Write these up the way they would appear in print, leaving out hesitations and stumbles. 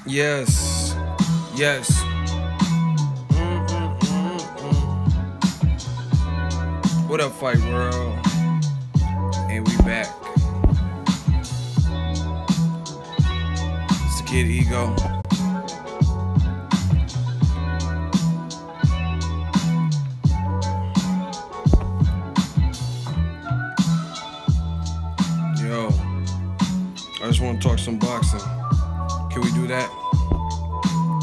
Yes, yes. What up, Fight World? And we back. It's the Kid Ego. Yo, I just want to talk some boxing. Can we do that?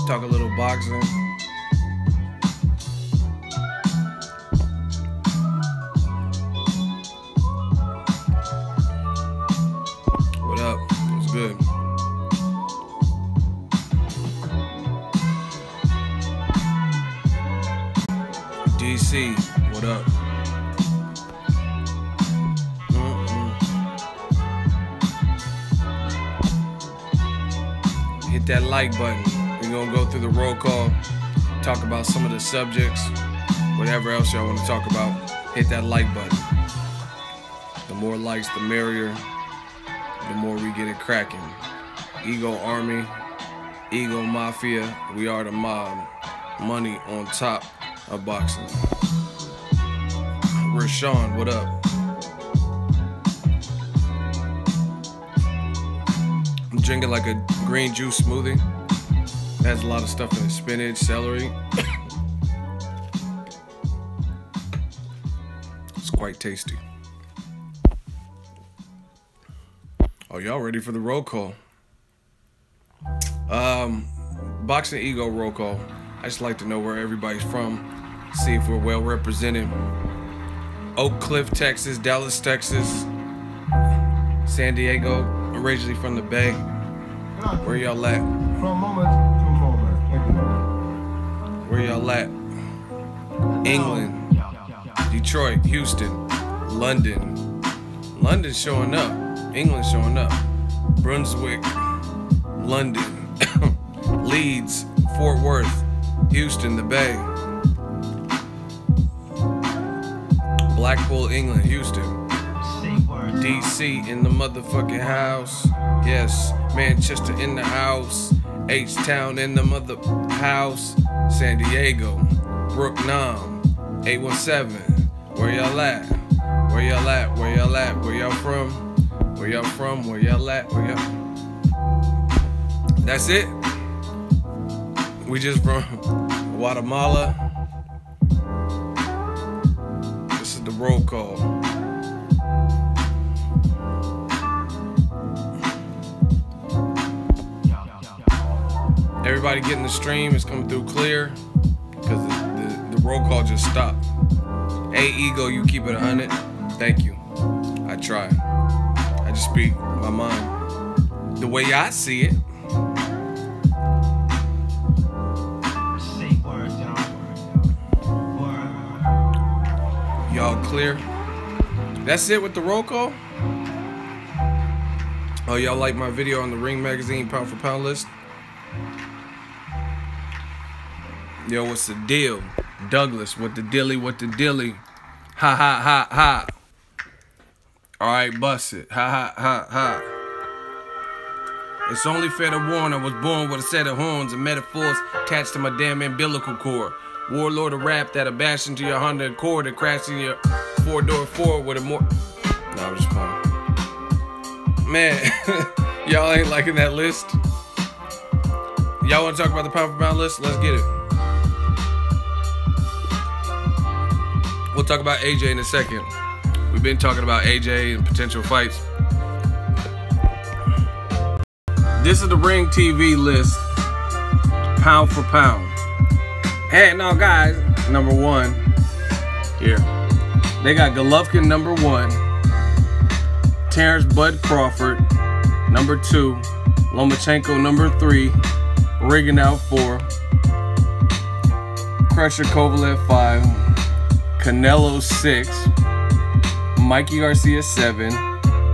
Talk a little boxing. What up? What's good? DC, what up? Hit that like button. We're gonna go through the roll call, talk about some of the subjects, whatever else y'all want to talk about. Hit that like button. The more likes, the merrier. The more we get it cracking. Ego Army, Ego Mafia, we are the mob. Money on top of boxing. Rashawn, what up? I'm drinking like a green juice smoothie. It has a lot of stuff in it. Spinach, celery. It's quite tasty. Oh, y'all ready for the roll call? Boxingego roll call. I just like to know where everybody's from. See if we're well represented. Oak Cliff, Texas. Dallas, Texas. San Diego. Originally from the Bay. Where y'all at? From moment to moment. Where y'all at? England. Detroit. Houston. London. London showing up. England showing up. Brunswick. London. Leeds. Fort Worth. Houston, the Bay. Blackpool, England, Houston. DC in the motherfucking house. Yes, Manchester in the house. H-Town in the mother house. San Diego. Brook Nam. 817. Where y'all at? Where y'all at? Where y'all at? Where y'all from? Where y'all from? Where y'all at? Where y'all? That's it? We just from Guatemala. This is the roll call. Everybody getting the stream. It's coming through clear because the roll call just stopped. Hey, Ego, you keep it 100. Thank you. I try. I just speak my mind the way I see it. Y'all clear? That's it with the roll call? Oh, y'all like my video on the Ring Magazine pound for pound list? Yo, what's the deal? Douglas, what the dilly, what the dilly? Ha ha ha ha. Alright, bust it. Ha ha ha ha. It's only fair to warn I was born with a set of horns and metaphors attached to my damn umbilical cord. Warlord of rap that'll bash into your Honda Accord and crash in your four-door Ford with a more... Nah, I'm just playing. Man, y'all ain't liking that list? Y'all want to talk about the pound for pound list? Let's get it. We'll talk about AJ in a second. We've been talking about AJ and potential fights. This is the Ring TV list, pound for pound. Hey, now guys, number one, here. They got Golovkin number 1, Terrence Bud Crawford number 2, Lomachenko number 3, Rigondeaux 4, Crusher Kovalev 5, Canelo 6, Mikey Garcia 7,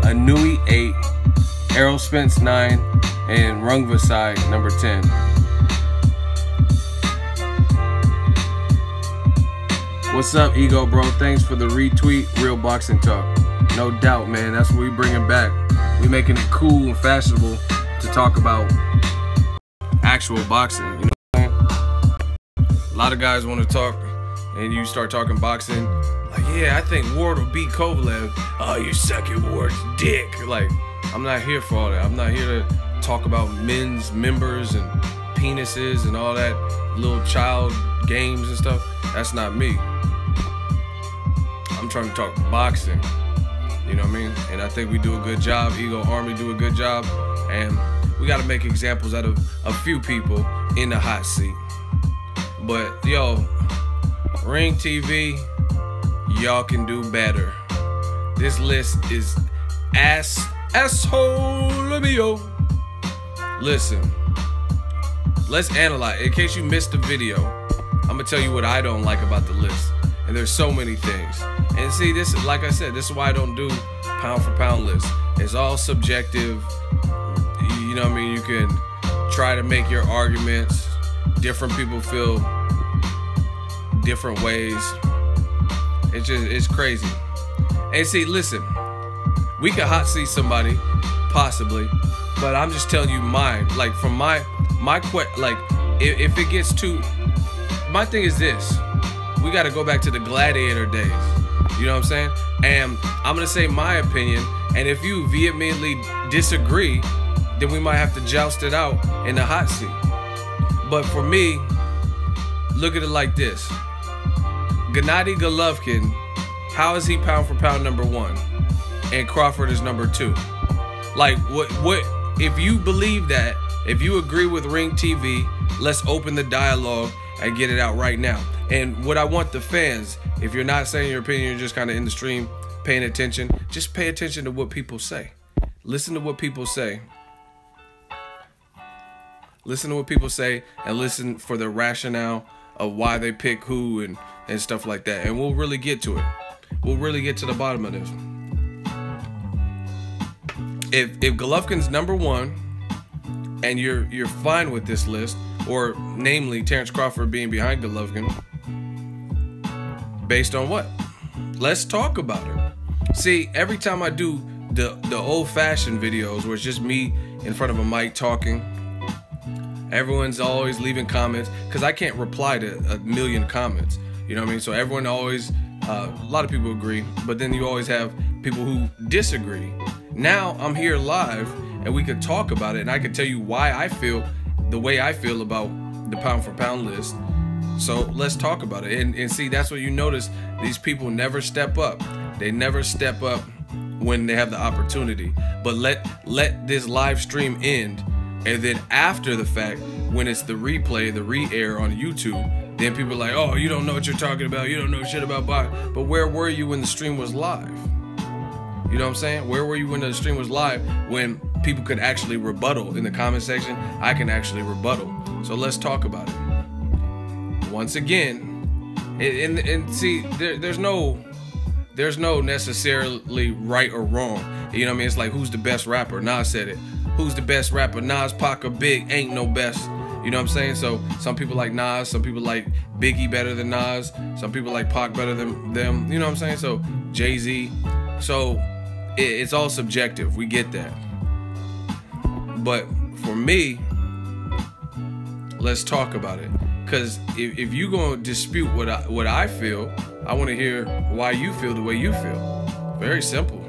Anui 8, Errol Spence 9, and Rungvisai number 10. What's up, Ego, bro? Thanks for the retweet. Real boxing talk. No doubt, man. That's what we bringing back. We making it cool and fashionable to talk about actual boxing. You know what I'm saying? A lot of guys want to talk, and you start talking boxing, like, yeah, I think Ward will beat Kovalev. Oh, you're sucking Ward's dick. Like, I'm not here for all that. I'm not here to talk about men's members and penises and all that little child games and stuff. That's not me. I'm trying to talk boxing. You know what I mean? And I think we do a good job. Ego Army do a good job. And we got to make examples out of a few people in the hot seat. But, yo, Ring TV, y'all can do better. This list is asshole mio. Listen, let's analyze. In case you missed the video, I'm gonna tell you what I don't like about the list. And there's so many things. And see, this is, like I said, this is why I don't do pound for pound lists. It's all subjective. You know what I mean? You can try to make your arguments. Different people feel different ways. It's crazy. And see, listen, we could hot seat somebody, possibly, but I'm just telling you mine. Like, from my like, if it gets too, my thing is this: we got to go back to the gladiator days. You know what I'm saying? And I'm gonna say my opinion, and if you vehemently disagree, then we might have to joust it out in the hot seat. But for me, look at it like this: Gennady Golovkin, how is he pound for pound #1, and Crawford is #2? Like, what? If you believe that, if you agree with Ring TV, let's open the dialogue and get it out right now. And what I want the fans, if you're not saying your opinion, you're just kind of in the stream paying attention, just pay attention to what people say. Listen to what people say. Listen to what people say, and listen for the rationale of why they pick who and stuff like that. And we'll really get to it. We'll really get to the bottom of this. If Golovkin's #1 and you're fine with this list, or namely Terrence Crawford being behind Golovkin, based on what? Let's talk about it. See, every time I do the old-fashioned videos where it's just me in front of a mic talking, everyone's always leaving comments, because I can't reply to a million comments. You know what I mean? So everyone always, a lot of people agree, but then you always have people who disagree. Now I'm here live, and we could talk about it, and I could tell you why I feel the way I feel about the pound for pound list. So let's talk about it. And see, that's what you notice. These people never step up. They never step up when they have the opportunity. But let this live stream end, and then after the fact, when it's the replay, the re-air on YouTube, then people are like, oh, you don't know what you're talking about. You don't know shit about boxing. But where were you when the stream was live? You know what I'm saying? Where were you when the stream was live, when people could actually rebuttal in the comment section? I can actually rebuttal. So let's talk about it. Once again, and see, there's no necessarily right or wrong. You know what I mean? It's like, who's the best rapper? Nas said it. Who's the best rapper? Nas, Pac, or Big? Ain't no best. You know what I'm saying? So some people like Nas, some people like Biggie better than Nas, some people like Pac better than them. You know what I'm saying? So Jay-Z. So it's all subjective. We get that. But for me, let's talk about it. Because if you're going to dispute what I feel, I want to hear why you feel the way you feel. Very simple.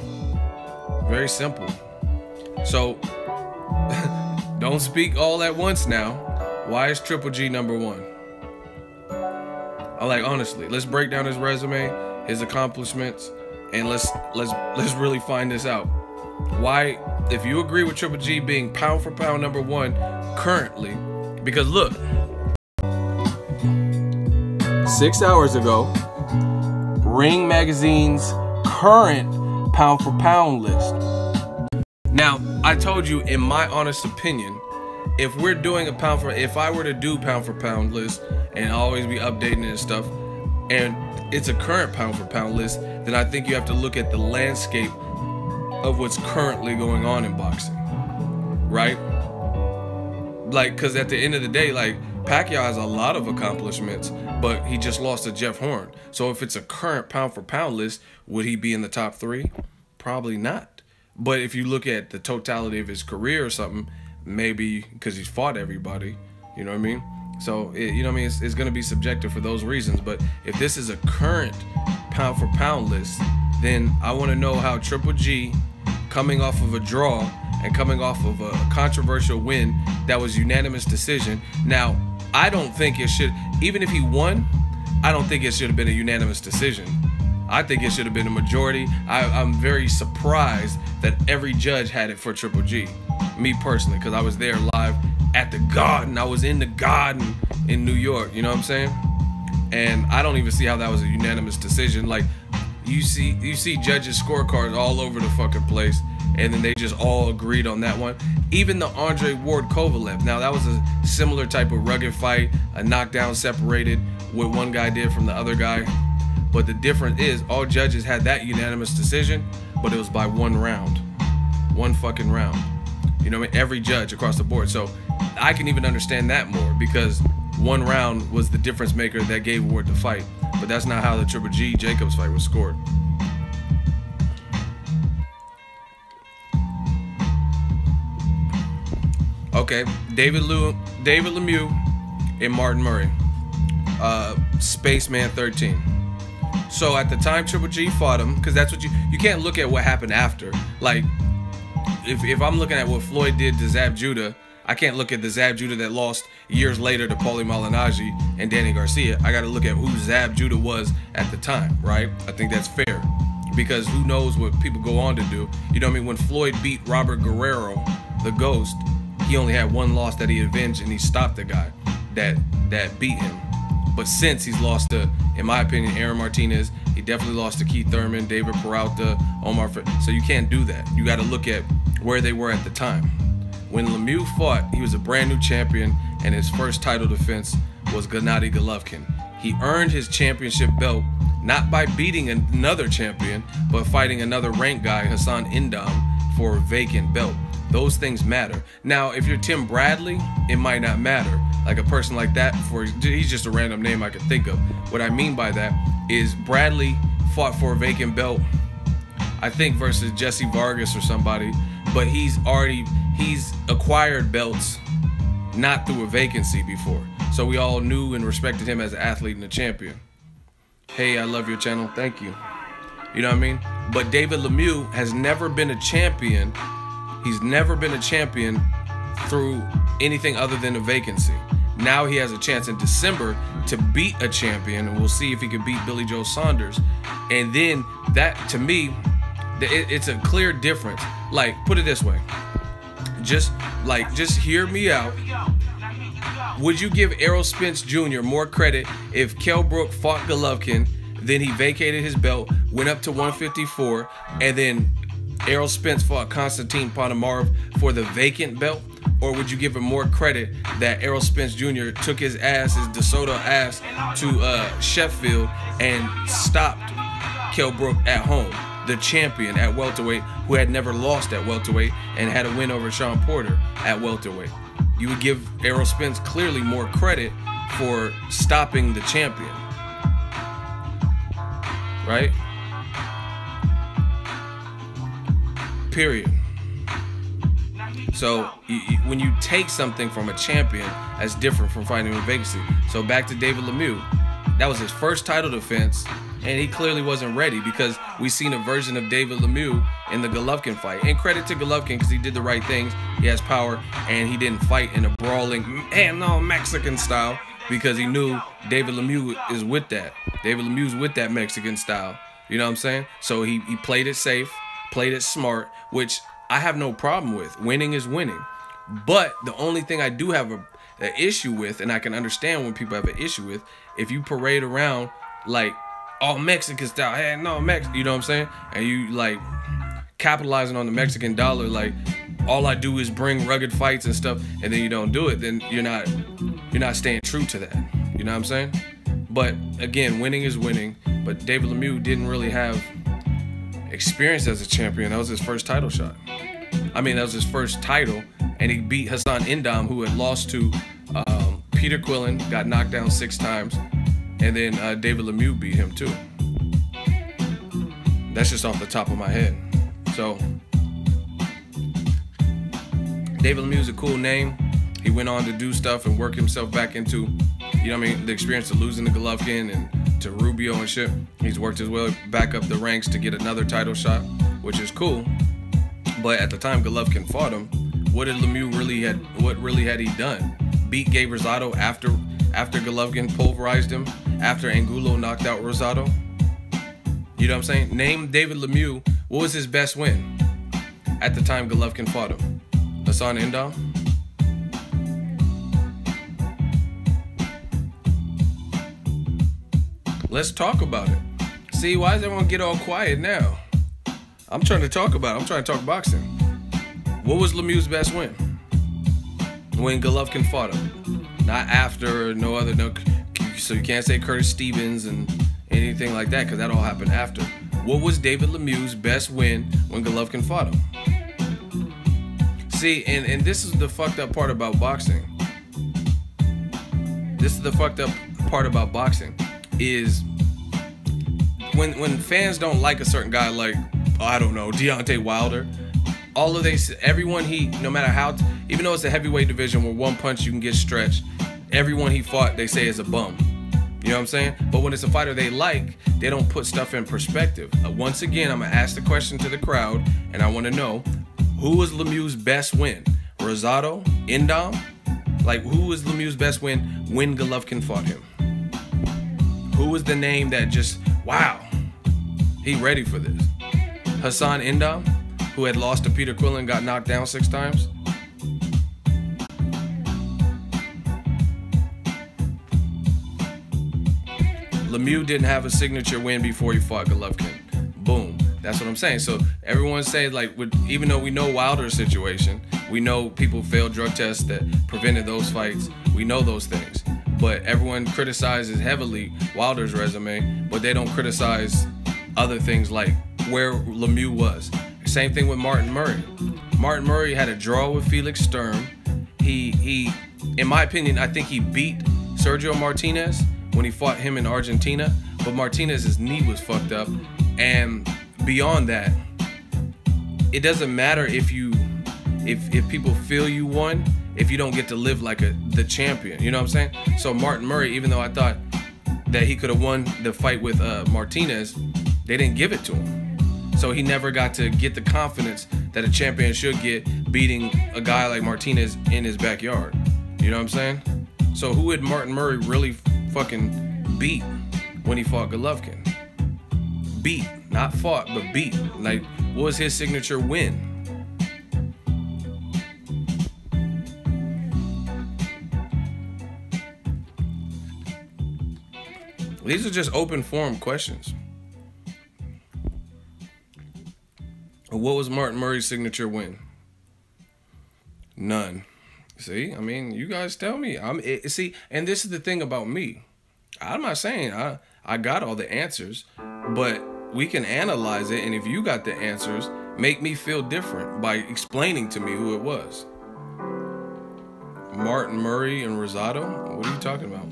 Very simple. So don't speak all at once now. Why is Triple G #1? I'm like, honestly, let's break down his resume, his accomplishments, and let's really find this out. Why, if you agree with Triple G being pound for pound #1 currently, because look, 6 hours ago, Ring Magazine's current pound for pound list. Now, I told you, in my honest opinion, if we're doing a pound for, if I were to do pound for pound list and always be updating it and stuff, and it's a current pound for pound list, then I think you have to look at the landscape of what's currently going on in boxing, right? Like, because at the end of the day, like, Pacquiao has a lot of accomplishments, but he just lost to Jeff Horn. So if it's a current pound for pound list, would he be in the top 3? Probably not. But if you look at the totality of his career or something, maybe, because he's fought everybody, You know what I mean? So, you know what I mean? It's going to be subjective for those reasons. But if this is a current pound for pound list, then I want to know how Triple G, coming off of a draw and coming off of a controversial win that was unanimous decision. Now, I don't think it should, even if he won, I don't think it should have been a unanimous decision. I think it should have been a majority. I'm very surprised that every judge had it for Triple G. Me personally, because I was there live at the Garden. I was in the Garden in New York, you know what I'm saying? And I don't even see how that was a unanimous decision. Like, you see judges' scorecards all over the fucking place, and then they just all agreed on that one. Even the Andre Ward Kovalev. Now, that was a similar type of rugged fight, a knockdown separated, what one guy did from the other guy. But the difference is all judges had that unanimous decision, but it was by one round. One fucking round. You know what I mean? Every judge across the board. So I can even understand that more, because one round was the difference maker that gave Ward the fight. But that's not how the Triple G Jacobs fight was scored. Okay, David Lemieux and Martin Murray. Spaceman 13. So at the time Triple G fought him, because that's what you can't look at what happened after. Like, if I'm looking at what Floyd did to Zab Judah, I can't look at the Zab Judah that lost years later to Paulie Malignaggi and Danny Garcia. I got to look at who Zab Judah was at the time, right? I think that's fair, because who knows what people go on to do. You know what I mean? When Floyd beat Robert Guerrero, the Ghost, he only had one loss that he avenged, and he stopped the guy that beat him. But since he's lost to, in my opinion, Aaron Martinez, he definitely lost to Keith Thurman, David Peralta, Omar. So you can't do that. You got to look at where they were at the time. When Lemieux fought, he was a brand new champion, and his first title defense was Gennady Golovkin. He earned his championship belt not by beating another champion, but fighting another ranked guy, Hassan Indam, for a vacant belt. Those things matter. Now, if you're Tim Bradley, it might not matter. Like a person like that, he's just a random name I could think of. What I mean by that is Bradley fought for a vacant belt, I think versus Jesse Vargas or somebody, but he's acquired belts not through a vacancy before. So we all knew and respected him as an athlete and a champion. Hey, I love your channel. Thank you. You know what I mean? But David Lemieux has never been a champion. He's never been a champion through anything other than a vacancy. Now he has a chance in December to beat a champion, and we'll see if he can beat Billy Joe Saunders. And then that, to me, it's a clear difference. Like, put it this way. Just hear me out. Would you give Errol Spence Jr. more credit if Kell Brook fought Golovkin, then he vacated his belt, went up to 154, and then Errol Spence fought Konstantin Ponomarev for the vacant belt? Or would you give him more credit that Errol Spence Jr. took his DeSoto ass to Sheffield and stopped Kell Brook at home, the champion at welterweight, who had never lost at welterweight and had a win over Sean Porter at welterweight? You would give Errol Spence clearly more credit for stopping the champion, right? Period. So when you take something from a champion, that's different from fighting a vacancy. So back to David Lemieux. That was his first title defense, and he clearly wasn't ready, because we seen a version of David Lemieux in the Golovkin fight. And credit to Golovkin, because he did the right things. He has power, and he didn't fight in a brawling, Mexican style, because he knew David Lemieux is with that. David Lemieux's with that Mexican style. You know what I'm saying? So he played it safe, played it smart, which I have no problem with. Winning is winning. But the only thing I do have an issue with, and I can understand when people have an issue with, if you parade around like all Mexican style, hey, no Mexican, you know what I'm saying? And you like capitalizing on the Mexican dollar, like all I do is bring rugged fights and stuff, and then you don't do it, then you're not staying true to that. You know what I'm saying? But again, winning is winning. But David Lemieux didn't really have experience as a champion. That was his first title shot. I mean, that was his first title, and he beat Hassan Indam, who had lost to Peter Quillen, got knocked down 6 times, and then David Lemieux beat him too. That's just off the top of my head. So David Lemieux is a cool name. He went on to do stuff and work himself back into, you know what I mean, the experience of losing to Golovkin and to Rubio and shit. He's worked his way back up the ranks to get another title shot, which is cool. But at the time Golovkin fought him, what did Lemieux really had he done? Beat Gabe Rosado after Golovkin pulverized him, after Angulo knocked out Rosado? You know what I'm saying? Name David Lemieux. What was his best win at the time Golovkin fought him? Hassan Indam? Let's talk about it. See, why does everyone get all quiet now? I'm trying to talk about it. I'm trying to talk boxing. What was Lemieux's best win? When Golovkin fought him. Not after, no, so you can't say Curtis Stevens and anything like that, because that all happened after. What was David Lemieux's best win when Golovkin fought him? See, and this is the fucked up part about boxing. This is the fucked up part about boxing, is when fans don't like a certain guy, like, I don't know, Deontay Wilder, everyone no matter how, even though it's a heavyweight division where one punch you can get stretched, everyone he fought, they say is a bum. You know what I'm saying? But when it's a fighter they like, they don't put stuff in perspective. Once again, I'm going to ask the question to the crowd, and I want to know, who was Lemieux's best win? Rosado? Indam? Like, who was Lemieux's best win when Golovkin fought him? Who was the name that just, wow, he ready for this? Hassan Indam, who had lost to Peter Quillen, got knocked down 6 times? Lemieux didn't have a signature win before he fought Golovkin. Boom. That's what I'm saying. So everyone says, like, even though we know Wilder's situation, we know people failed drug tests that prevented those fights. We know those things. But everyone criticizes heavily Wilder's resume, but they don't criticize other things like where Lemieux was. Same thing with Martin Murray. Martin Murray had a draw with Felix Sturm. He, in my opinion, I think he beat Sergio Martinez when he fought him in Argentina, but Martinez's knee was fucked up. And beyond that, it doesn't matter if people feel you won, if you don't get to live like the champion. You know what I'm saying? So Martin Murray, even though I thought that he could have won the fight with Martinez, they didn't give it to him. So he never got to get the confidence that a champion should get, beating a guy like Martinez in his backyard. You know what I'm saying? So who would Martin Murray really fucking beat when he fought Golovkin? Beat, not fought, but beat. Like, what was his signature win? These are just open forum questions. What was Martin Murray's signature win? None. See, I mean, you guys tell me. See, and this is the thing about me. I'm not saying I got all the answers, but we can analyze it, and if you got the answers, make me feel different by explaining to me who it was. Martin Murray and Rosado? What are you talking about?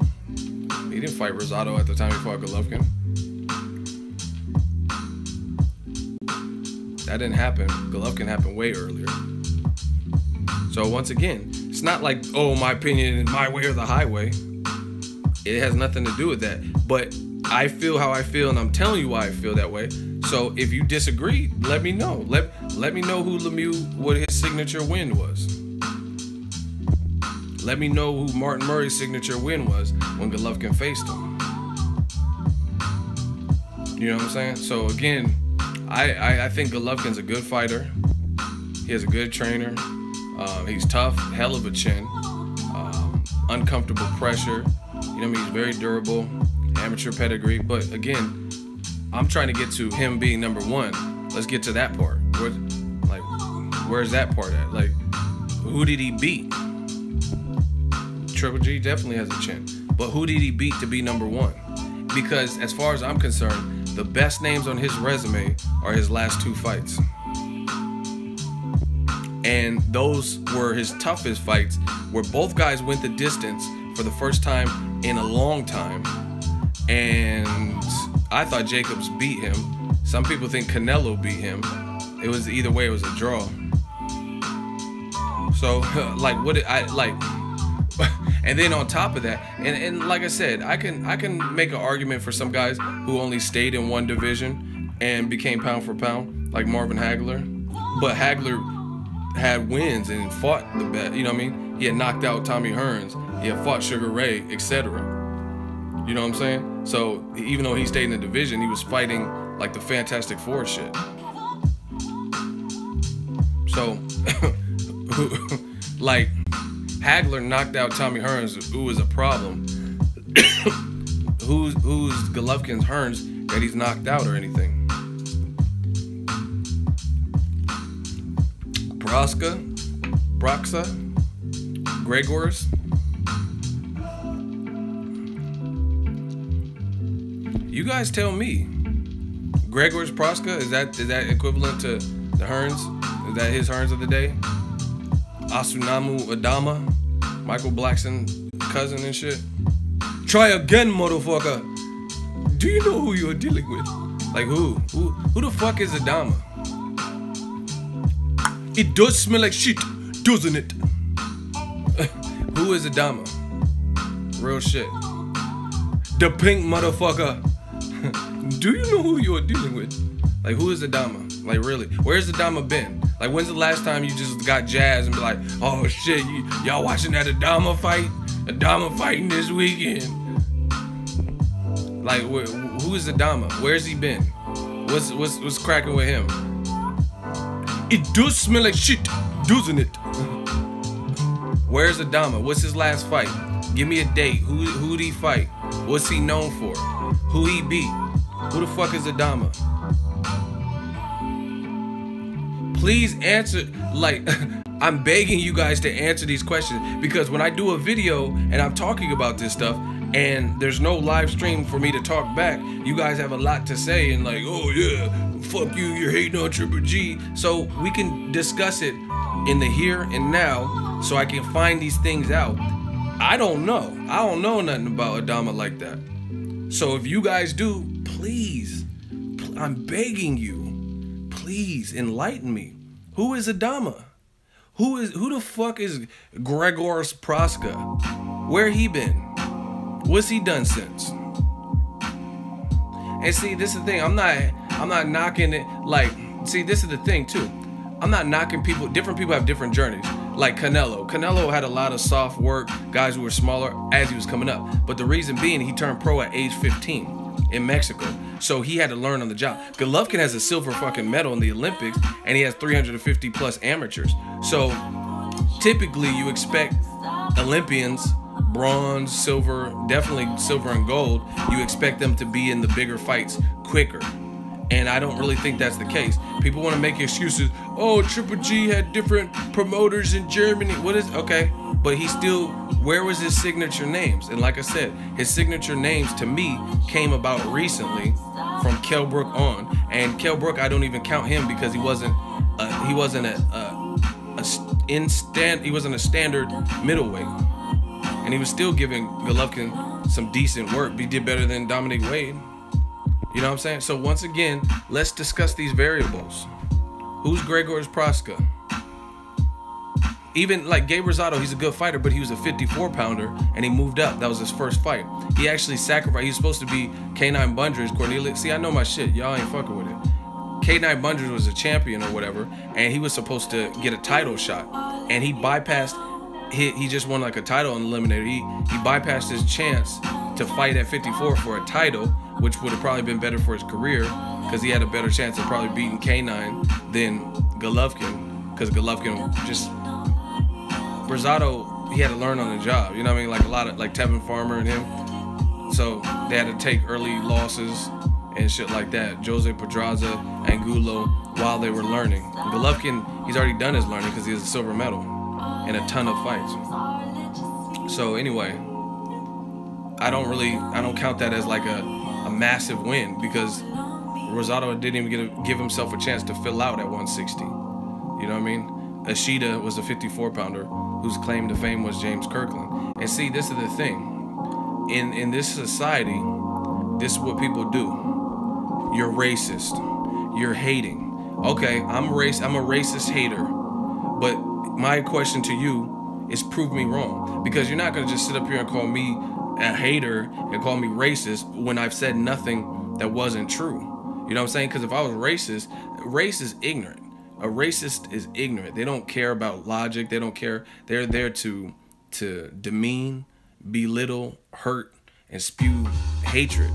He didn't fight Rosado at the time he fought Golovkin. That didn't happen. Golovkin happened way earlier. So once again, it's not like, oh, my opinion is my way or the highway. It has nothing to do with that. But I feel how I feel, and I'm telling you why I feel that way. So if you disagree, let me know. Let me know who Lemieux, what his signature win was. Let me know who Martin Murray's signature win was when Golovkin faced him. You know what I'm saying? So again, I think Golovkin's a good fighter. He has a good trainer. He's tough, hell of a chin. Uncomfortable pressure. You know what I mean? He's very durable. Amateur pedigree. But again, I'm trying to get to him being number one. Let's get to that part. Where's that part at? Like, who did he beat? Triple G definitely has a chin. But who did he beat to be number one? Because as far as I'm concerned, the best names on his resume are his last 2 fights. And those were his toughest fights, where both guys went the distance for the first time in a long time. And I thought Jacobs beat him. Some people think Canelo beat him. It was either way, it was a draw. So like what I like. And then on top of that, and like I said, I can make an argument for some guys who only stayed in one division and became pound for pound, like Marvin Hagler. But Hagler had wins and fought the best. You know what I mean? He had knocked out Tommy Hearns. He had fought Sugar Ray, etc. You know what I'm saying? So even though he stayed in the division, he was fighting like the Fantastic Four shit. So like Hagler knocked out Tommy Hearns, who was a problem. who's Golovkin's Hearns that he's knocked out or anything? Broxa, Gregors. You guys tell me. Gregors Proska, is that equivalent to the Hearns? Is that his Hearns of the day? Asunamu Adama, Michael Blackson's cousin and shit. Try again, motherfucker. Do you know who you're dealing with? Like who? Who the fuck is Adama? It does smell like shit, doesn't it? Who is Adama? Real shit. The pink motherfucker. Do you know who you're dealing with? Like who is Adama? Like really? Where's Adama been? Like when's the last time you just got jazzed and be like, oh shit, y'all watching that Adama fight? Adama fighting this weekend. Like who is Adama? Where's he been? What's cracking with him? It does smell like shit, doesn't it? Where's Adama? What's his last fight? Give me a date. Who'd he fight? What's he known for? Who he beat? Who the fuck is Adama? Please answer, like, I'm begging you guys to answer these questions, because when I do a video and I'm talking about this stuff and there's no live stream for me to talk back, you guys have a lot to say and like, oh yeah, fuck you, you're hating on Triple G. So we can discuss it in the here and now so I can find these things out. I don't know nothing about Adama like that. So if you guys do, please, I'm begging you, please enlighten me. Who is Adama? Who the fuck is Gregors Proska? Where he been? What's he done since? And see, this is the thing. I'm not knocking it. Like, see, this is the thing too. I'm not knocking people. Different people have different journeys. Like Canelo. Canelo had a lot of soft work, guys who were smaller as he was coming up. But the reason being, he turned pro at age 15 in Mexico. So he had to learn on the job. Golovkin has a silver fucking medal in the Olympics, and he has 350 plus amateurs. So typically you expect Olympians, bronze, silver, definitely silver and gold, you expect them to be in the bigger fights quicker. And I don't really think that's the case. People want to make excuses. Oh, Triple G had different promoters in Germany. What is, okay, but he still, where was his signature names? And like I said, his signature names to me came about recently from Kell Brook on. And Kell Brook, I don't even count him because he wasn't a standard middleweight. And he was still giving Golovkin some decent work. He did better than Dominic Wade. You know what I'm saying? So once again, let's discuss these variables. Who's Gregors Proska? Even like Gabe Rosado, he's a good fighter, but he was a 54 pounder and he moved up. That was his first fight. He actually sacrificed. He was supposed to be K9 Bunders, Cornelius. See, I know my shit. Y'all ain't fucking with it. K9 Bunders was a champion or whatever, and he was supposed to get a title shot. And he bypassed, he just won like a title on the eliminator. He bypassed his chance to fight at 54 for a title, which would have probably been better for his career because he had a better chance of probably beating K9 than Golovkin, because Golovkin just, Rosado, he had to learn on the job, you know what I mean? Like a lot of, like Tevin Farmer and him. So they had to take early losses and shit like that. Jose Pedraza, Angulo, while they were learning. Golovkin, he's already done his learning because he has a silver medal and a ton of fights. So anyway, I don't count that as like a massive win because Rosado didn't even give himself a chance to fill out at 160. You know what I mean? Ashita was a 54 pounder whose claim to fame was James Kirkland. And see, this is the thing. In this society, this is what people do. You're racist. You're hating. Okay, I'm a racist hater. But my question to you is prove me wrong, because you're not gonna just sit up here and call me a hater and call me racist when I've said nothing that wasn't true. You know what I'm saying? Because if I was racist, race is ignorant. A racist is ignorant. They don't care about logic. They don't care. They're there to demean, belittle, hurt, and spew hatred.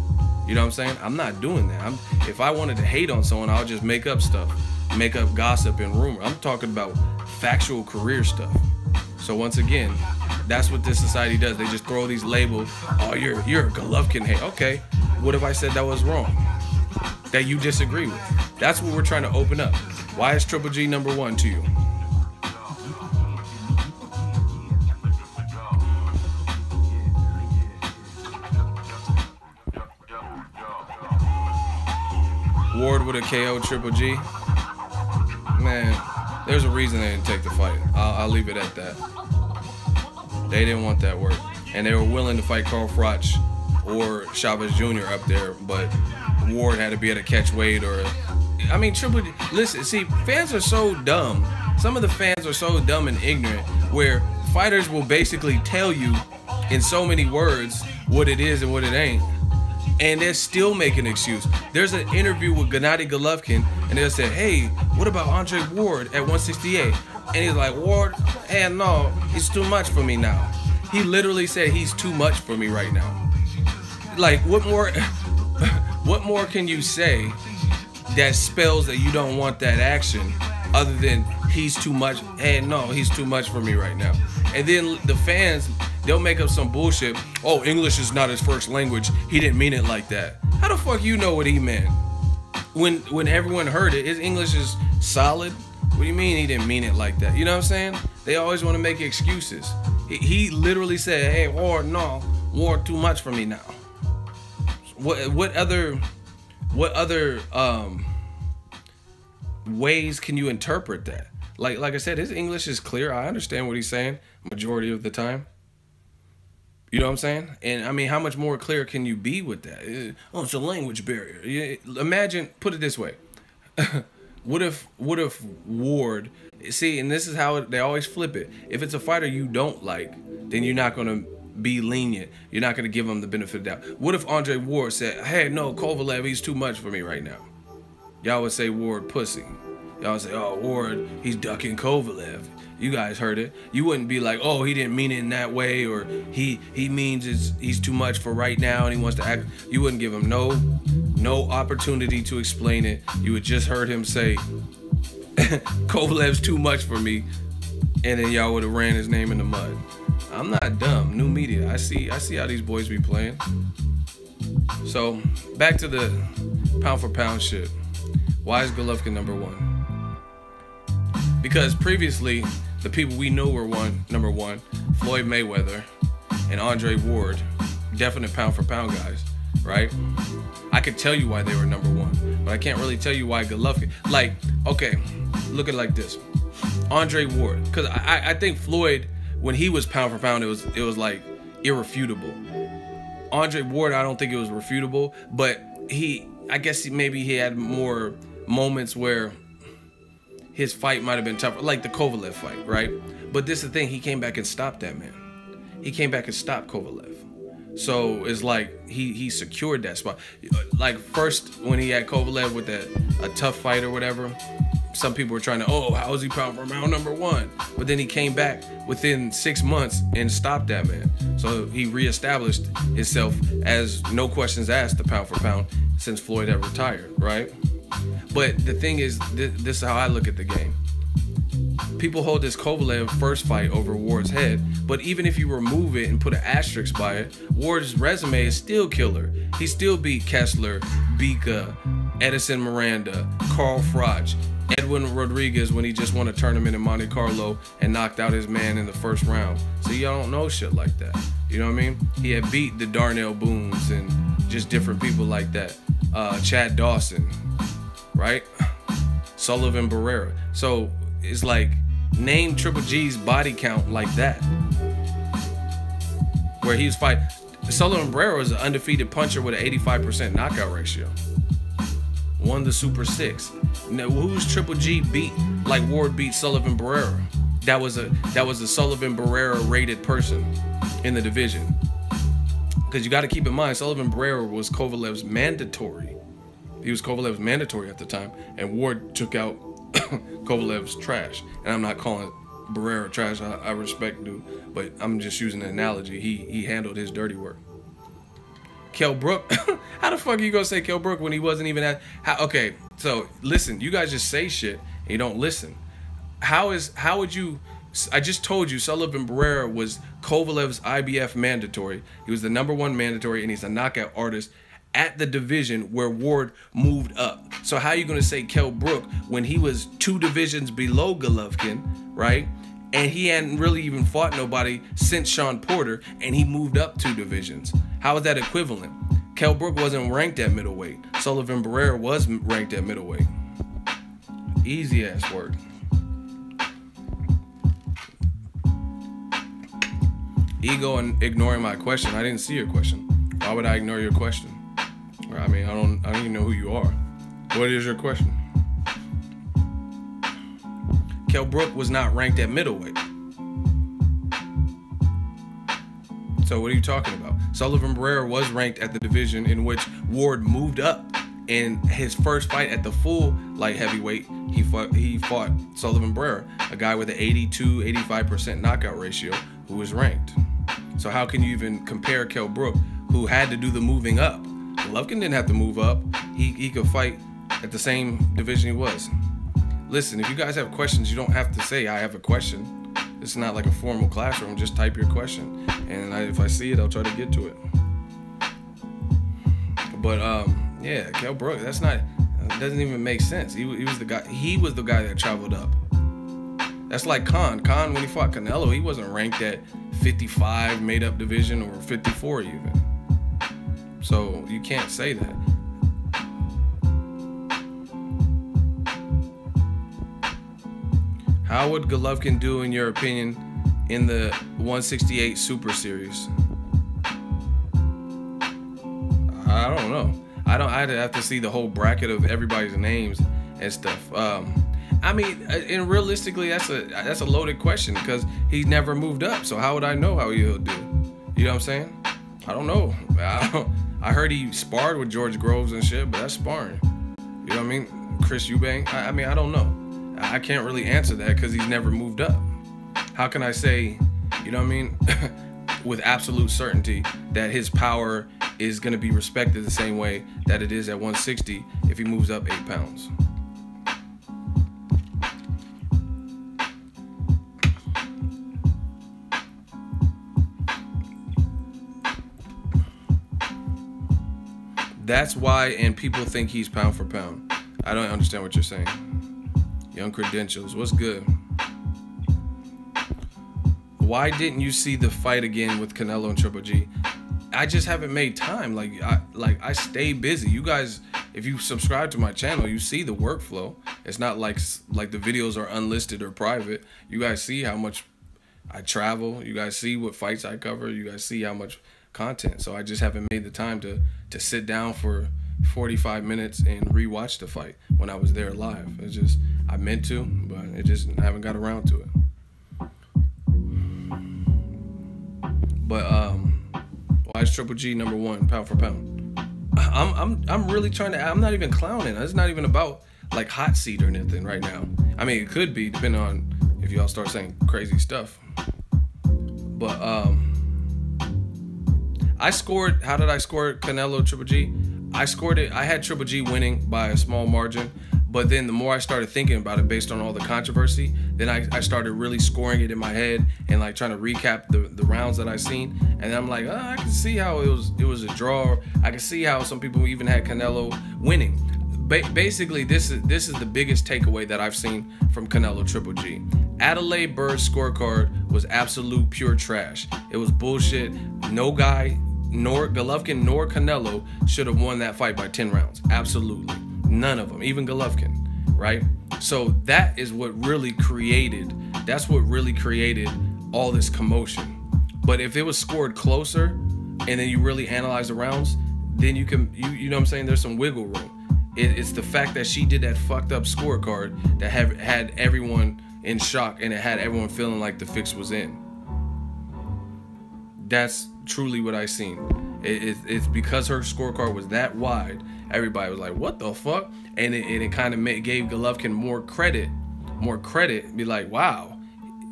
You know what I'm saying? I'm not doing that. If I wanted to hate on someone, I'll just make up stuff, make up gossip and rumor. I'm talking about factual career stuff. So once again, that's what this society does. They just throw these labels. Oh, you're a Golovkin hater. Okay, what if I said that was wrong? That you disagree with? That's what we're trying to open up. Why is Triple G number one to you? Ward would have KO'd Triple G. Man, there's a reason they didn't take the fight. I'll leave it at that. They didn't want that work. And they were willing to fight Carl Froch or Chavez Jr. up there, but Ward had to be at a catch weight or... I mean, Triple G... Listen, see, fans are so dumb. Some of the fans are so dumb and ignorant where fighters will basically tell you in so many words what it is and what it ain't, and they're still making an excuse. There's an interview with Gennady Golovkin, and they'll say, hey, what about Andre Ward at 168? And he's like, Ward, hey, no, it's too much for me now. He literally said he's too much for me right now. Like, what more can you say that spells that you don't want that action other than he's too much? Hey, no, he's too much for me right now. And then the fans, they'll make up some bullshit. Oh, English is not his first language. He didn't mean it like that. How the fuck you know what he meant? When everyone heard it, his English is solid. What do you mean he didn't mean it like that? You know what I'm saying? They always want to make excuses. He literally said, hey, Ward, no, Ward too much for me now. What other ways can you interpret that? Like I said, his English is clear. I understand what he's saying majority of the time. You know what I'm saying? And I mean, how much more clear can you be with that? Oh, it's a language barrier. Imagine, put it this way. What if Ward, see, and this is how they always flip it. If it's a fighter you don't like, then you're not going to be lenient. You're not going to give him the benefit of the doubt. What if Andre Ward said, hey, no, Kovalev, he's too much for me right now? Y'all would say Ward pussy. Y'all would say, oh, Ward, he's ducking Kovalev. You guys heard it. You wouldn't be like, oh, he didn't mean it in that way, or he means he's too much for right now and he wants to act. You wouldn't give him no opportunity to explain it. You would just heard him say, Kovalev's too much for me, and then y'all would have ran his name in the mud. I'm not dumb. New media. I see how these boys be playing. So back to the pound for pound shit. Why is Golovkin number one? Because previously, the people we know were number one, Floyd Mayweather and Andre Ward, definite pound for pound guys, right? I could tell you why they were number one, but I can't really tell you why Golovkin. Like, okay, look at it like this. Andre Ward, because I think Floyd, when he was pound for pound, it was like irrefutable. Andre Ward, I don't think it was refutable, but I guess maybe he had more moments where his fight might have been tougher, like the Kovalev fight, right? But this is the thing, he came back and stopped that man. He came back and stopped Kovalev. So it's like he secured that spot. Like first when he had Kovalev with a tough fight or whatever, some people were trying to, oh, how is he pound for pound number one? But then he came back within 6 months and stopped that man. So he reestablished himself as, no questions asked, the pound for pound since Floyd had retired, right? But the thing is, this is how I look at the game. People hold this Kovalev first fight over Ward's head, but even if you remove it and put an asterisk by it, Ward's resume is still killer. He still beat Kessler, Bika, Edison Miranda, Carl Froch, Edwin Rodriguez when he just won a tournament in Monte Carlo and knocked out his man in the first round. So y'all don't know shit like that. You know what I mean? He had beat the Darnell Boones and just different people like that. Chad Dawson, right? Sullivan Barrera. So it's like, name Triple G's body count like that. Where he was fighting. Sullivan Barrera is an undefeated puncher with an 85% knockout ratio. Won the Super 6. Now, who's Triple G beat like Ward beat Sullivan Barrera? that was a Sullivan Barrera rated person in the division. Because you got to keep in mind, Sullivan Barrera was Kovalev's mandatory. He was Kovalev's mandatory at the time, and Ward took out Kovalev's trash. And I'm not calling Barrera trash. I respect dude, but I'm just using an analogy. He handled his dirty work. Kell Brook, how the fuck are you gonna say Kell Brook when he wasn't even at? Okay, so listen, you guys just say shit and you don't listen. How would you? I just told you Sullivan Barrera was Kovalev's IBF mandatory. He was the #1 mandatory, and he's a knockout artist at the division where Ward moved up. So how are you gonna say Kell Brook when he was 2 divisions below Golovkin, right? And he hadn't really even fought nobody since Sean Porter, and he moved up 2 divisions. How is that equivalent? Kell Brook wasn't ranked at middleweight. Sullivan Barrera was ranked at middleweight. Easy ass work. Ego and ignoring my question. I didn't see your question. Why would I ignore your question? I mean, I don't even know who you are. What is your question? Kell Brook was not ranked at middleweight. So what are you talking about? Sullivan Barrera was ranked at the division in which Ward moved up. In his first fight at the full light heavyweight, he fought Sullivan Barrera, a guy with an 82-85% knockout ratio who was ranked. So how can you even compare Kell Brook, who had to do the moving up? Golovkin didn't have to move up. He could fight at the same division he was. Listen, if you guys have questions, you don't have to say, I have a question. It's not like a formal classroom. Just type your question. And if I see it, I'll try to get to it. But, yeah, Kell Brook, that doesn't even make sense. He was the guy that traveled up. That's like Khan. Khan, when he fought Canelo, he wasn't ranked at 55 made-up division or 54 even. So you can't say that. How would Golovkin do, in your opinion, in the 168 Super Series? I don't know. I'd have to see the whole bracket of everybody's names and stuff. I mean, and realistically, that's a loaded question because he's never moved up. So how would I know how he'll do? You know what I'm saying? I don't know. I heard he sparred with George Groves and shit, but that's sparring. You know what I mean? Chris Eubank. I mean, I don't know. I can't really answer that because he's never moved up. How can I say, you know what I mean, with absolute certainty that his power is going to be respected the same way that it is at 160 if he moves up 8 pounds? That's why, and people think he's pound for pound. I don't understand what you're saying. Young Credentials, what's good? Why didn't you see the fight again with Canelo and Triple G? I just haven't made time. I stay busy. You guys, if you subscribe to my channel, you see the workflow. It's not like the videos are unlisted or private. You guys see how much I travel. You guys see what fights I cover. You guys see how much content. So I just haven't made the time to sit down for 45 minutes and rewatch the fight when I was there live. It's just, I meant to, but I haven't got around to it. But why is Triple G #1 pound for pound? I'm really trying to. I'm not even clowning. It's not even about like hot seat or anything right now. I mean, it could be depending on if y'all start saying crazy stuff. But I scored. How did I score Canelo Triple G? I scored it. I had Triple G winning by a small margin. But then the more I started thinking about it based on all the controversy, then I started really scoring it in my head and like trying to recap the rounds that I seen. And I'm like, I can see how it was a draw. I can see how some people even had Canelo winning. Basically, this is the biggest takeaway that I've seen from Canelo Triple G. Adelaide Bird's scorecard was absolute pure trash. It was bullshit. No guy, nor Golovkin nor Canelo should have won that fight by 10 rounds. Absolutely. None of them, even Golovkin, right? So that is what really created, all this commotion. But if it was scored closer and then you really analyze the rounds, then you know what I'm saying? There's some wiggle room. It's the fact that she did that fucked up scorecard that had everyone in shock, and it had everyone feeling like the fix was in. That's truly what I seen. It's because her scorecard was that wide. Everybody was like, "What the fuck?" And it kind of gave Golovkin more credit. Be like, "Wow,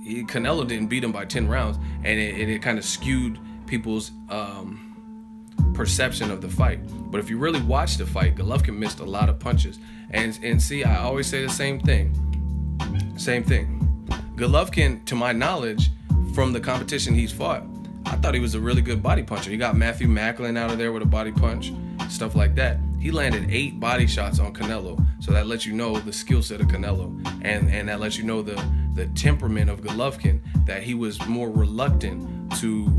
Canelo didn't beat him by 10 rounds," and it kind of skewed people's perception of the fight. But if you really watch the fight, Golovkin missed a lot of punches. And see, I always say the same thing. Golovkin, to my knowledge, from the competition he's fought, I thought he was a really good body puncher. He got Matthew Macklin out of there with a body punch, stuff like that. He landed 8 body shots on Canelo. So that lets you know the skill set of Canelo. And that lets you know the temperament of Golovkin, that he was more reluctant to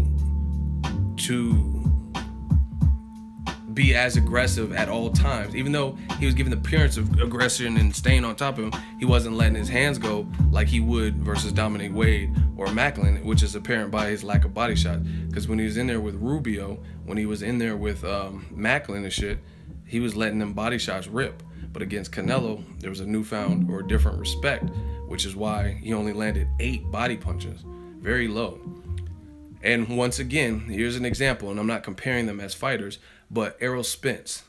be as aggressive at all times. Even though he was giving the appearance of aggression and staying on top of him, he wasn't letting his hands go like he would versus Dominic Wade or Macklin, which is apparent by his lack of body shot. Because when he was in there with Rubio, when he was in there with Macklin and shit, he was letting them body shots rip. But against Canelo, there was a newfound or different respect, which is why he only landed 8 body punches, very low. And once again, here's an example, and I'm not comparing them as fighters, but Errol Spence,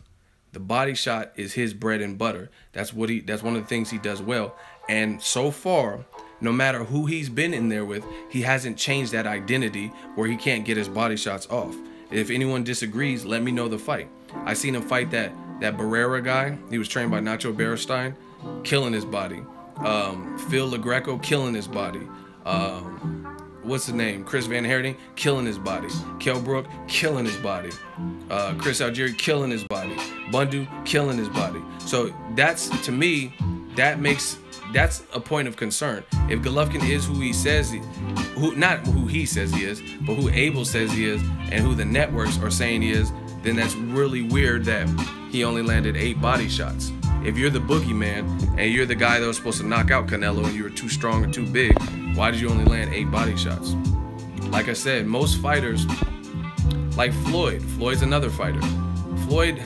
the body shot is his bread and butter. That's one of the things he does well. And so far, no matter who he's been in there with, he hasn't changed that identity where he can't get his body shots off. If anyone disagrees, let me know the fight. I seen him fight that Barrera guy. He was trained by Nacho Beristain, killing his body. Phil LaGreco, killing his body. What's the name? Chris Van Herding, killing his body. Kell Brook, killing his body. Chris Algieri, killing his body. Bundu, killing his body. So that's, to me, that's a point of concern. If Golovkin is who he says, not who he says he is, but who Abel says he is, and who the networks are saying he is, then that's really weird that he only landed 8 body shots. If you're the boogeyman and you're the guy that was supposed to knock out Canelo and you were too strong and too big, why did you only land 8 body shots? Like I said, most fighters, like Floyd's another fighter. Floyd,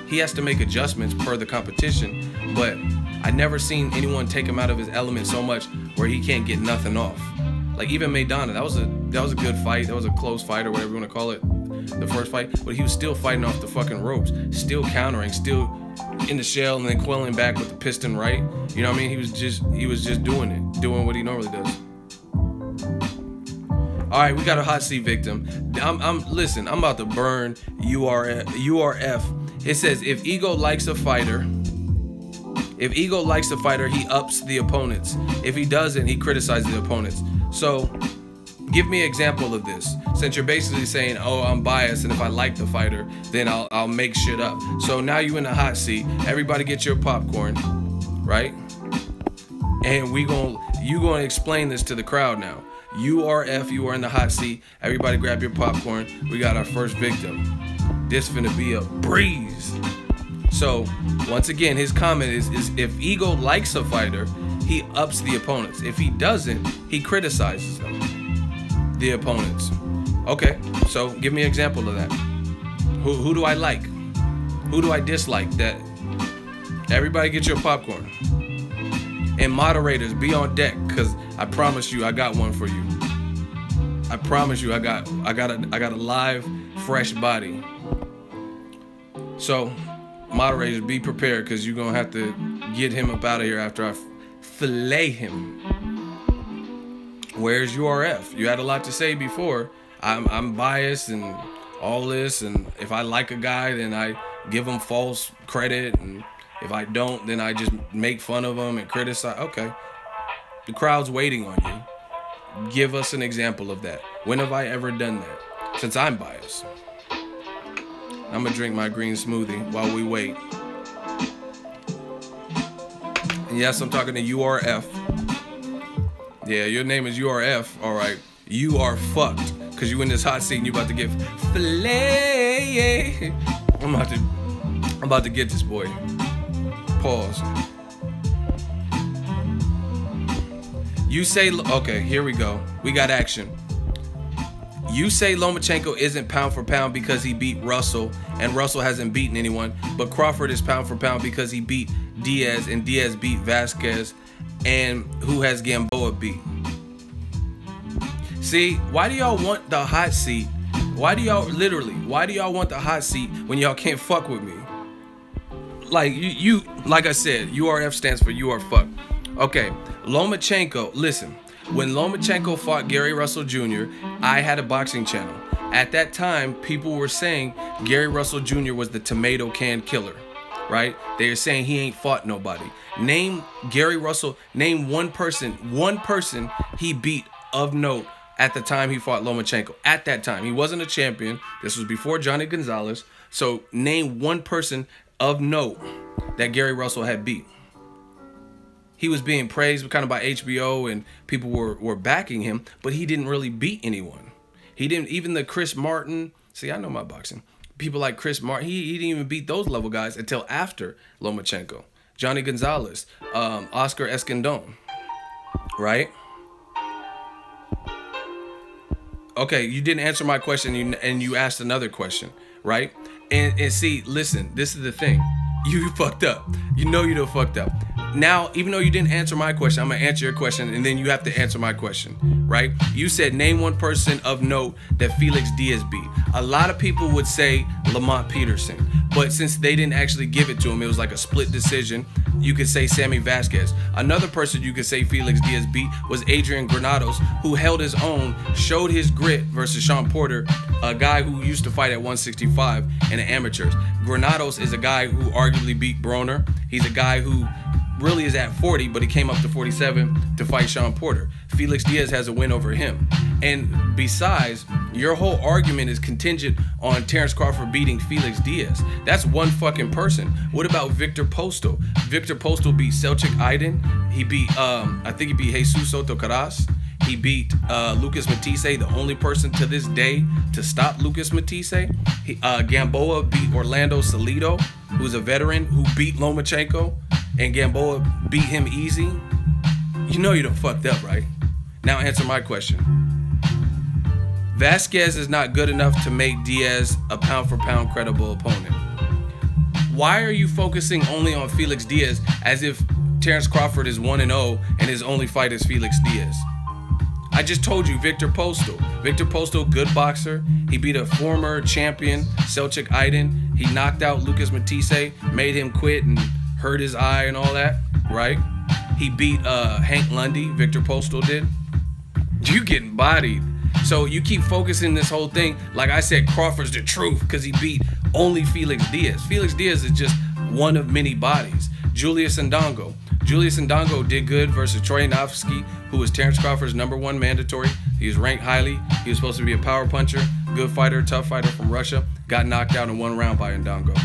he has to make adjustments per the competition, but I never seen anyone take him out of his element so much where he can't get nothing off. Like even Maidana, that was a good fight. That was a close fight or whatever you want to call it, the first fight. But he was still fighting off the fucking ropes, still countering, still in the shell and then quelling back with the piston right. You know what I mean? He was just doing what he normally does. All right, we got a hot seat victim. Listen, I'm about to burn URF. It says if ego likes a fighter, he ups the opponents. If he doesn't, he criticizes the opponents. So give me an example of this. Since you're basically saying, oh, I'm biased, and if I like the fighter, then I'll make shit up. So now you in the hot seat. Everybody get your popcorn, right? And you gonna explain this to the crowd now. URF, you are in the hot seat. Everybody grab your popcorn. We got our first victim. This finna be a breeze. So once again, his comment is if ego likes a fighter, he ups the opponents. If he doesn't, he criticizes them, the opponents. Okay, so give me an example of that. Who do I like? Who do I dislike? That everybody get your popcorn. And moderators, be on deck, because I promise you I got one for you. I promise you I got a live, fresh body. So moderators, be prepared, because you're gonna have to get him up out of here after I fillet him. Where's URF? You had a lot to say before. I'm biased and all this, and if I like a guy, then I give him false credit, and if I don't, then I just make fun of him and criticize. Okay, the crowd's waiting on you. Give us an example of that. When have I ever done that? Since I'm biased. I'm gonna drink my green smoothie while we wait. And yes, I'm talking to URF. Yeah, your name is URF. All right, you are fucked, because you in this hot seat and you about to get filet. I'm about to get this boy. Pause. You say, okay, here we go. We got action. You say Lomachenko isn't pound for pound because he beat Russell, and Russell hasn't beaten anyone, but Crawford is pound for pound because he beat Diaz, and Diaz beat Vasquez, And who has Gamboa beat? See, why do y'all want the hot seat? Why do y'all want the hot seat when y'all can't fuck with me? Like you like I said, URF stands for you are fucked. Okay, Lomachenko, listen. When Lomachenko fought Gary Russell Jr., I had a boxing channel. At that time, people were saying Gary Russell Jr. was the tomato can killer, right? They were saying he ain't fought nobody. Name Gary Russell, name one person he beat of note at the time he fought Lomachenko. At that time, he wasn't a champion. This was before Johnny Gonzalez. So name one person of note that Gary Russell had beat. He was being praised kind of by HBO and people were backing him, but he didn't really beat anyone. He didn't, even the Chris Martin, see, I know my boxing. People like Chris Martin, he didn't even beat those level guys until after Lomachenko. Johnny Gonzalez, Oscar Escandon, right? Okay, you didn't answer my question and you asked another question, right? And see, listen, this is the thing. You fucked up. You know you done fucked up. Now, even though you didn't answer my question, I'm going to answer your question, and then you have to answer my question, right? You said name one person of note that Felix Diaz beat. A lot of people would say Lamont Peterson, but since they didn't actually give it to him, it was like a split decision. You could say Sammy Vasquez. Another person you could say Felix Diaz beat was Adrian Granados, who held his own, showed his grit versus Sean Porter, a guy who used to fight at 165 in the amateurs. Granados is a guy who arguably beat Broner. He's a guy who really is at 40, but he came up to 47 to fight Sean Porter. Felix Diaz has a win over him. And besides, your whole argument is contingent on Terrence Crawford beating Felix Diaz. That's one fucking person. What about Victor Postal? Victor Postal beat Selçuk Aydin. He beat, I think he beat Jesus Soto Caras. He beat Lucas Matisse, the only person to this day to stop Lucas Matisse. Gamboa beat Orlando Salido, who's a veteran who beat Lomachenko, and Gamboa beat him easy. You know you done fucked up, right? Now answer my question. Vasquez is not good enough to make Diaz a pound-for-pound credible opponent. Why are you focusing only on Felix Diaz as if Terrence Crawford is 1-0 and his only fight is Felix Diaz? I just told you Victor Postal. Victor Postal, good boxer. He beat a former champion, Selçuk Aydin. He knocked out Lucas Matisse, made him quit and hurt his eye and all that, right? He beat Hank Lundy, Victor Postal did. You getting bodied. So you keep focusing this whole thing. Like I said, Crawford's the truth because he beat only Felix Diaz. Felix Diaz is just one of many bodies. Julius Ndongo. Julius Ndongo did good versus Troy Navsky, who was Terrence Crawford's #1 mandatory. He was ranked highly. He was supposed to be a power puncher, good fighter, tough fighter from Russia. Got knocked out in 1 round by Ndongo.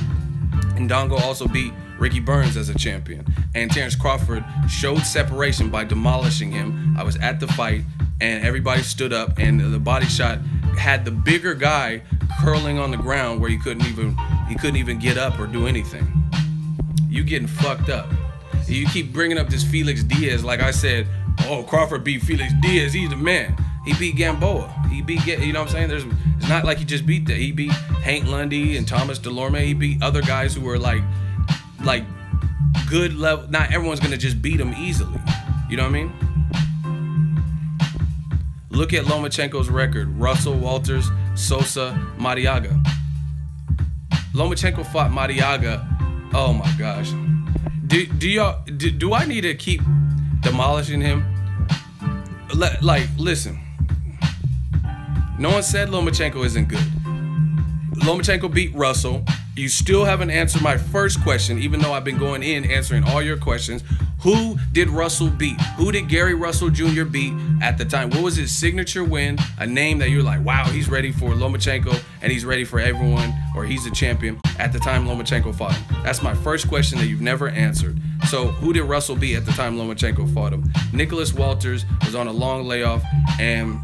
Ndongo also beat Ricky Burns as a champion. And Terrence Crawford showed separation by demolishing him. I was at the fight, and everybody stood up, and the body shot had the bigger guy curling on the ground where he couldn't even get up or do anything. You getting fucked up. You keep bringing up this Felix Diaz, like I said, oh, Crawford beat Felix Diaz, he's the man. He beat Gamboa. He beat, you know what I'm saying? It's not like he just beat that. He beat Hank Lundy and Thomas Delorme. He beat other guys who were like good level. Not everyone's gonna just beat him easily. You know what I mean? Look at Lomachenko's record. Russell, Walters, Sosa, Mariaga. Lomachenko fought Mariaga. Oh my gosh. Do I need to keep demolishing him? Like, listen. No one said Lomachenko isn't good. Lomachenko beat Russell. You still haven't answered my first question, even though I've been going in answering all your questions. Who did Russell beat? Who did Gary Russell Jr. beat at the time? What was his signature win? A name that you're like, wow, he's ready for Lomachenko and he's ready for everyone, or he's a champion at the time Lomachenko fought him. That's my first question that you've never answered. So who did Russell beat at the time Lomachenko fought him? Nicholas Walters was on a long layoff and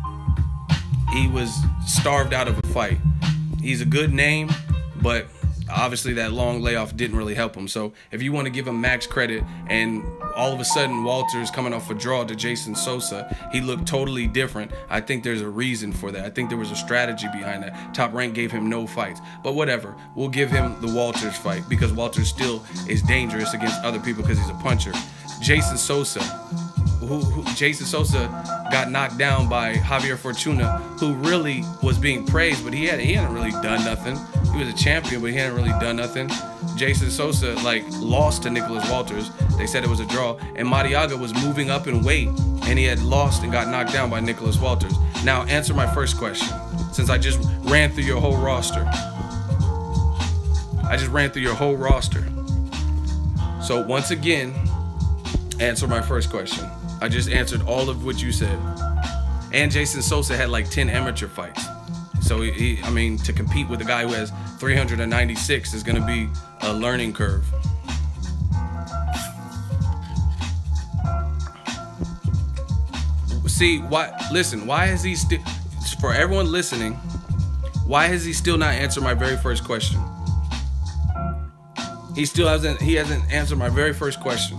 he was starved out of a fight. He's a good name, but obviously that long layoff didn't really help him. So if you want to give him max credit, and all of a sudden Walters coming off a draw to Jason Sosa, he looked totally different. I think there's a reason for that. I think there was a strategy behind that. Top Rank gave him no fights, but whatever. We'll give him the Walters fight because Walters still is dangerous against other people because he's a puncher. Jason Sosa. Jason Sosa got knocked down by Javier Fortuna, who really was being praised, but he hadn't really done nothing. He was a champion, but he hadn't really done nothing. Jason Sosa like lost to Nicholas Walters. They said it was a draw, and Mariaga was moving up in weight, and he had lost and got knocked down by Nicholas Walters. Now answer my first question, since I just ran through your whole roster. So once again, answer my first question. I just answered all of what you said. And Jason Sosa had like 10 amateur fights. So I mean, to compete with a guy who has 396 is gonna be a learning curve. See, why has he still, for everyone listening, why has he still not answered my very first question? He hasn't answered my very first question.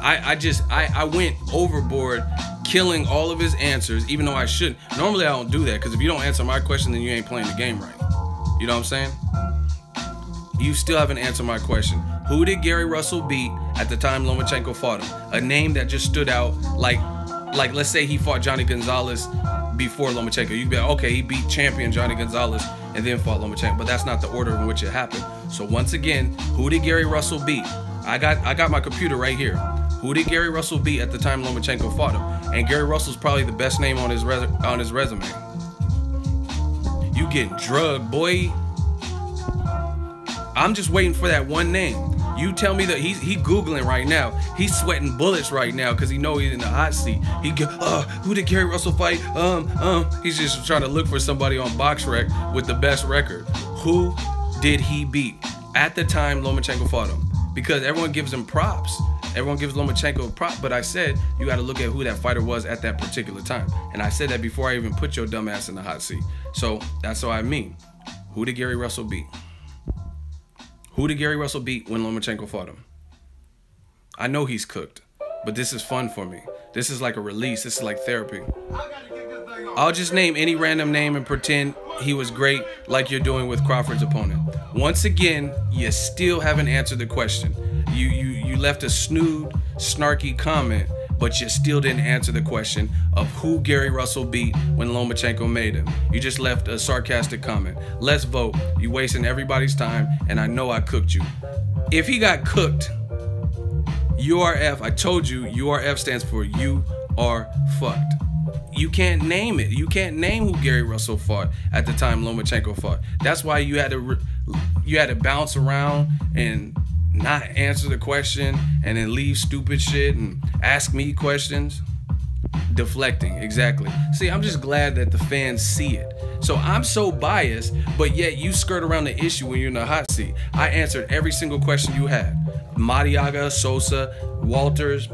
I went overboard killing all of his answers, even though I shouldn't. Normally I don't do that, because if you don't answer my question, then you ain't playing the game right. You know what I'm saying? You still haven't answered my question. Who did Gary Russell beat at the time Lomachenko fought him? A name that just stood out, like let's say he fought Johnny Gonzalez before Lomachenko. You'd be like, okay, he beat champion Johnny Gonzalez and then fought Lomachenko, but that's not the order in which it happened. So once again, who did Gary Russell beat? I got my computer right here. Who did Gary Russell beat at the time Lomachenko fought him? And Gary Russell's probably the best name on his resume. You getting drugged, boy. I'm just waiting for that one name. You tell me that he Googling right now. He's sweating bullets right now because he know he's in the hot seat. Who did Gary Russell fight? He's just trying to look for somebody on BoxRec with the best record. Who did he beat at the time Lomachenko fought him? Because everyone gives him props. Everyone gives Lomachenko a prop, but I said you got to look at who that fighter was at that particular time. And I said that before I even put your dumb ass in the hot seat. So that's what I mean. Who did Gary Russell beat? Who did Gary Russell beat when Lomachenko fought him? I know he's cooked, but this is fun for me. This is like a release. This is like therapy. I'll just name any random name and pretend he was great, like you're doing with Crawford's opponent. Once again, you still haven't answered the question. You left a snood, snarky comment, but you still didn't answer the question of who Gary Russell beat when Lomachenko made him. You just left a sarcastic comment. Let's vote. You wasting everybody's time, and I know I cooked you. If he got cooked, URF, I told you, URF stands for you are fucked. You can't name it. You can't name who Gary Russell fought at the time Lomachenko fought. That's why you had to bounce around and not answer the question and then leave stupid shit and ask me questions. Deflecting, exactly. See, I'm just glad that the fans see it. So I'm so biased, but yet you skirt around the issue when you're in the hot seat. I answered every single question you had. Mariaga, Sosa, Walters,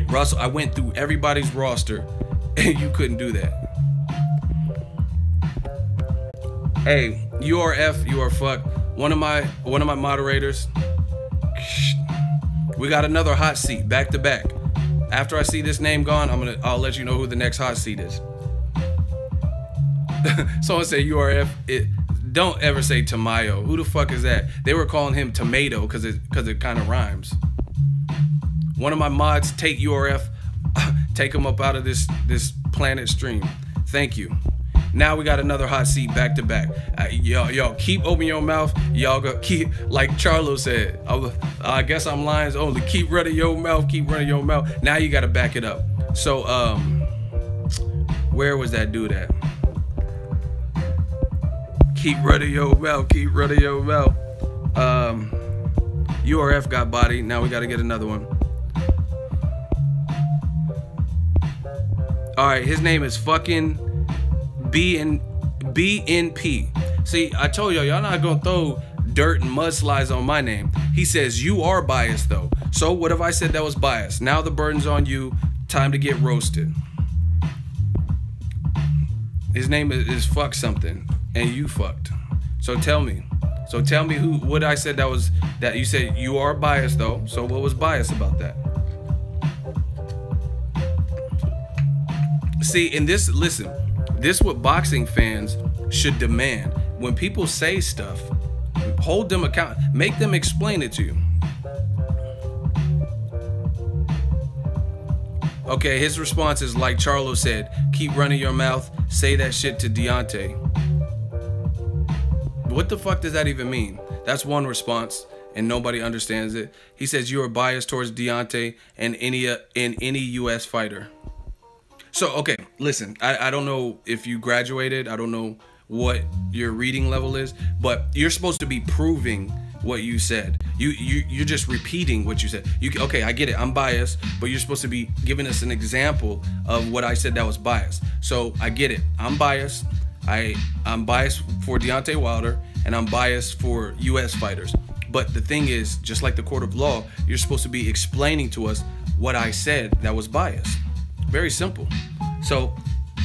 Russell. I went through everybody's roster, and you couldn't do that. Hey, URF, you are fucked. One of my moderators. We got another hot seat back to back. After I see this name gone, I'll let you know who the next hot seat is. Someone say URF. Don't ever say Tamayo. Who the fuck is that? They were calling him Tomato because it kind of rhymes. One of my mods, take URF, take him up out of this planet stream. Thank you. Now we got another hot seat back to back. Y'all keep opening your mouth. Y'all go keep, like Charlo said. I guess I'm lions only. Keep running your mouth. Keep running your mouth. Now you got to back it up. So where was that dude at? Keep running your mouth. Keep running your mouth. URF got body. Now we got to get another one. All right, his name is fucking BNP. See, I told y'all not gonna throw dirt and mudslides on my name. He says you are biased though. So what if I said that was biased? Now the burden's on you. Time to get roasted. His name is fuck something, and you fucked. So tell me what I said that you said you are biased though. So what was biased about that? See, in this, listen. This is what boxing fans should demand. When people say stuff, hold them account. Make them explain it to you. Okay, his response is like Charlo said, keep running your mouth, say that shit to Deontay. What the fuck does that even mean? That's one response, and nobody understands it. He says you are biased towards Deontay and any U.S. fighter. So, okay, listen, I don't know if you graduated. I don't know what your reading level is, but you're supposed to be proving what you said. You're just repeating what you said. Okay, I get it. I'm biased, but you're supposed to be giving us an example of what I said that was biased. So I get it. I'm biased. I'm biased for Deontay Wilder, and I'm biased for U.S. fighters. But the thing is, just like the court of law, you're supposed to be explaining to us what I said that was biased. Very simple. So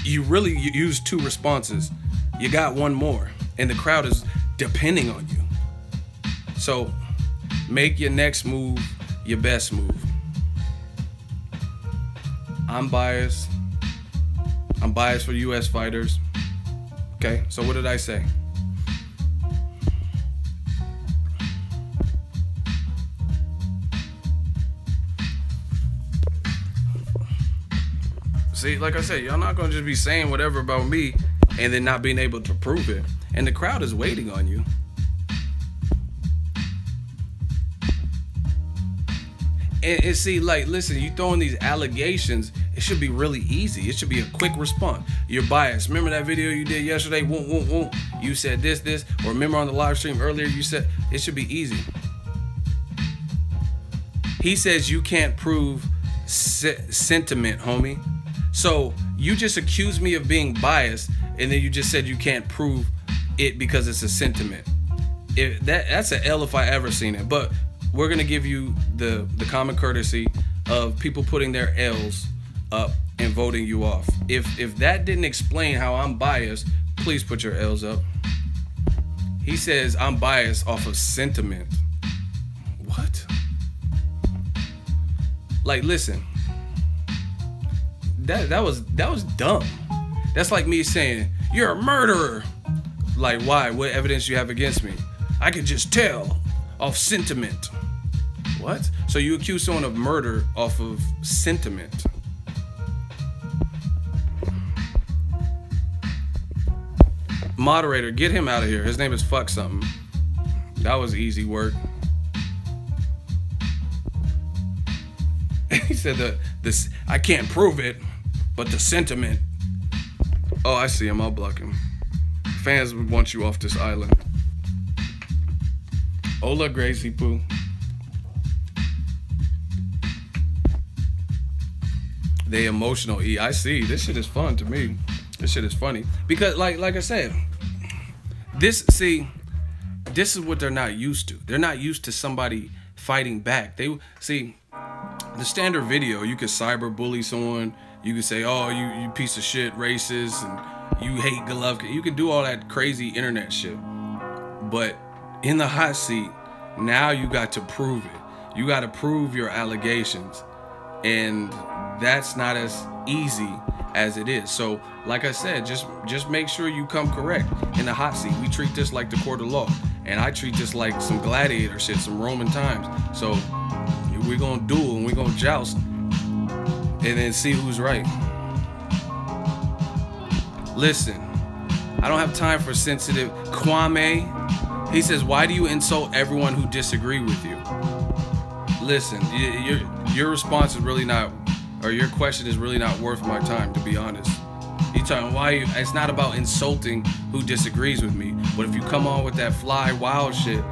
you used 2 responses. You got one more, and the crowd is depending on you. So make your next move your best move. I'm biased. I'm biased for U.S. fighters. Okay, so what did I say? See, like I said, y'all not gonna just be saying whatever about me and then not being able to prove it. And the crowd is waiting on you. And see, like, listen, you throwing these allegations, it should be really easy. It should be a quick response. You're biased. Remember that video you did yesterday? You said this. Or remember on the live stream earlier, you said, it should be easy. He says you can't prove sentiment, homie. So you just accused me of being biased, and then you just said you can't prove it because it's a sentiment. That's an L if I ever seen it. But we're gonna give you the common courtesy of people putting their L's up and voting you off. If that didn't explain how I'm biased, please put your L's up. He says I'm biased off of sentiment. What? Like, listen. That was dumb. That's like me saying you're a murderer. Like, why? What evidence you have against me? I could just tell off sentiment. What? So you accuse someone of murder off of sentiment? Moderator, get him out of here. His name is fuck something. That was easy work. He said this. I can't prove it, but the sentiment. Oh, I see him. I'll block him. Fans would want you off this island. Ola Gracie Poo. They emotional E. I see. This shit is fun to me. This shit is funny because, like I said, this is what they're not used to. They're not used to somebody fighting back. They see the standard video. You could cyber bully someone. You could say, "Oh, you piece of shit, racist, and you hate Golovkin." You could do all that crazy internet shit. But in the hot seat, now you got to prove it. You got to prove your allegations, and that's not as easy as it is. So, like I said, just make sure you come correct in the hot seat. We treat this like the court of law, and I treat this like some gladiator shit, some Roman times. So we're gonna duel and we're gonna joust, and then see who's right. Listen, I don't have time for sensitive. Kwame, he says, why do you insult everyone who disagree with you? Listen, your response is really not, or your question is really not worth my time, to be honest. You talking why? It's not about insulting who disagrees with me, but if you come on with that fly wild shit,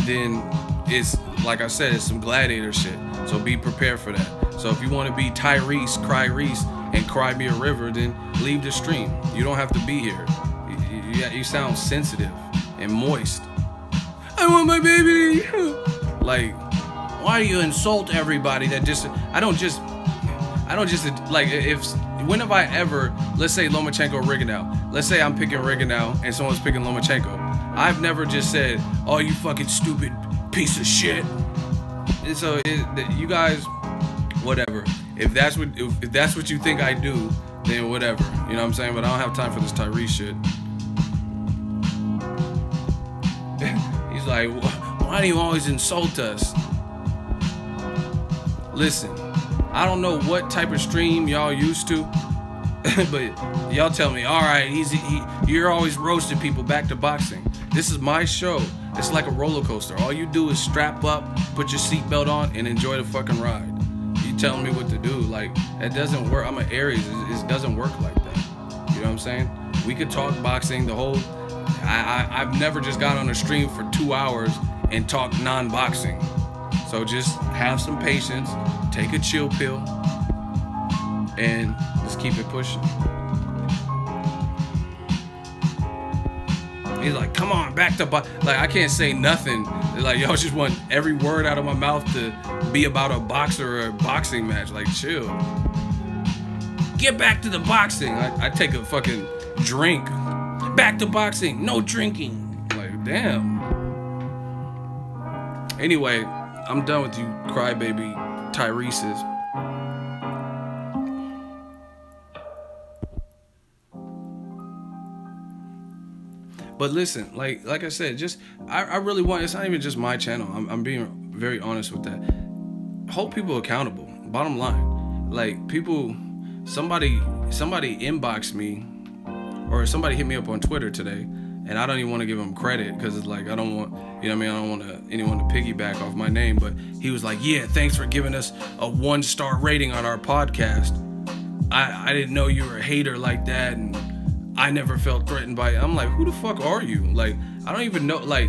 then it's, like I said, it's some gladiator shit. So be prepared for that. So if you want to be Tyrese, cry Reese, and cry me a river, then leave the stream. You don't have to be here. You sound sensitive and moist. I want my baby. Like, why do you insult everybody that just? I don't just like, when have I ever, let's say Lomachenko Rigondeaux. Let's say I'm picking Rigondeaux and someone's picking Lomachenko. I've never just said, "Oh, you fucking stupid piece of shit." And so you guys, whatever. If that's what you think I do, then whatever. You know what I'm saying? But I don't have time for this Tyrese shit. He's like, why do you always insult us? Listen, I don't know what type of stream y'all used to, but y'all tell me, all right, you're always roasting people back to boxing. This is my show. It's like a roller coaster. All you do is strap up, put your seatbelt on, and enjoy the fucking ride. You telling me what to do? Like, it doesn't work. I'm an Aries. It doesn't work like that. You know what I'm saying? We could talk boxing the whole. I've never just got on a stream for 2 hours and talk non-boxing. So just have some patience, take a chill pill, and just keep it pushing. He's like, come on, back to boxing. Like, I can't say nothing. Like, y'all just want every word out of my mouth to be about a boxer or a boxing match. Like, chill. Get back to the boxing. I take a fucking drink. Back to boxing. No drinking. Like, damn. Anyway, I'm done with you crybaby Tyrese's. But listen, like I said, just I really want. It's not even just my channel. I'm being very honest with that. Hold people accountable. Bottom line, like people, somebody inboxed me, or somebody hit me up on Twitter today, and I don't even want to give them credit because it's like I don't want, you know what I mean? I don't want anyone to piggyback off my name. But he was like, yeah, thanks for giving us a 1-star rating on our podcast. I didn't know you were a hater like that, and I never felt threatened by it. I'm like, who the fuck are you? Like, I don't even know. Like,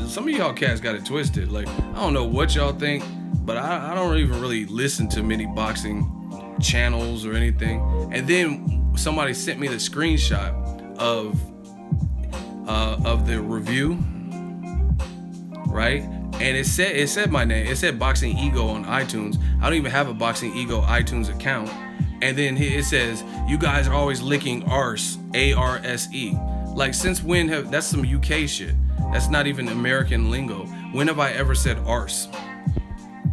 some of y'all cats got it twisted. Like, I don't know what y'all think, but I don't even really listen to many boxing channels or anything. And then somebody sent me the screenshot of the review, right? And it said my name. It said Boxingego on iTunes. I don't even have a Boxingego iTunes account. And then it says, you guys are always licking arse, A-R-S-E. Like, since when that's some UK shit. That's not even American lingo. When have I ever said arse?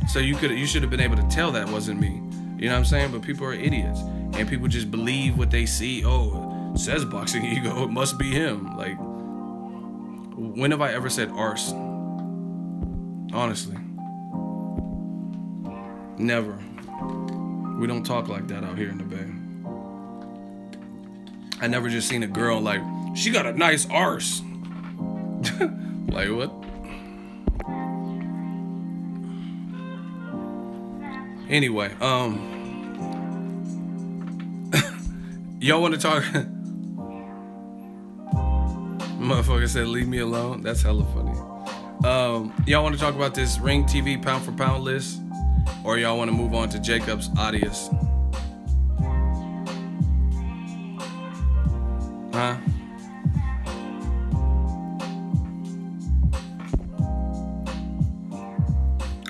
So you should have been able to tell that wasn't me. You know what I'm saying? But people are idiots. And people just believe what they see. Oh, it says Boxingego, it must be him. Like, when have I ever said arse? Honestly. Never. We don't talk like that out here in the Bay. I never just seen a girl like, she got a nice arse. Like, what? Anyway, y'all want to talk? Motherfucker said, leave me alone. That's hella funny. Y'all want to talk about this Ring TV pound for pound list? Or y'all want to move on to Jacob's Audius? Huh?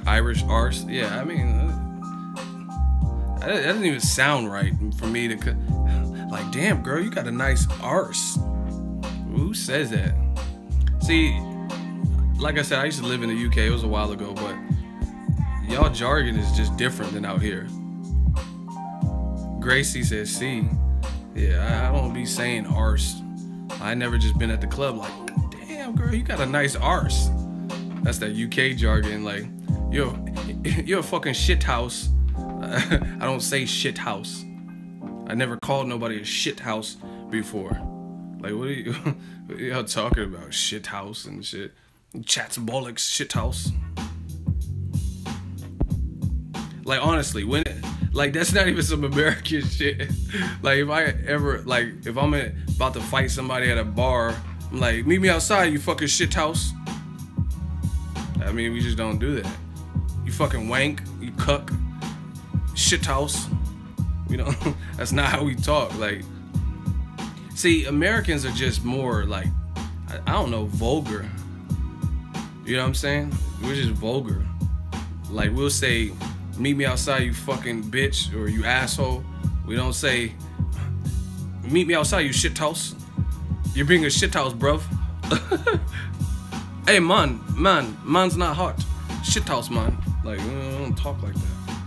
Irish arse? Yeah, I mean, that doesn't even sound right for me to... Like, damn, girl, you got a nice arse. Who says that? See, like I said, I used to live in the UK. It was a while ago, but... y'all jargon is just different than out here. Gracie says C. Yeah, I don't be saying arse. I never just been at the club like, damn girl, you got a nice arse. That's that UK jargon. Like, you're a fucking shit house. I don't say shit house. I never called nobody a shit house before. Like, what are y'all talking about? Shit house and shit. Chats bollocks shit house. Like, honestly, like, that's not even some American shit. Like, if I'm about to fight somebody at a bar, I'm like, meet me outside, you fucking shit house. I mean, we just don't do that. You fucking wank, you cuck, shit house. We don't, that's not how we talk. Like, see, Americans are just more like, I don't know, vulgar. You know what I'm saying? We're just vulgar. Like, we'll say, meet me outside, you fucking bitch, or you asshole. We don't say, meet me outside, you shit house. You're being a shit house, bruv. Hey, man's not hot. Shit house, man. Like, we don't talk like that.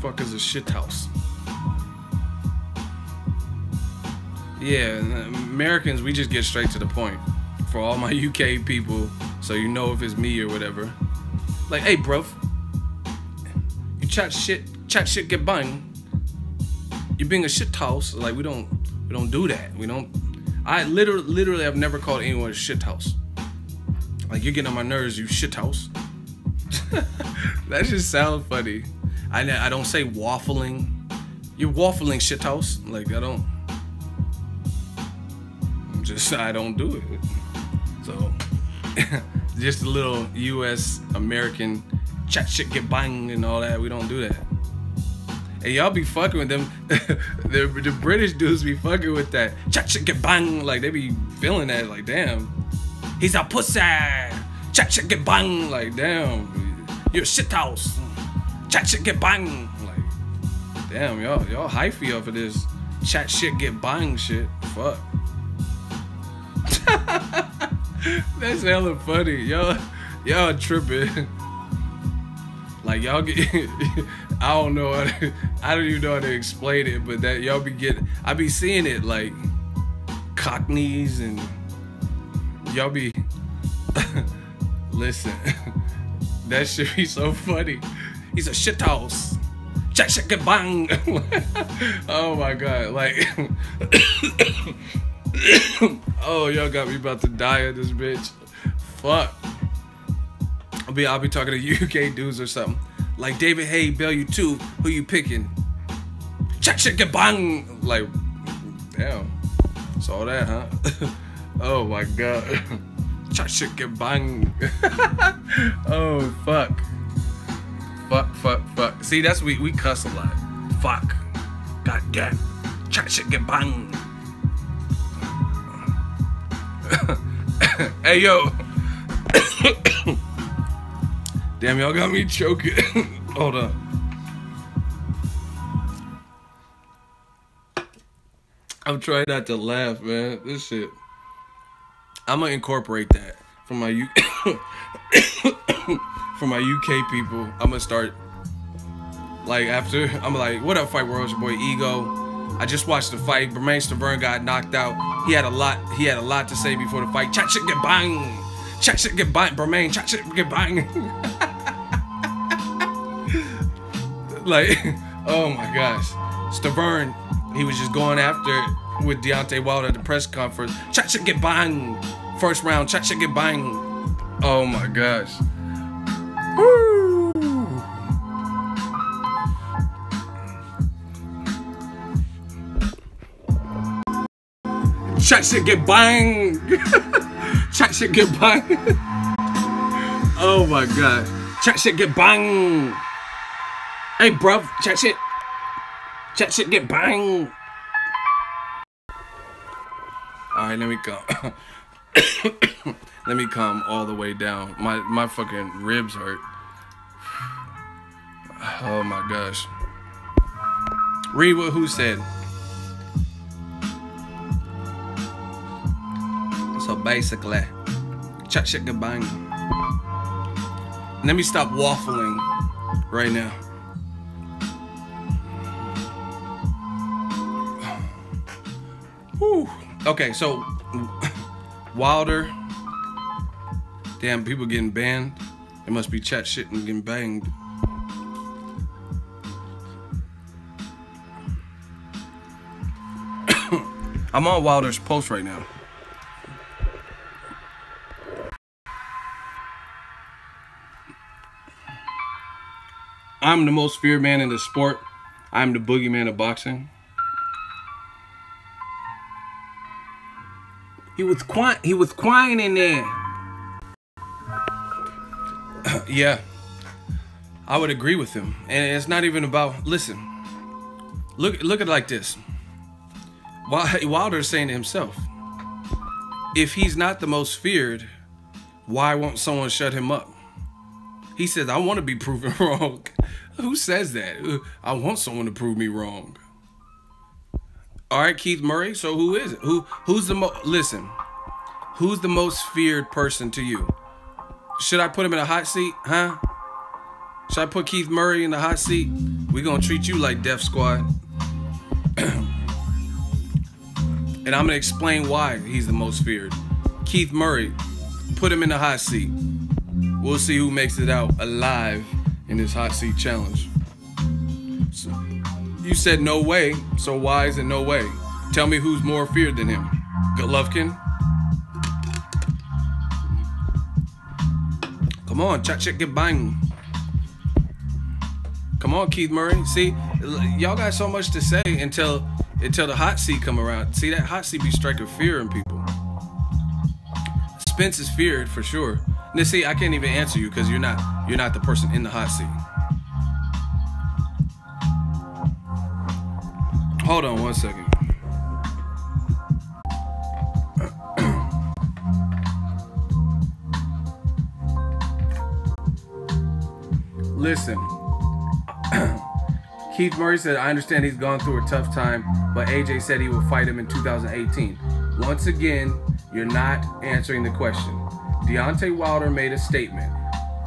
Fuck is a shit house. Yeah, Americans, we just get straight to the point. For all my UK people, so you know if it's me or whatever. Like, hey, bruv. Chat shit chat shit, get bang. You're being a shit house. Like we don't do that. We don't. I literally have never called anyone a shit house. Like you're getting on my nerves, you shit house. That just sounds funny. I don't say waffling. You're waffling shit house. Like I don't do it. So just a little US American chat shit get bang and all that. We don't do that. And y'all be fucking with them. the British dudes be fucking with that chat shit get bang. Like they be feeling that. Like damn, he's a pussy. Chat shit get bang. Like damn, you're a shit house. Chat shit get bang. Like damn, y'all hyphy off of this chat shit get bang shit. Fuck. That's hella funny. Y'all tripping. Like y'all get I don't know I don't even know how to explain it, but that y'all be getting I be seeing it like cockneys and y'all be listen. That shit be so funny. He's a shit house. Check shit get bang. Oh my god, like oh, y'all got me about to die at this bitch. Fuck. I'll be talking to UK dudes or something. Like David Hay, Bell you 2, who you picking? Check shit get bang. Like, damn. Saw that, huh? Oh my god. Check shit get bang. Oh fuck. Fuck. See, that's we cuss a lot. Fuck. God damn. Check shit get bang. Hey yo. Damn, y'all got me choking. Hold on. I'm trying not to laugh, man. This shit. I'm gonna incorporate that from my from my UK people. I'm gonna start like after I'm like, what up, Fight World? It's your boy Ego. I just watched the fight. Bermain Stavern got knocked out. He had a lot to say before the fight. Chat shit get bang. Chat shit get bang. Bermain, chat shit get bang. Like, oh my gosh. Stavern, he was just going after it with Deontay Wilder at the press conference. Chat shit get bang. First round, chat shit get bang. Oh my gosh. Woo. Chat shit get bang. Chat shit get bang. Oh my god. Chat shit get bang. Hey bruv, chat shit get bang. Alright, let me come. Let me calm all the way down. My fucking ribs hurt. Oh my gosh. Read what who said. So basically, chat shit get bang. Let me stop waffling right now. Whew. Okay, so Wilder. Damn, people getting banned. It must be chat shit and getting banged. I'm on Wilder's post right now. I'm the most feared man in the sport. I'm the boogeyman of boxing. He was crying in there. Yeah, I would agree with him. And it's not even about, listen, look at it like this. Wilder's saying to himself, if he's not the most feared, why won't someone shut him up? He says, I want to be proven wrong. Who says that? I want someone to prove me wrong. All right, Keith Murray. So who is it? Who's the most? Listen, who's the most feared person to you? Should I put him in a hot seat? Huh? Should I put Keith Murray in the hot seat? We gonna treat you like Def Squad. And I'm gonna explain why he's the most feared. Keith Murray, put him in the hot seat. We'll see who makes it out alive in this hot seat challenge. You said no way, so why is it no way? Tell me who's more feared than him. Golovkin? Come on, check get bang. Come on, Keith Murray. See, y'all got so much to say until the hot seat come around. See, that hot seat be striking fear in people. Spence is feared for sure. Now, see, I can't even answer you because you're not the person in the hot seat. Hold on 1 second. Listen. Keith Murray said, I understand he's gone through a tough time, but AJ said he will fight him in 2018. Once again, you're not answering the question. Deontay Wilder made a statement.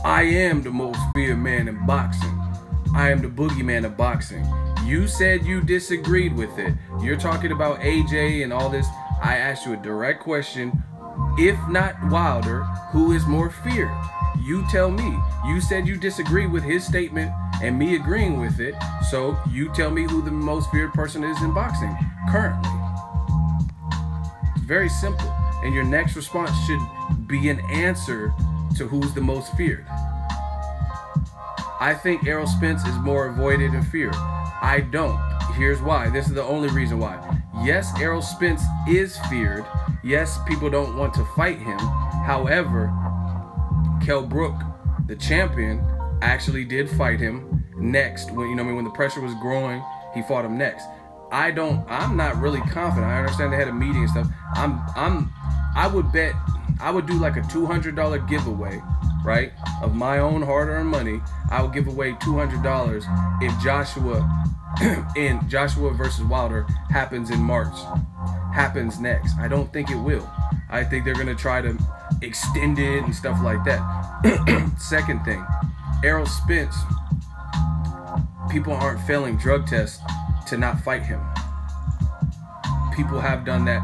I am the most feared man in boxing. I am the boogeyman of boxing. You said you disagreed with it. You're talking about AJ and all this. I asked you a direct question. If not Wilder, who is more feared? You tell me. You said you disagree with his statement and me agreeing with it. So you tell me who the most feared person is in boxing currently. It's very simple. And your next response should be an answer to who's the most feared. I think Errol Spence is more avoided and feared. I don't. Here's why. This is the only reason why. Yes, Errol Spence is feared. Yes, people don't want to fight him. However, Kell Brook, the champion, actually did fight him next. When the pressure was growing, he fought him next. I'm not really confident. I understand they had a meeting and stuff. I would bet, I would do like a $200 giveaway, right? Of my own hard-earned money. I would give away $200 if Joshua versus Wilder happens in March. Happens next. I don't think it will. I think they're gonna try to extend it and stuff like that. Second thing, Errol Spence, people aren't failing drug tests to not fight him. People have done that.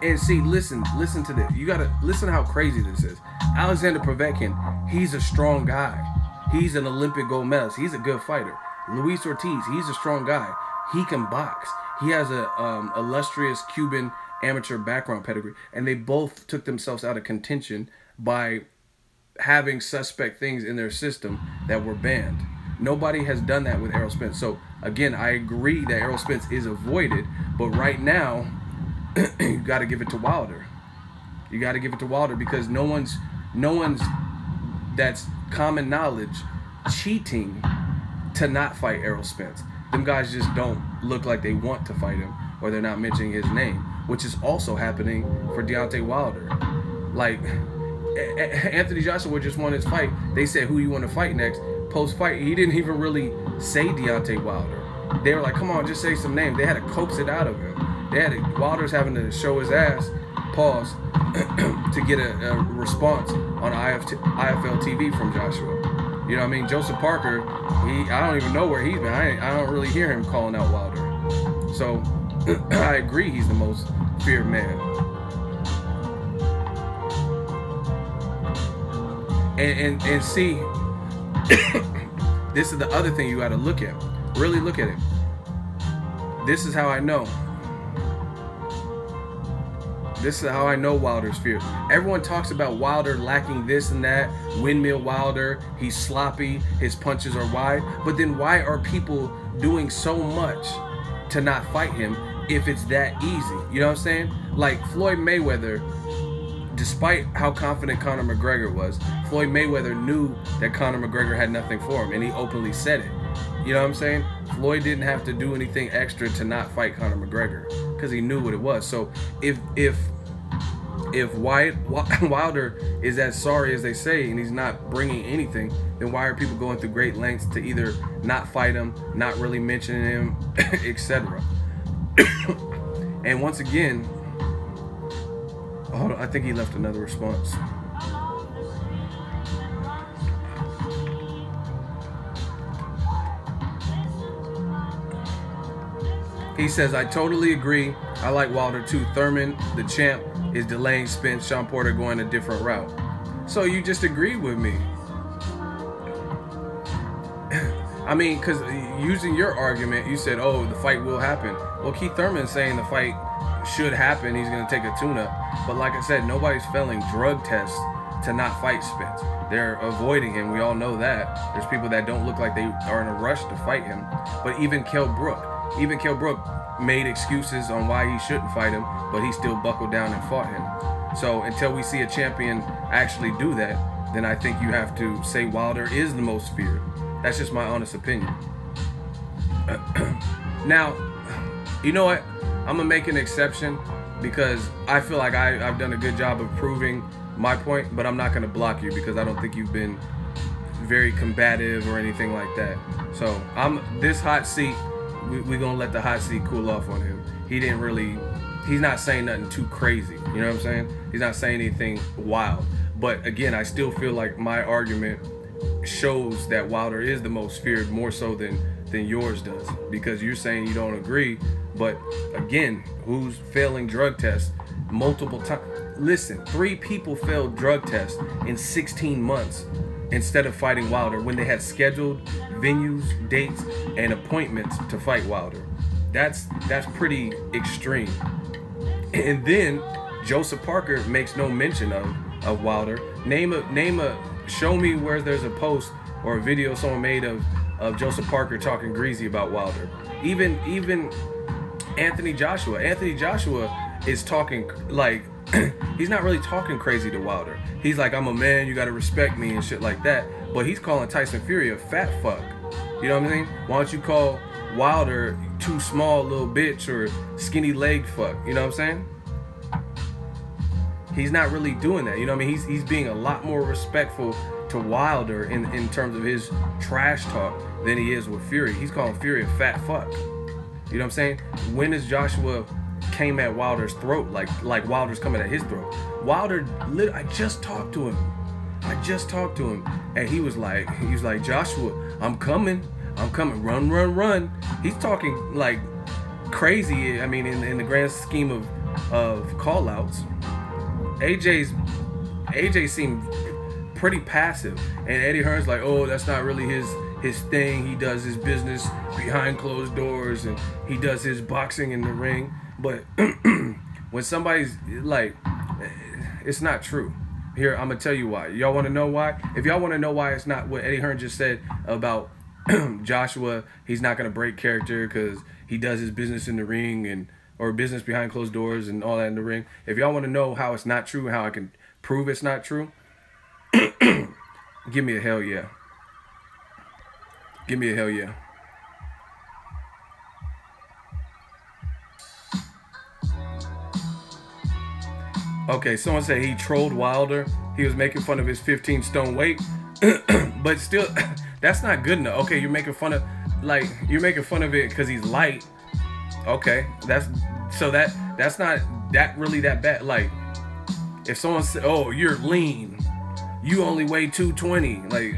And see, listen to this. You gotta listen how crazy this is. Alexander Povetkin, he's a strong guy. He's an Olympic gold medalist. He's a good fighter. Luis Ortiz, he's a strong guy. He can box. He has a illustrious Cuban amateur background pedigree. And they both took themselves out of contention by having suspect things in their system that were banned. Nobody has done that with Errol Spence. So again, I agree that Errol Spence is avoided, but right now, you got to give it to Wilder. You got to give it to Wilder because no one's that's common knowledge cheating to not fight Errol Spence. Them guys just don't look like they want to fight him, or they're not mentioning his name, which is also happening for Deontay Wilder. Like Anthony Joshua just won his fight. They said who you want to fight next. Post-fight, he didn't even really say Deontay Wilder. They were like, come on, just say some names. They had to coax it out of him. Wilder's having to show his ass, pause, to get a response on IFL TV from Joshua. You know what I mean? Joseph Parker, I don't even know where he's been. I don't really hear him calling out Wilder. So I agree he's the most feared man. And see, this is the other thing you got to look at. Really look at it. This is how I know. This is how I know Wilder's feared. Everyone talks about Wilder lacking this and that. Windmill Wilder. He's sloppy. His punches are wide. But then why are people doing so much to not fight him if it's that easy? You know what I'm saying? Like Floyd Mayweather, despite how confident Conor McGregor was, Floyd Mayweather knew that Conor McGregor had nothing for him, and he openly said it. You know what I'm saying? Floyd didn't have to do anything extra to not fight Conor McGregor because he knew what it was. So if Wilder is as sorry as they say and he's not bringing anything, then why are people going through great lengths to either not fight him, not really mention him, etc.? And once again, hold on, I think he left another response. He says, I totally agree. I like Wilder too. Thurman, the champ, is delaying Spence. Sean Porter going a different route. So you just agreed with me. I mean, because using your argument, you said, oh, the fight will happen. Well, Keith Thurman's saying the fight should happen. He's going to take a tune-up. But like I said, nobody's failing drug tests to not fight Spence. They're avoiding him. We all know that. There's people that don't look like they are in a rush to fight him. But even Kell Brook made excuses on why he shouldn't fight him, but he still buckled down and fought him. So until we see a champion actually do that, then I think you have to say Wilder is the most feared. That's just my honest opinion. Now, you know what? I'm going to make an exception because I feel like I've done a good job of proving my point, but I'm not going to block you because I don't think you've been very combative or anything like that. So this hot seat, we're going to let the hot seat cool off on him. He's not saying nothing too crazy. You know what I'm saying? He's not saying anything wild. But again, I still feel like my argument shows that Wilder is the most feared, more so than yours does, because you're saying you don't agree. But again, who's failing drug tests multiple times? Listen, 3 people failed drug tests in 16 months instead of fighting Wilder when they had scheduled venues, dates, and appointments to fight Wilder. That's pretty extreme. And then Joseph Parker makes no mention of Wilder. Show me where there's a post or a video someone made of Joseph Parker talking greasy about Wilder. Even Anthony Joshua is talking like he's not really talking crazy to Wilder. He's like, I'm a man, you gotta respect me and shit like that. But he's calling Tyson Fury a fat fuck. You know what I mean? Why don't you call Wilder too small little bitch or skinny leg fuck? You know what I'm saying? He's not really doing that. You know what I mean? He's being a lot more respectful to Wilder in terms of his trash talk than he is with Fury. He's calling Fury a fat fuck. You know what I'm saying? When has Joshua came at Wilder's throat like Wilder's coming at his throat? I just talked to him. And he was like, Joshua, I'm coming, run. He's talking like crazy. I mean, in the grand scheme of call outs. AJ seemed pretty passive, and Eddie Hearn's like, oh, that's not really his thing. He does his business behind closed doors and he does his boxing in the ring. But when somebody's like, it's not true. Here, I'm gonna tell you why. Y'all want to know why? If y'all want to know why it's not what Eddie Hearn just said about Joshua, he's not gonna break character because he does his business in the ring or business behind closed doors and all that in the ring. If y'all want to know how it's not true and how I can prove it's not true, give me a hell yeah. Give me a hell yeah. Okay, someone said he trolled Wilder. He was making fun of his 15-stone weight. But still, that's not good enough. Okay, you're making fun of it because he's light. Okay, that's not that really that bad. Like, if someone said, "Oh, you're lean, you only weigh 220," like,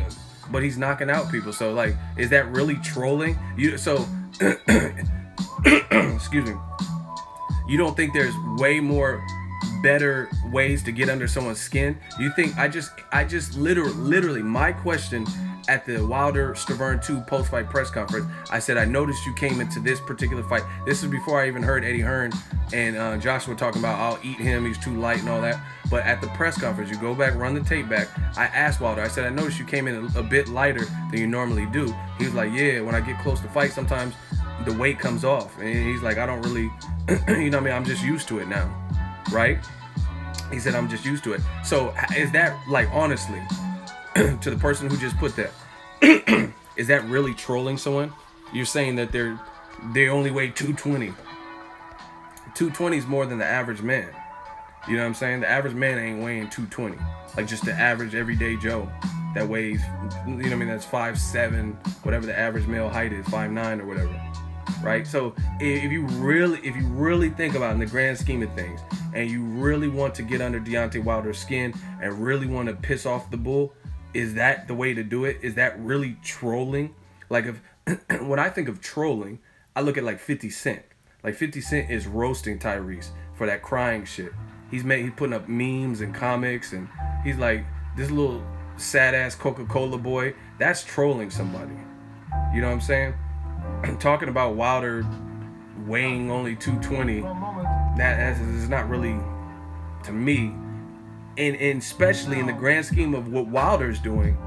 but he's knocking out people. So, like, is that really trolling? Excuse me. You don't think there's way more better ways to get under someone's skin? You think I just literally my question at the Wilder Stavern 2 post-fight press conference, I said, I noticed you came into this particular fight. This is before I even heard Eddie Hearn and Joshua talking about I'll eat him, he's too light and all that. But at the press conference, you go back, run the tape back, I asked Wilder, I said, I noticed you came in a bit lighter than you normally do. He was like, yeah, when I get close to fight, sometimes the weight comes off. And he's like, I don't really, you know what I mean, I'm just used to it now, right? He said, I'm just used to it. So is that, like, honestly, to the person who just put that, is that really trolling someone? You're saying that they only weigh 220. 220 is more than the average man. You know what I'm saying? The average man ain't weighing 220. Like, just the average everyday Joe that weighs, you know what I mean, that's 5'7", whatever the average male height is, 5'9" or whatever. Right? So if you really think about it in the grand scheme of things, and you really want to get under Deontay Wilder's skin and really want to piss off the bull, is that the way to do it? Is that really trolling? Like, if when I think of trolling, I look at like 50 Cent. Like 50 Cent is roasting Tyrese for that crying shit. He's putting up memes and comics, and he's like this little sad ass Coca-Cola boy. That's trolling somebody. You know what I'm saying? talking about Wilder weighing only 220, that is not really, to me, and especially in the grand scheme of what Wilder's doing,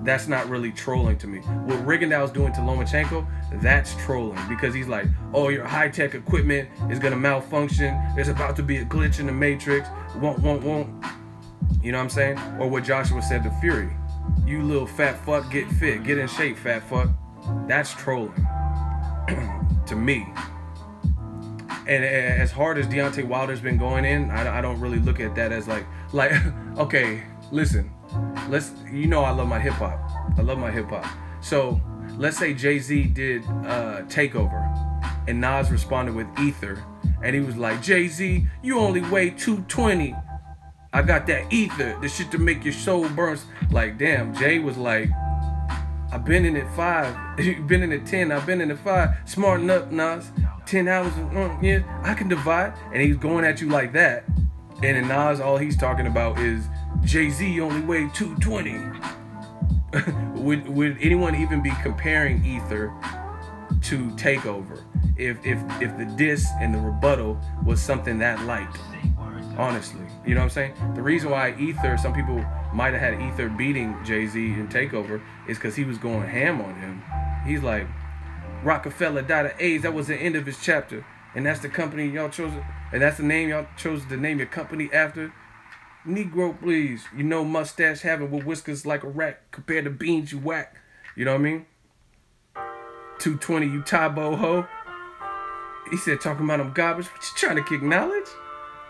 that's not really trolling to me. What Rigondeaux's doing to Lomachenko, that's trolling, because he's like, oh, your high-tech equipment is gonna malfunction, there's about to be a glitch in the matrix, won't. You know what I'm saying? Or what Joshua said to Fury, you little fat fuck, get fit, get in shape, fat fuck. That's trolling to me. And as hard as Deontay Wilder's been going in, I don't really look at that as like okay, listen, you know I love my hip hop. I love my hip hop. So let's say Jay-Z did Takeover, and Nas responded with Ether, and he was like, Jay-Z, you only weigh 220. I got that ether, the shit to make your soul burn. Like, damn, Jay was like, I've been in it 5, you've been in it 10, I've been in it 5. Smarten up, Nas. 10 hours, yeah, I can divide. And he's going at you like that. And in Nas, all he's talking about is Jay-Z only weighed 220. Would anyone even be comparing Ether to Takeover if the diss and the rebuttal was something that light? Honestly, you know what I'm saying? The reason why Ether, some people might have had Ether beating Jay-Z in Takeover, is because he was going ham on him. He's like, Rockefeller died of AIDS. That was the end of his chapter, and that's the company y'all chose, and that's the name y'all chose to name your company after. Negro, please. You know, mustache having with whiskers like a rat compared to beans you whack. You know what I mean? 220, you Tybo ho. He said, talking about them garbage. What you trying to kick knowledge?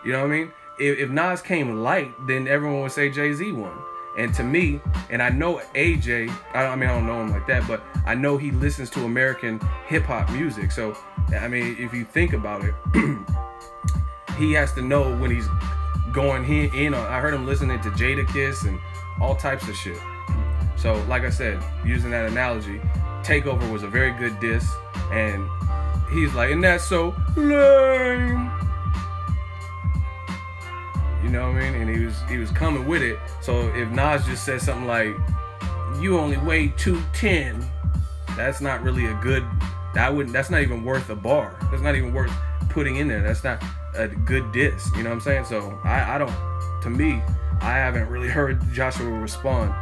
You know what I mean? If Nas came light, then everyone would say Jay-Z won. And to me, and I know AJ, I mean, I don't know him like that, but I know he listens to American hip-hop music. So, I mean, if you think about it, he has to know when he's going in on. I heard him listening to Jadakiss and all types of shit. So, like I said, using that analogy, Takeover was a very good diss, and he's like, and that's so lame. You know what I mean? And he was coming with it. So if Nas just said something like, you only weigh 210, that's not really a good, that's not even worth a bar. That's not even worth putting in there. That's not a good diss. You know what I'm saying? So I don't, to me, I haven't really heard Joshua respond.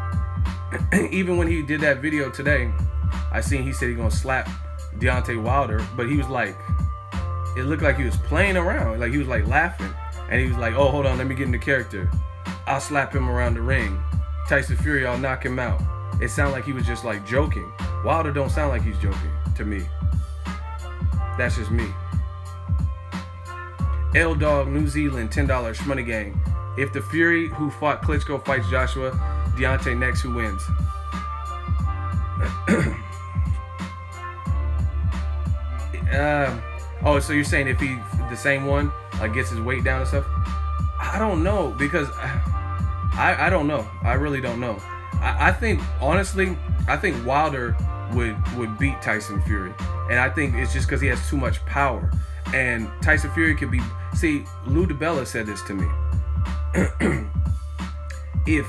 Even when he did that video today, I seen he said he's gonna slap Deontay Wilder, but he was like, it looked like he was playing around. Like he was like laughing. And he was like, oh, hold on, let me get into character. I'll slap him around the ring. Tyson Fury, I'll knock him out. It sounded like he was just like joking. Wilder don't sound like he's joking to me. That's just me. L Dog, New Zealand, $10 Shmoney Gang. If the Fury who fought Klitschko fights Joshua, Deontay next, who wins? Oh, so you're saying if he, the same one, like gets his weight down and stuff? I don't know, because I don't know. I really don't know. I think, honestly, I think Wilder would beat Tyson Fury. And I think it's just because he has too much power. And Tyson Fury could be, see, Lou DiBella said this to me. If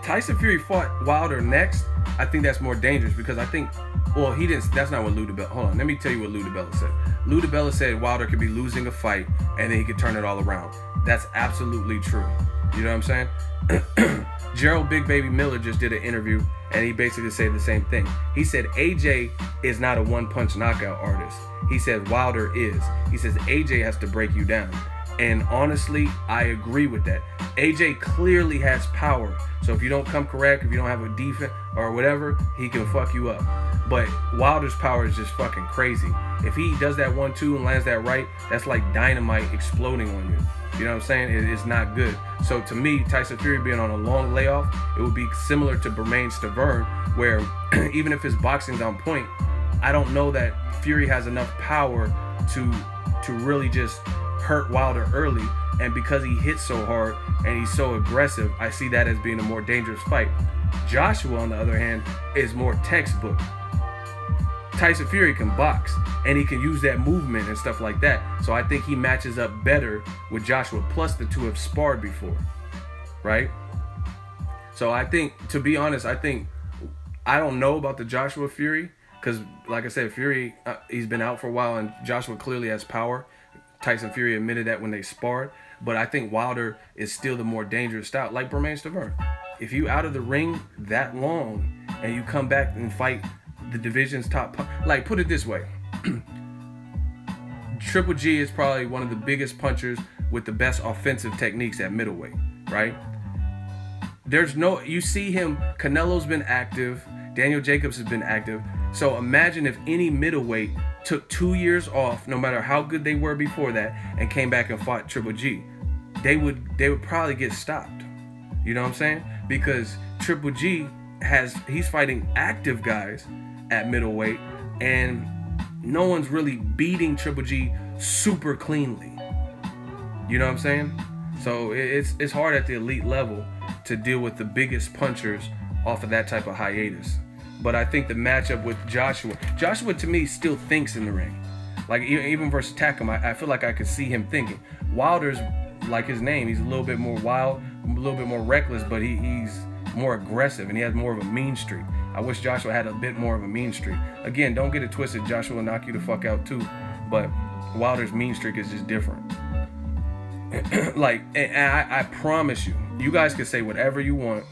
Tyson Fury fought Wilder next, I think that's more dangerous, because I think, well, he didn't, that's not what Lou DiBella, hold on, let me tell you what Lou DiBella said. Lou DiBella said Wilder could be losing a fight and then he could turn it all around. That's absolutely true. You know what I'm saying? Gerald Big Baby Miller just did an interview and he basically said the same thing. He said AJ is not a one-punch knockout artist. He said Wilder is. He says AJ has to break you down. And honestly, I agree with that. AJ clearly has power. So if you don't come correct, if you don't have a defense or whatever, he can fuck you up. But Wilder's power is just fucking crazy. If he does that 1-2 and lands that right, that's like dynamite exploding on you. You know what I'm saying? It's not good. So to me, Tyson Fury being on a long layoff, it would be similar to Bermane Stiverne, where even if his boxing's on point, I don't know that Fury has enough power to really just hurt Wilder early. And because he hits so hard and he's so aggressive, I see that as being a more dangerous fight. Joshua, on the other hand, is more textbook. Tyson Fury can box and he can use that movement and stuff like that. So I think he matches up better with Joshua. Plus the two have sparred before, right? So I think, to be honest, I don't know about the Joshua Fury, because like I said, Fury, he's been out for a while, and Joshua clearly has power. Tyson Fury admitted that when they sparred. But I think Wilder is still the more dangerous style, like Bermane Stiverne. If you out of the ring that long and you come back and fight the division's top, like put it this way, Triple G is probably one of the biggest punchers with the best offensive techniques at middleweight, right? There's no, you see him, Canelo's been active, Daniel Jacobs has been active. So imagine if any middleweight took 2 years off, no matter how good they were before that, and came back and fought Triple G. They would probably get stopped. You know what I'm saying? Because Triple G he's fighting active guys at middleweight, and no one's really beating Triple G super cleanly. You know what I'm saying? So it's hard at the elite level to deal with the biggest punchers off of that type of hiatus. But I think the matchup with Joshua to me still thinks in the ring. Like even versus Takam, I feel like I could see him thinking. Wilder's like his name, he's a little bit more wild, a little bit more reckless, but he's more aggressive and he has more of a mean streak. I wish Joshua had a bit more of a mean streak. Again, don't get it twisted, Joshua will knock you the fuck out too, but Wilder's mean streak is just different. Like, and I promise you, you guys can say whatever you want.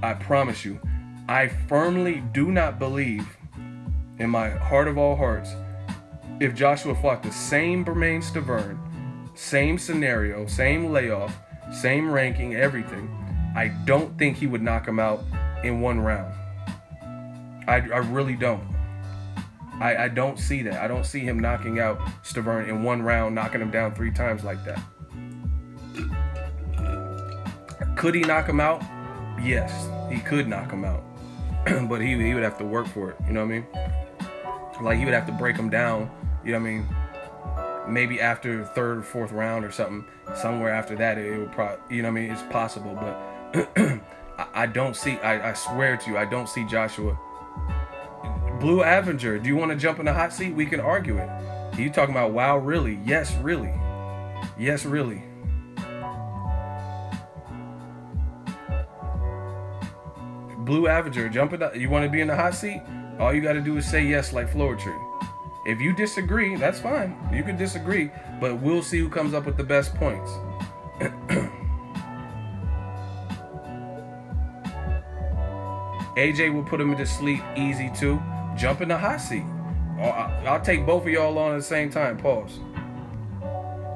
I promise you, I firmly do not believe, in my heart of all hearts, if Joshua fought the same Bermane Stiverne, same scenario, same layoff, same ranking, everything, I don't think he would knock him out in one round. I really don't. I don't see that. I don't see him knocking out Stiverne in one round, knocking him down 3 times like that. Could he knock him out? Yes, he could knock him out. But he would have to work for it, you know what I mean? Like, he would have to break him down, you know what I mean? Maybe after 3rd or 4th round or something, somewhere after that, it would probably, you know what I mean? It's possible, but I don't see, I swear to you, I don't see Joshua. Blue Avenger, do you want to jump in the hot seat? We can argue it. You talking about, wow, really? Yes, really. Yes, really. Blue Avenger, jump in the, you want to be in the hot seat? All you got to do is say yes like Floetry. If you disagree, that's fine. You can disagree, but we'll see who comes up with the best points. AJ will put him into sleep easy too. Jump in the hot seat. I'll take both of y'all on at the same time. Pause.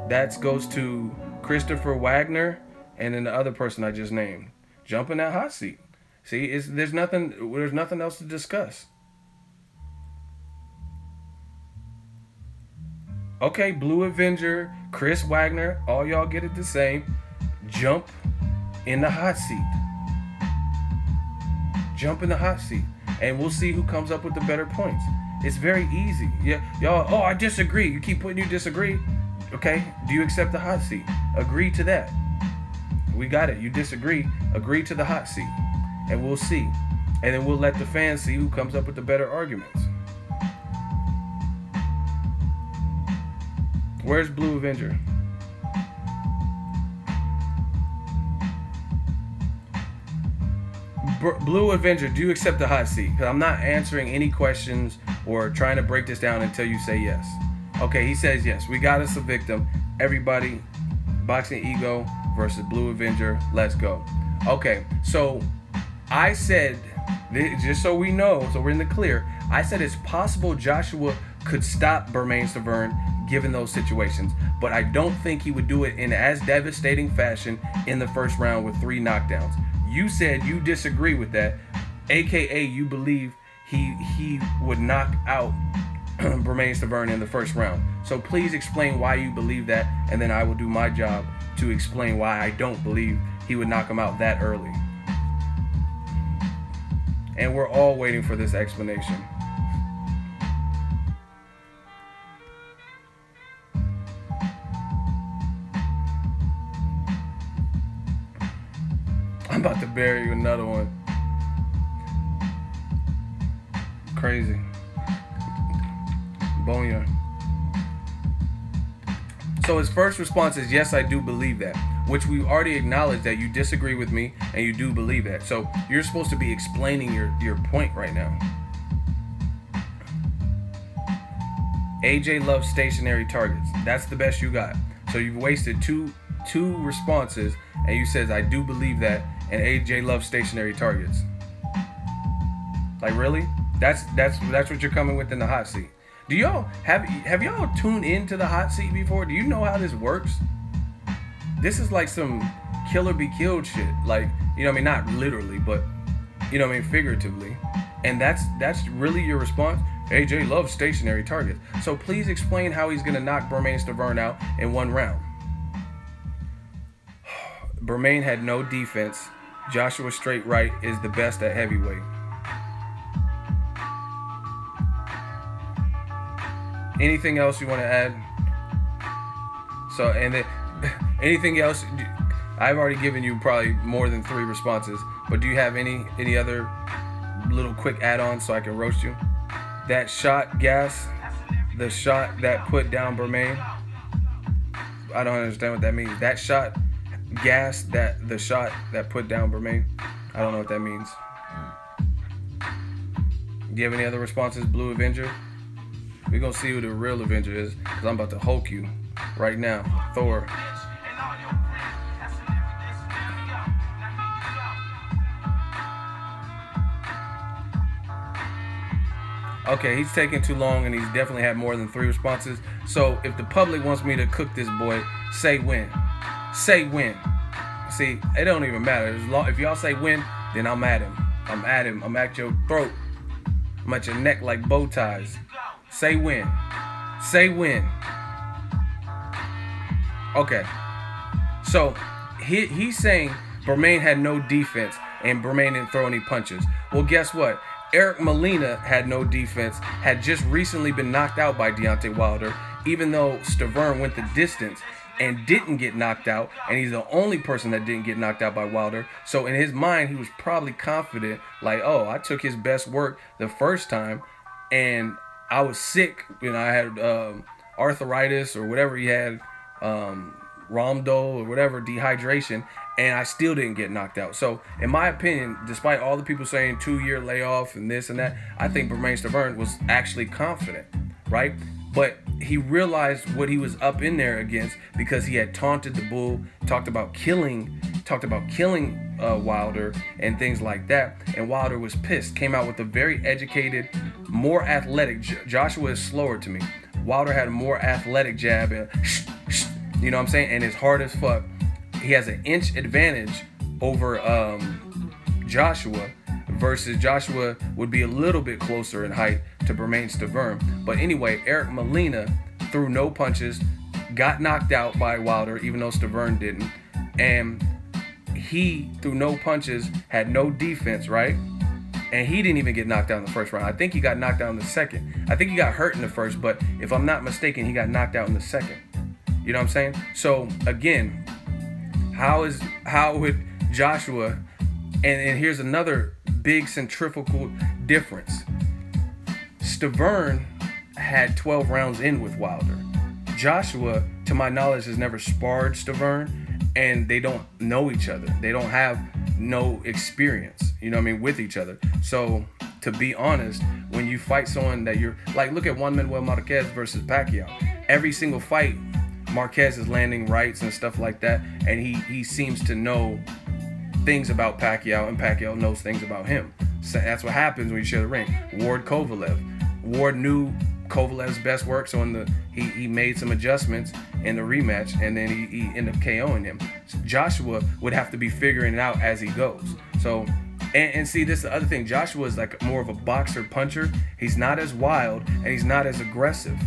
That goes to Christopher Wagner and then the other person I just named. Jump in that hot seat. See, there's nothing else to discuss. Okay, Blue Avenger, Chris Wagner, all y'all get it the same. Jump in the hot seat. Jump in the hot seat. And we'll see who comes up with the better points. It's very easy. Yeah, y'all, oh, I disagree. You keep putting you disagree. Okay, do you accept the hot seat? Agree to that. We got it. You disagree. Agree to the hot seat. And we'll see. And then we'll let the fans see who comes up with the better arguments. Where's Blue Avenger? Blue Avenger, do you accept the hot seat? Because I'm not answering any questions or trying to break this down until you say yes. Okay, he says yes. We got us a victim. Everybody, Boxingego versus Blue Avenger. Let's go. Okay, so I said, just so we know, so we're in the clear, I said it's possible Joshua could stop Bermane Stiverne given those situations, but I don't think he would do it in as devastating fashion in the first round with 3 knockdowns. You said you disagree with that, aka you believe he would knock out Bermane Stiverne in the first round. So please explain why you believe that, and then I will do my job to explain why I don't believe he would knock him out that early. And we're all waiting for this explanation. I'm about to bury you another one. Crazy. Boneyard. So his first response is, yes, I do believe that, which we already acknowledged that you disagree with me and you do believe that. So you're supposed to be explaining your point right now. AJ loves stationary targets. That's the best you got. So you've wasted two responses, and you says I do believe that, and AJ loves stationary targets. Like, really? That's what you're coming with in the hot seat. Do y'all have y'all tuned into the hot seat before? Do you know how this works? This is like some killer be killed shit. Like, you know what I mean? Not literally, but you know what I mean, figuratively. And that's really your response? AJ loves stationary targets. So please explain how he's gonna knock Bermane Stiverne out in one round. Bermane had no defense. Joshua Straight Right is the best at heavyweight. Anything else you want to add? So, and then anything else? I've already given you probably more than 3 responses, but do you have any other little quick add-ons so I can roast you? That shot gas, the shot that put down Bermane. I don't understand what that means. That shot gas, the shot that put down Bermane. I don't know what that means. Do you have any other responses, Blue Avenger? We're going to see who the real Avenger is, because I'm about to Hulk you right now. Thor. Okay, he's taking too long, and he's definitely had more than 3 responses. So if the public wants me to cook this boy, say when. Say when. See, it don't even matter. If y'all say when, then I'm at him. I'm at him. I'm at your throat. I'm at your neck like bow ties. Say when. Say when. Okay. So he's saying Bermane had no defense and Bermane didn't throw any punches. Well, guess what? Eric Molina had no defense, had just recently been knocked out by Deontay Wilder, even though Stiverne went the distance and didn't get knocked out, and he's the only person that didn't get knocked out by Wilder. So in his mind, he was probably confident, like, oh, I took his best work the first time, and I was sick. You know, I had arthritis or whatever he had, Rhamdo or whatever, dehydration, and I still didn't get knocked out. So in my opinion, despite all the people saying 2-year layoff and this and that, I think Bermane Stiverne was actually confident, right? But he realized what he was up in there against because he had taunted the bull, talked about killing Wilder and things like that. And Wilder was pissed, came out with a very educated, more athletic. Joshua is slower to me. Wilder had a more athletic jab, and you know what I'm saying? And it's hard as fuck. He has an inch advantage over Joshua, versus Joshua would be a little bit closer in height to Bermane Stiverne. But anyway, Eric Molina threw no punches, got knocked out by Wilder, even though Stiverne didn't. And he threw no punches, had no defense, right? And he didn't even get knocked out in the first round. I think he got knocked out in the second. I think he got hurt in the first, but if I'm not mistaken, he got knocked out in the second. You know what I'm saying? So again, how would Joshua, and here's another big centrifugal difference. Stiverne had 12 rounds in with Wilder. Joshua, to my knowledge, has never sparred Stiverne, and they don't know each other. They don't have no experience, you know what I mean, with each other. So to be honest, when you fight someone that you're like, look at Juan Manuel Marquez versus Pacquiao. Every single fight, Marquez is landing rights and stuff like that, and he seems to know things about Pacquiao, and Pacquiao knows things about him. So that's what happens when you share the ring. Ward Kovalev. Ward knew Kovalev's best work, so he made some adjustments in the rematch, and then he ended up KOing him. So Joshua would have to be figuring it out as he goes. So, and see, this is the other thing. Joshua is like more of a boxer puncher. He's not as wild, and he's not as aggressive,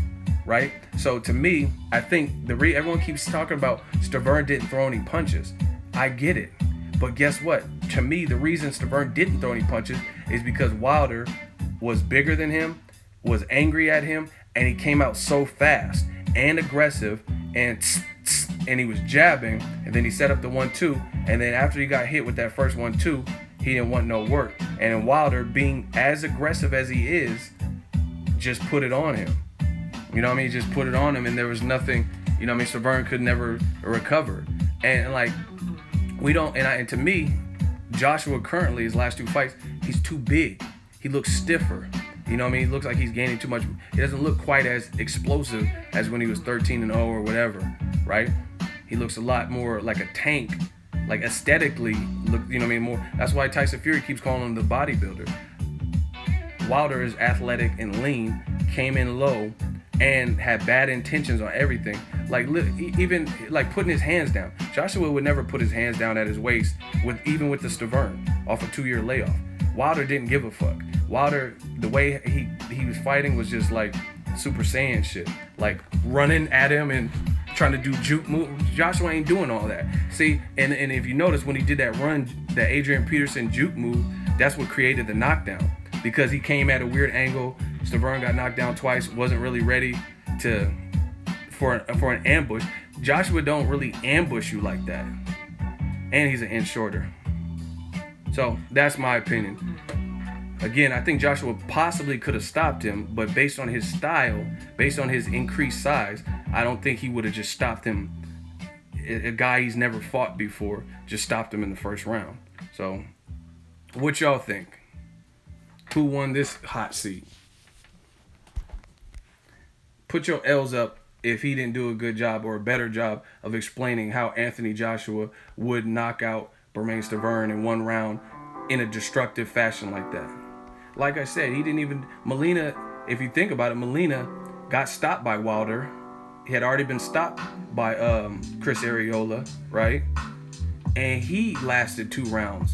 right? So to me, I think everyone keeps talking about Stiverne didn't throw any punches. I get it. But guess what? To me, the reason Stiverne didn't throw any punches is because Wilder was bigger than him, was angry at him, and he came out so fast and aggressive, and he was jabbing, and then he set up the 1-2, and then after he got hit with that first 1-2, he didn't want no work. And then Wilder, being as aggressive as he is, just put it on him. You know what I mean? Just put it on him, and there was nothing, you know what I mean? Stiverne could never recover. And like, we don't, and to me, Joshua currently, his last 2 fights, he's too big. He looks stiffer. You know what I mean? He looks like he's gaining too much. He doesn't look quite as explosive as when he was 13-0 or whatever, right? He looks a lot more like a tank, like aesthetically, look, you know what I mean? More. That's why Tyson Fury keeps calling him the bodybuilder. Wilder is athletic and lean, came in low, and had bad intentions on everything. Like even like putting his hands down. Joshua would never put his hands down at his waist even with the Stavern off a 2-year layoff. Wilder didn't give a fuck. Wilder, the way he was fighting was just like Super Saiyan shit. Like running at him and trying to do juke move. Joshua ain't doing all that. See, and if you notice when he did that run, that Adrian Peterson juke move, that's what created the knockdown. Because he came at a weird angle. Stavern got knocked down twice, wasn't really ready for an ambush. Joshua don't really ambush you like that. And he's an inch shorter. So that's my opinion. Again, I think Joshua possibly could have stopped him, but based on his style, based on his increased size, I don't think he would have just stopped him. A guy he's never fought before just stopped him in the first round. So what y'all think? Who won this hot seat? Put your L's up if he didn't do a good job or a better job of explaining how Anthony Joshua would knock out Bermane Stiverne in one round in a destructive fashion like that. Like I said, he didn't even... Molina, if you think about it, Molina got stopped by Wilder. He had already been stopped by Chris Arreola, right? And he lasted 2 rounds.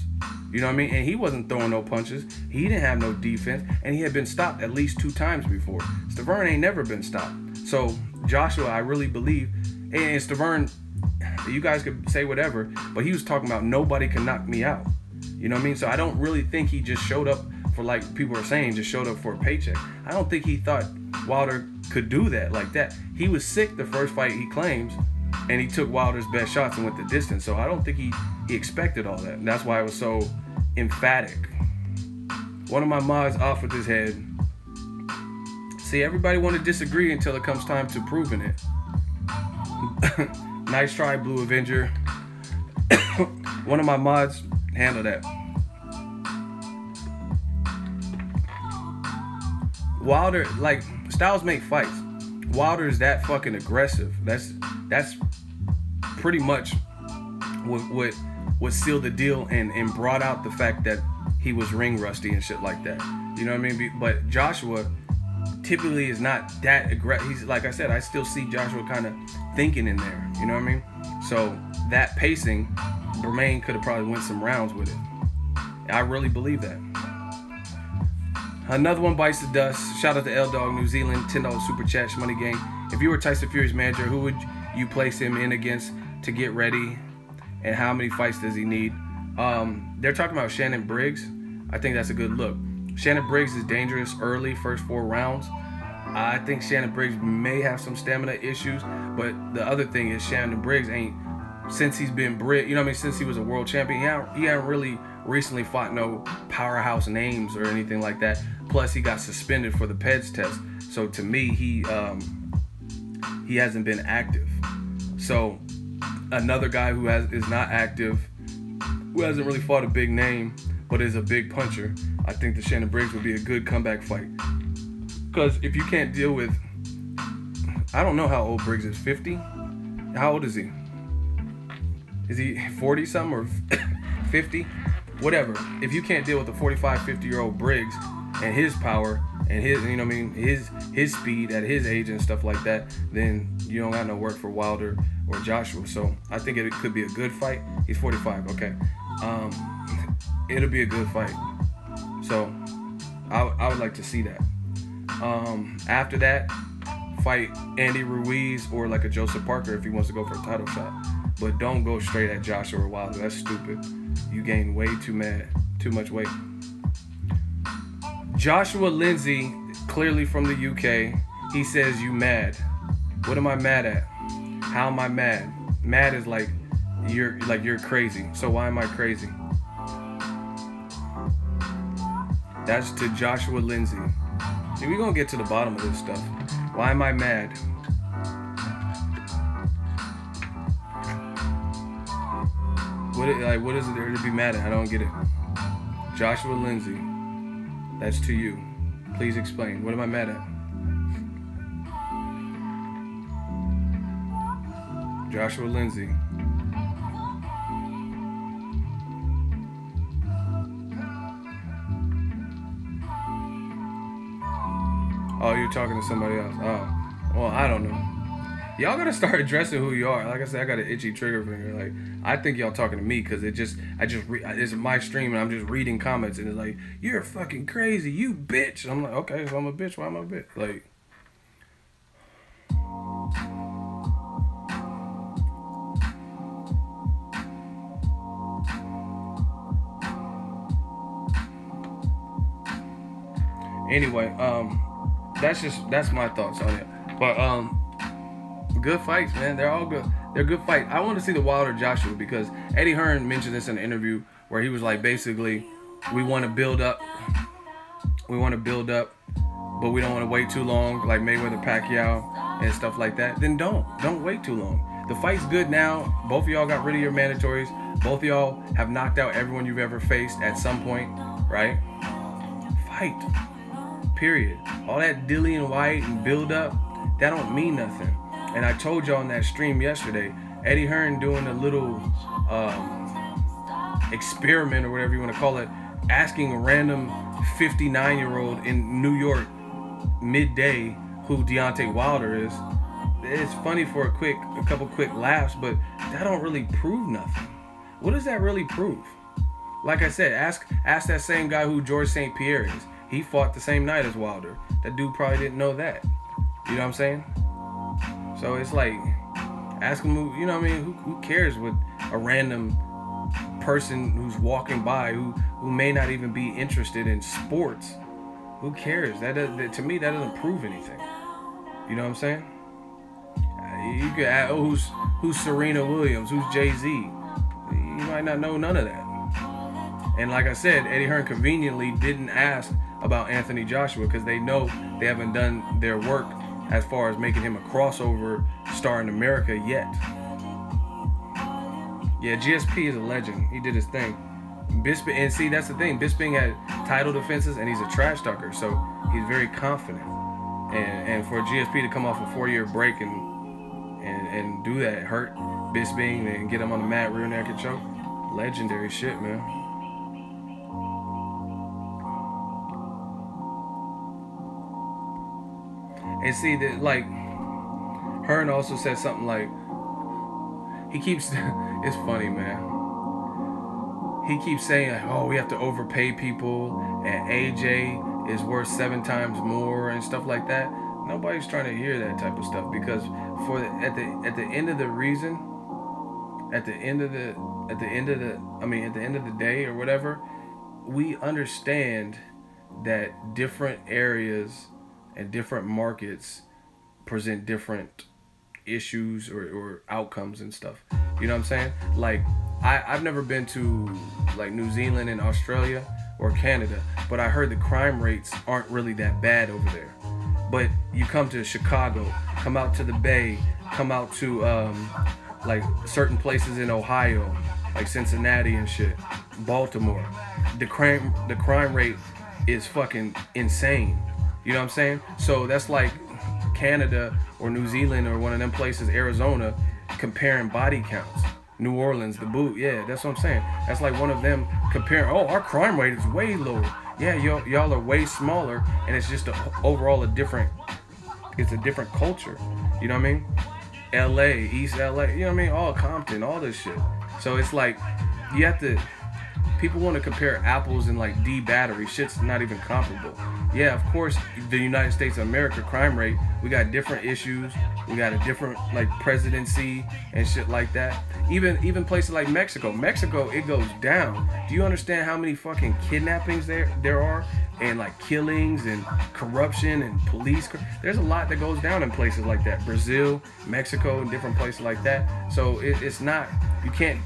You know what I mean? And he wasn't throwing no punches. He didn't have no defense. And he had been stopped at least 2 times before. Stiverne ain't never been stopped. So Joshua, I really believe... And Stiverne, you guys could say whatever, but he was talking about nobody can knock me out. You know what I mean? So I don't really think he just showed up for, like people are saying, just showed up for a paycheck. I don't think he thought Wilder could do that like that. He was sick the first fight, he claims, and he took Wilder's best shots and went the distance. So I don't think he expected all that. And that's why it was so emphatic. One of my mods off with his head. See, everybody want to disagree until it comes time to proving it. Nice try, Blue Avenger. One of my mods handle that. Wilder, like, styles make fights. Wilder is that fucking aggressive. That's pretty much what sealed the deal and brought out the fact that he was ring rusty and shit like that. You know what I mean? But Joshua typically is not that aggressive. He's, like I said, I still see Joshua kind of thinking in there. You know what I mean? So that pacing, Bermane could have probably went some rounds with it. I really believe that. Another one bites the dust. Shout out to L Dog New Zealand, $10 super chat, Money Gang. If you were Tyson Fury's manager, who would you place him in against to get ready, and how many fights does he need? They're talking about Shannon Briggs. I think that's a good look. Shannon Briggs is dangerous early, first 4 rounds. I think Shannon Briggs may have some stamina issues, but the other thing is Shannon Briggs ain't, since he's been Brit, you know what I mean, since he was a world champion, he hasn't really recently fought no powerhouse names or anything like that. Plus, he got suspended for the PEDS test. So to me, he hasn't been active. So another guy who is not active, who hasn't really fought a big name, but is a big puncher, I think the Shannon Briggs would be a good comeback fight. Because if you can't deal with, I don't know how old Briggs is, 50? How old is he? Is he 40 something or 50? Whatever. If you can't deal with a 45, 50-year-old Briggs and his power and his, you know what I mean, his speed at his age and stuff like that, then you don't got no work for Wilder or Joshua. So I think it could be a good fight. He's 45, okay. It'll be a good fight. So I would like to see that. After that, fight Andy Ruiz or like a Joseph Parker if he wants to go for a title shot. But don't go straight at Joshua or Wilder. That's stupid. You gain way too much weight. Joshua Lindsay, clearly from the UK, he says you mad. What am I mad at? How am I mad? Mad is like you're crazy. So why am I crazy? That's to Joshua Lindsay. See, we're gonna get to the bottom of this stuff. Why am I mad? What is it there to be mad at? I don't get it. Joshua Lindsay. That's to you. Please explain. What am I mad at? Joshua Lindsay. Oh, you're talking to somebody else. Oh, well, I don't know. Y'all gotta start addressing who you are. Like I said, I got an itchy trigger finger. Like, I think y'all talking to me because it's my stream and I'm just reading comments and it's like, you're fucking crazy, you bitch. And I'm like, okay, so I'm a bitch. Why am I a bitch? Like, anyway, that's my thoughts on it. But good fights, man. They're all good. They're good fights. I want to see the Wilder Joshua because Eddie Hearn mentioned this in an interview where he was like, basically, we want to build up, but we don't want to wait too long, like Mayweather Pacquiao and stuff like that. Then don't wait too long. The fight's good now. Both of y'all got rid of your mandatories. Both of y'all have knocked out everyone you've ever faced at some point, right? Fight. Period. All that Dillian White and build up, that don't mean nothing. And I told y'all on that stream yesterday, Eddie Hearn doing a little experiment or whatever you want to call it, asking a random 59-year-old in New York midday who Deontay Wilder is. It's funny for a couple quick laughs, but that don't really prove nothing. What does that really prove? Like I said, ask that same guy who George St. Pierre is. He fought the same night as Wilder. That dude probably didn't know that. You know what I'm saying? So it's like, ask him who, you know what I mean? Who cares what a random person who's walking by who may not even be interested in sports? Who cares? To me, that doesn't prove anything. You know what I'm saying? You could ask, who's Serena Williams? Who's Jay-Z? You might not know none of that. And like I said, Eddie Hearn conveniently didn't ask about Anthony Joshua because they know they haven't done their work as far as making him a crossover star in America yet. Yeah, GSP is a legend. He did his thing. Bisping, and see, that's the thing. Bisping had title defenses, and he's a trash talker, so he's very confident. And for GSP to come off a 4-year break and do that, hurt Bisping and get him on the mat, rear naked choke, legendary shit, man. And see that, like, Hearn also said something like, he keeps, it's funny, man. He keeps saying, like, oh, we have to overpay people, and AJ is worth 7 times more and stuff like that. Nobody's trying to hear that type of stuff because at the end of the day or whatever, we understand that different areas and different markets present different issues or outcomes and stuff. You know what I'm saying? Like, I've never been to like New Zealand and Australia or Canada, but I heard the crime rates aren't really that bad over there. But you come to Chicago, come out to the Bay, come out to like certain places in Ohio, like Cincinnati and shit, Baltimore, the crime rate is fucking insane. You know what I'm saying? So that's like Canada or New Zealand or one of them places, Arizona, comparing body counts. New Orleans, the boot, yeah, that's what I'm saying. That's like one of them comparing, oh, our crime rate is way lower. Yeah, y'all are way smaller, and it's just overall a different culture. You know what I mean? LA, East LA, you know what I mean? All Compton, all this shit. So it's like, you have to, people want to compare apples and like D battery. Shit's not even comparable. Yeah, of course, the United States of America crime rate, we got different issues. We got a different like presidency and shit like that. Even places like Mexico, it goes down. Do you understand how many fucking kidnappings there are? And like killings and corruption and police. There's a lot that goes down in places like that. Brazil, Mexico, and different places like that. So it's not, you can't,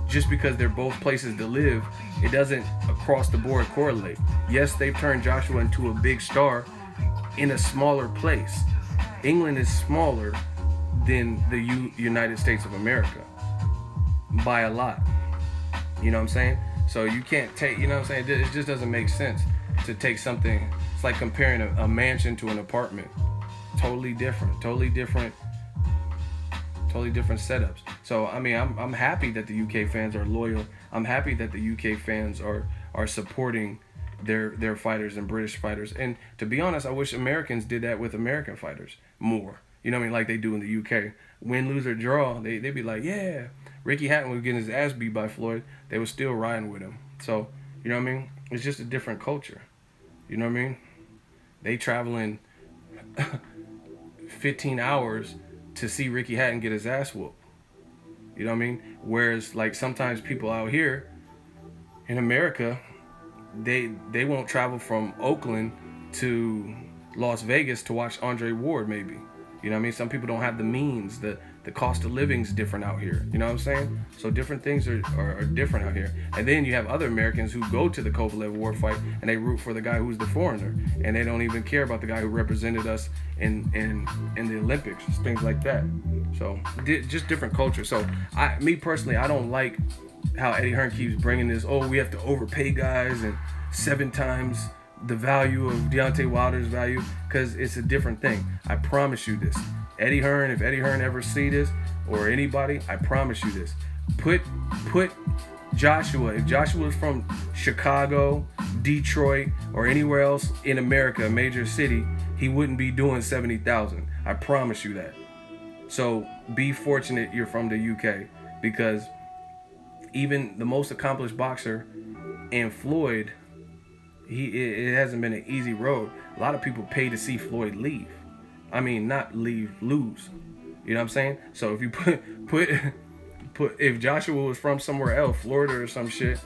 just because they're both places to live, it doesn't across the board correlate. Yes, they've turned Joshua into a big star in a smaller place. England is smaller than the United States of America by a lot. You know what I'm saying? So you can't take, you know what I'm saying? It just doesn't make sense to take something It's like comparing a mansion to an apartment. Totally different. Totally different setups. So I mean, I'm happy that the UK fans are loyal. I'm happy that the UK fans are supporting their fighters and British fighters. And to be honest, I wish Americans did that with American fighters more. You know what I mean? Like they do in the UK. Win, lose, or draw, they'd be like, yeah. Ricky Hatton was getting his ass beat by Floyd. They were still riding with him. So, you know what I mean? It's just a different culture. You know what I mean? They traveling 15 hours to see Ricky Hatton get his ass whooped. You know what I mean? Whereas, like, sometimes people out here in America, they won't travel from Oakland to Las Vegas to watch Andre Ward, maybe. You know what I mean? Some people don't have the means. The cost of living's different out here. You know what I'm saying? So different things are different out here. And then you have other Americans who go to the Kovalev Ward fight and they root for the guy who's the foreigner, and they don't even care about the guy who represented us in the Olympics, things like that. So just different culture. So me personally, I don't like how Eddie Hearn keeps bringing this. Oh, we have to overpay guys and 7 times the value of Deontay Wilder's value, because it's a different thing. I promise you this. Eddie Hearn, if Eddie Hearn ever see this, or anybody, I promise you this. Put Joshua, if Joshua was from Chicago, Detroit, or anywhere else in America, a major city, he wouldn't be doing 70,000. I promise you that. So be fortunate you're from the UK, because even the most accomplished boxer and Floyd, it hasn't been an easy road. A lot of people pay to see Floyd leave. I mean, not leave, lose. You know what I'm saying? So if you put if Joshua was from somewhere else, Florida or some shit,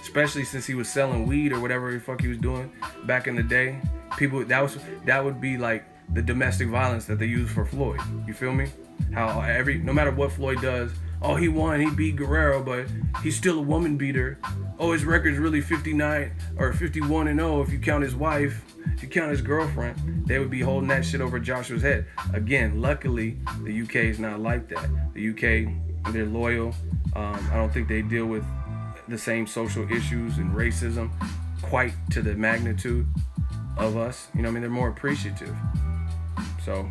especially since he was selling weed or whatever the fuck he was doing back in the day, people that would be like the domestic violence that they use for Floyd. You feel me? How no matter what Floyd does, oh, he won, he beat Guerrero, but he's still a woman beater. Oh, his record's really 59 or 51-0 if you count his wife, if you count his girlfriend. They would be holding that shit over Joshua's head. Again, luckily, the UK is not like that. The UK, they're loyal. I don't think they deal with the same social issues and racism quite to the magnitude of us. You know what I mean? They're more appreciative. So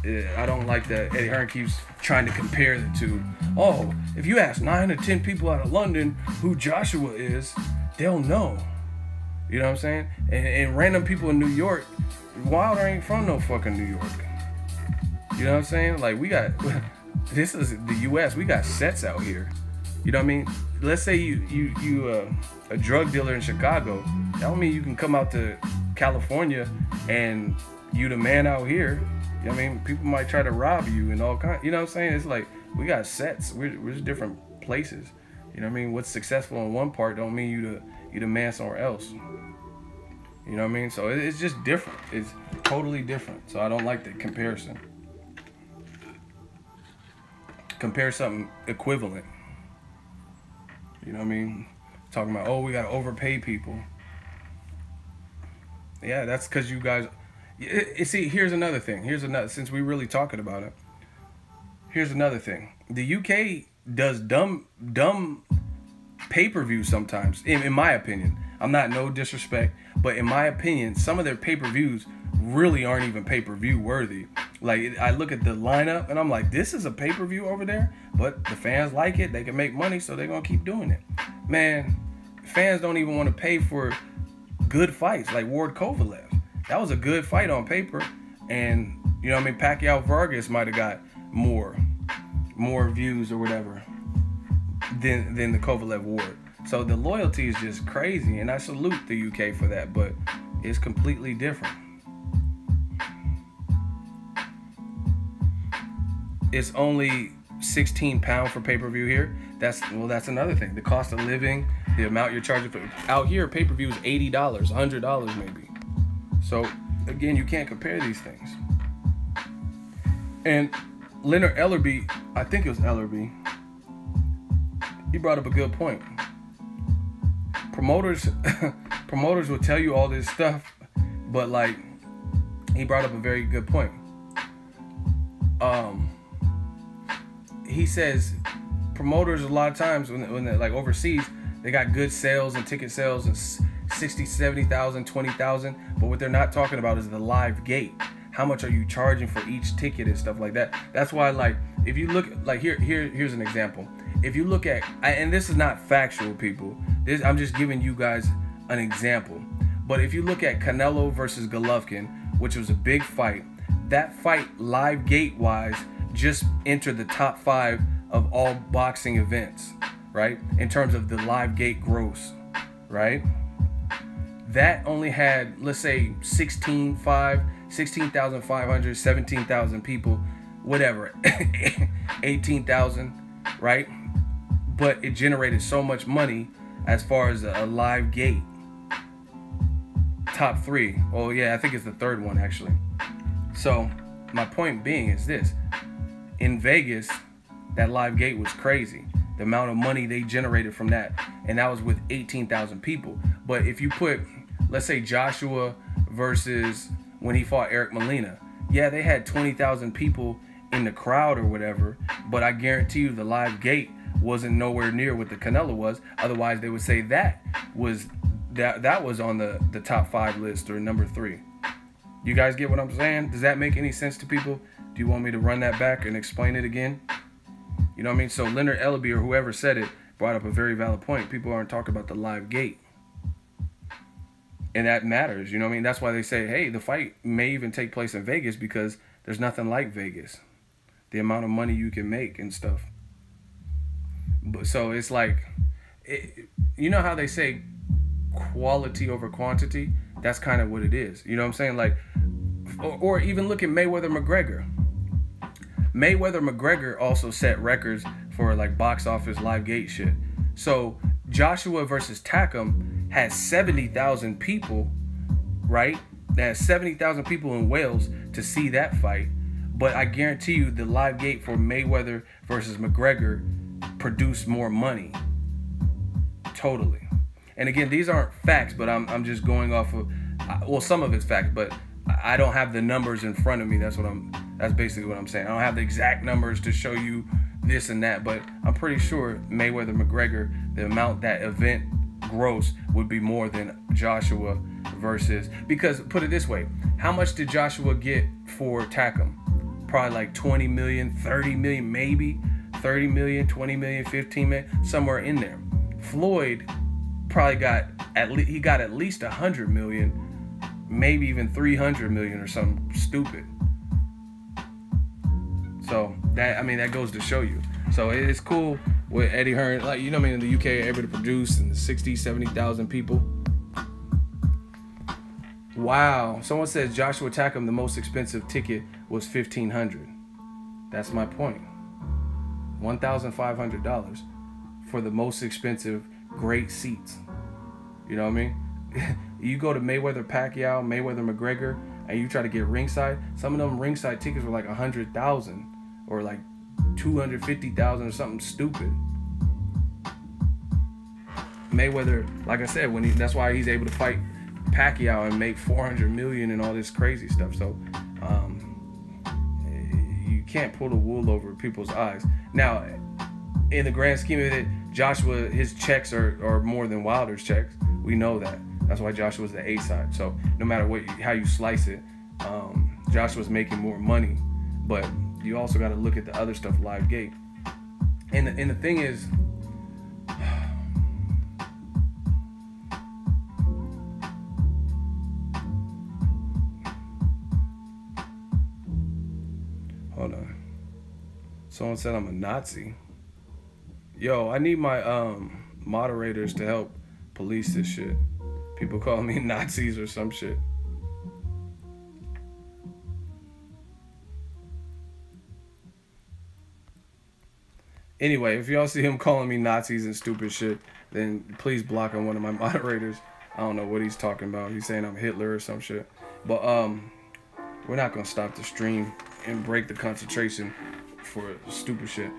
I don't like that Eddie Hearn keeps trying to compare the two. Oh, if you ask 9 or 10 people out of London who Joshua is, they'll know. You know what I'm saying? And random people in New York, Wilder ain't from no fucking New York. You know what I'm saying? Like, this is the US, we got sets out here. You know what I mean? Let's say you a drug dealer in Chicago. That don't mean you can come out to California and you the man out here. You know what I mean? People might try to rob you and all kinds. You know what I'm saying? It's like, we got sets. We're just different places. You know what I mean? What's successful in one part don't mean you the man somewhere else. You know what I mean? So it's just different. It's totally different. So I don't like the comparison. Compare something equivalent. You know what I mean? Talking about, oh, we gotta overpay people. Yeah, that's because you guys. See, here's another thing. Since we're really talking about it. Here's another thing. The UK does dumb pay-per-views sometimes. In my opinion, I'm not no disrespect, but in my opinion, some of their pay-per-views really aren't even pay-per-view worthy. Like, I look at the lineup and I'm like, this is a pay-per-view over there, but the fans like it. They can make money, so they're gonna keep doing it. Man, fans don't even want to pay for good fights like Ward Kovalev. That was a good fight on paper, and you know what I mean, Pacquiao Vargas might have got more views or whatever than the Kovalev Ward. So the loyalty is just crazy, and I salute the UK for that, but it's completely different. It's only £16 for pay-per-view here. That's another thing. The cost of living, the amount you're charging for out here, pay-per-view is $80, $100 maybe. So, again, you can't compare these things. And Leonard Ellerby, I think it was Ellerby, he brought up a good point. Promoters will tell you all this stuff, but, like, he brought up a very good point. He says promoters a lot of times when they're, like, overseas, they got good sales and ticket sales, and 60, 70,000, 20,000. But what they're not talking about is the live gate. How much are you charging for each ticket and stuff like that? That's why, like, if you look, like, here's an example. If you look at, and this is not factual, people. I'm just giving you guys an example. But if you look at Canelo versus Golovkin, which was a big fight, that fight, live gate wise, just entered the top 5 of all boxing events, right? In terms of the live gate gross, right? That only had, let's say, 16,500, 17,000 people, whatever, 18,000, right? But it generated so much money as far as a live gate. Top 3. Oh yeah, I think it's the 3rd one actually. So my point being is this: in Vegas, that live gate was crazy. The amount of money they generated from that, and that was with 18,000 people. But if you put, let's say, Joshua versus when he fought Eric Molina, yeah, they had 20,000 people in the crowd or whatever, but I guarantee you the live gate wasn't nowhere near what the Canelo was. Otherwise, they would say that was on the top 5 list or number 3. You guys get what I'm saying? Does that make any sense to people? Do you want me to run that back and explain it again? You know what I mean? So Leonard Ellaby or whoever said it brought up a very valid point. People aren't talking about the live gate. And that matters, you know what I mean? That's why they say, hey, the fight may even take place in Vegas because there's nothing like Vegas. The amount of money you can make and stuff. But so it's like, you know how they say quality over quantity? That's kind of what it is. You know what I'm saying? Like, or even look at Mayweather-McGregor. Mayweather-McGregor also set records for like box office live gate shit. So Joshua versus Takam had 70,000 people, right? They had 70,000 people in Wales to see that fight. But I guarantee you the live gate for Mayweather versus McGregor produced more money. Totally. And again, these aren't facts, but I'm just going off of, well, some of it's facts, but I don't have the numbers in front of me. That's basically what I'm saying. I don't have the exact numbers to show you this and that, but I'm pretty sure Mayweather-McGregor, the amount that event gross would be more than Joshua versus, because put it this way, how much did Joshua get for Takam? Probably like 20 million, 30 million, maybe 30 million, 20 million, 15 million, somewhere in there. Floyd probably got at least 100 million, maybe even 300 million or something stupid. So that, I mean, that goes to show you. So it's cool with Eddie Hearn, like, you know what I mean, in the UK, able to produce in the 60, 70,000 people. Wow. Someone says Joshua Takam, the most expensive ticket was $1,500. That's my point. $1,500 for the most expensive great seats. You know what I mean? You go to Mayweather-Pacquiao, Mayweather-McGregor, and you try to get ringside. Some of them ringside tickets were like 100,000 or like 250,000 or something stupid. Mayweather, like I said, that's why he's able to fight Pacquiao and make 400 million and all this crazy stuff. So you can't pull the wool over people's eyes. Now, in the grand scheme of it, Joshua, his checks are more than Wilder's checks. We know that. That's why Joshua's the A side. So no matter how you slice it, Joshua's making more money. But you also got to look at the other stuff, live gate. And the thing is, hold on. Someone said I'm a Nazi. Yo, I need my moderators to help police this shit. People calling me Nazis or some shit. Anyway, if y'all see him calling me Nazis and stupid shit, then please block on one of my moderators. I don't know what he's talking about. He's saying I'm Hitler or some shit. But we're not gonna stop the stream and break the concentration for stupid shit.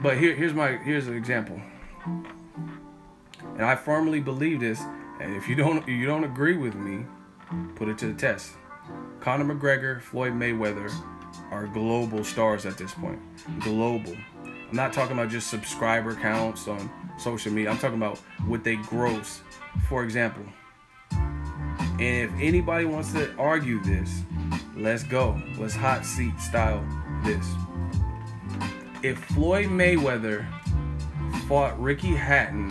But here's an example. And I firmly believe this, and if you don't agree with me, put it to the test. Conor McGregor, Floyd Mayweather are global stars at this point. Global. I'm not talking about just subscriber counts on social media. I'm talking about what they gross, for example. And if anybody wants to argue this, let's go. Let's hot seat style this. If Floyd Mayweather fought Ricky Hatton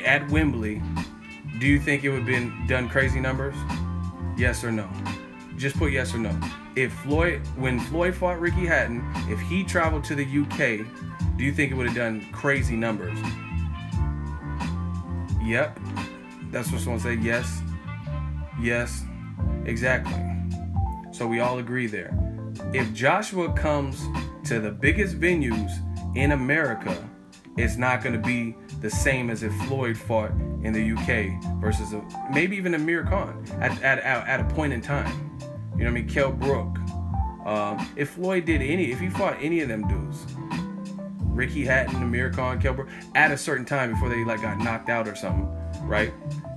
at Wembley, do you think it would have been done crazy numbers? Yes or no? Just put yes or no. When Floyd fought Ricky Hatton, if he traveled to the UK, do you think it would have done crazy numbers? Yep. That's what someone said. Yes. Yes. Exactly. So we all agree there. If Joshua comes to the biggest venues in America, it's not going to be the same as if Floyd fought in the UK versus maybe even Amir Khan at a point in time. You know what I mean? Kell Brook. If Floyd if he fought any of them dudes, Ricky Hatton, Amir Khan, Kell Brook, at a certain time before they got knocked out or something, right?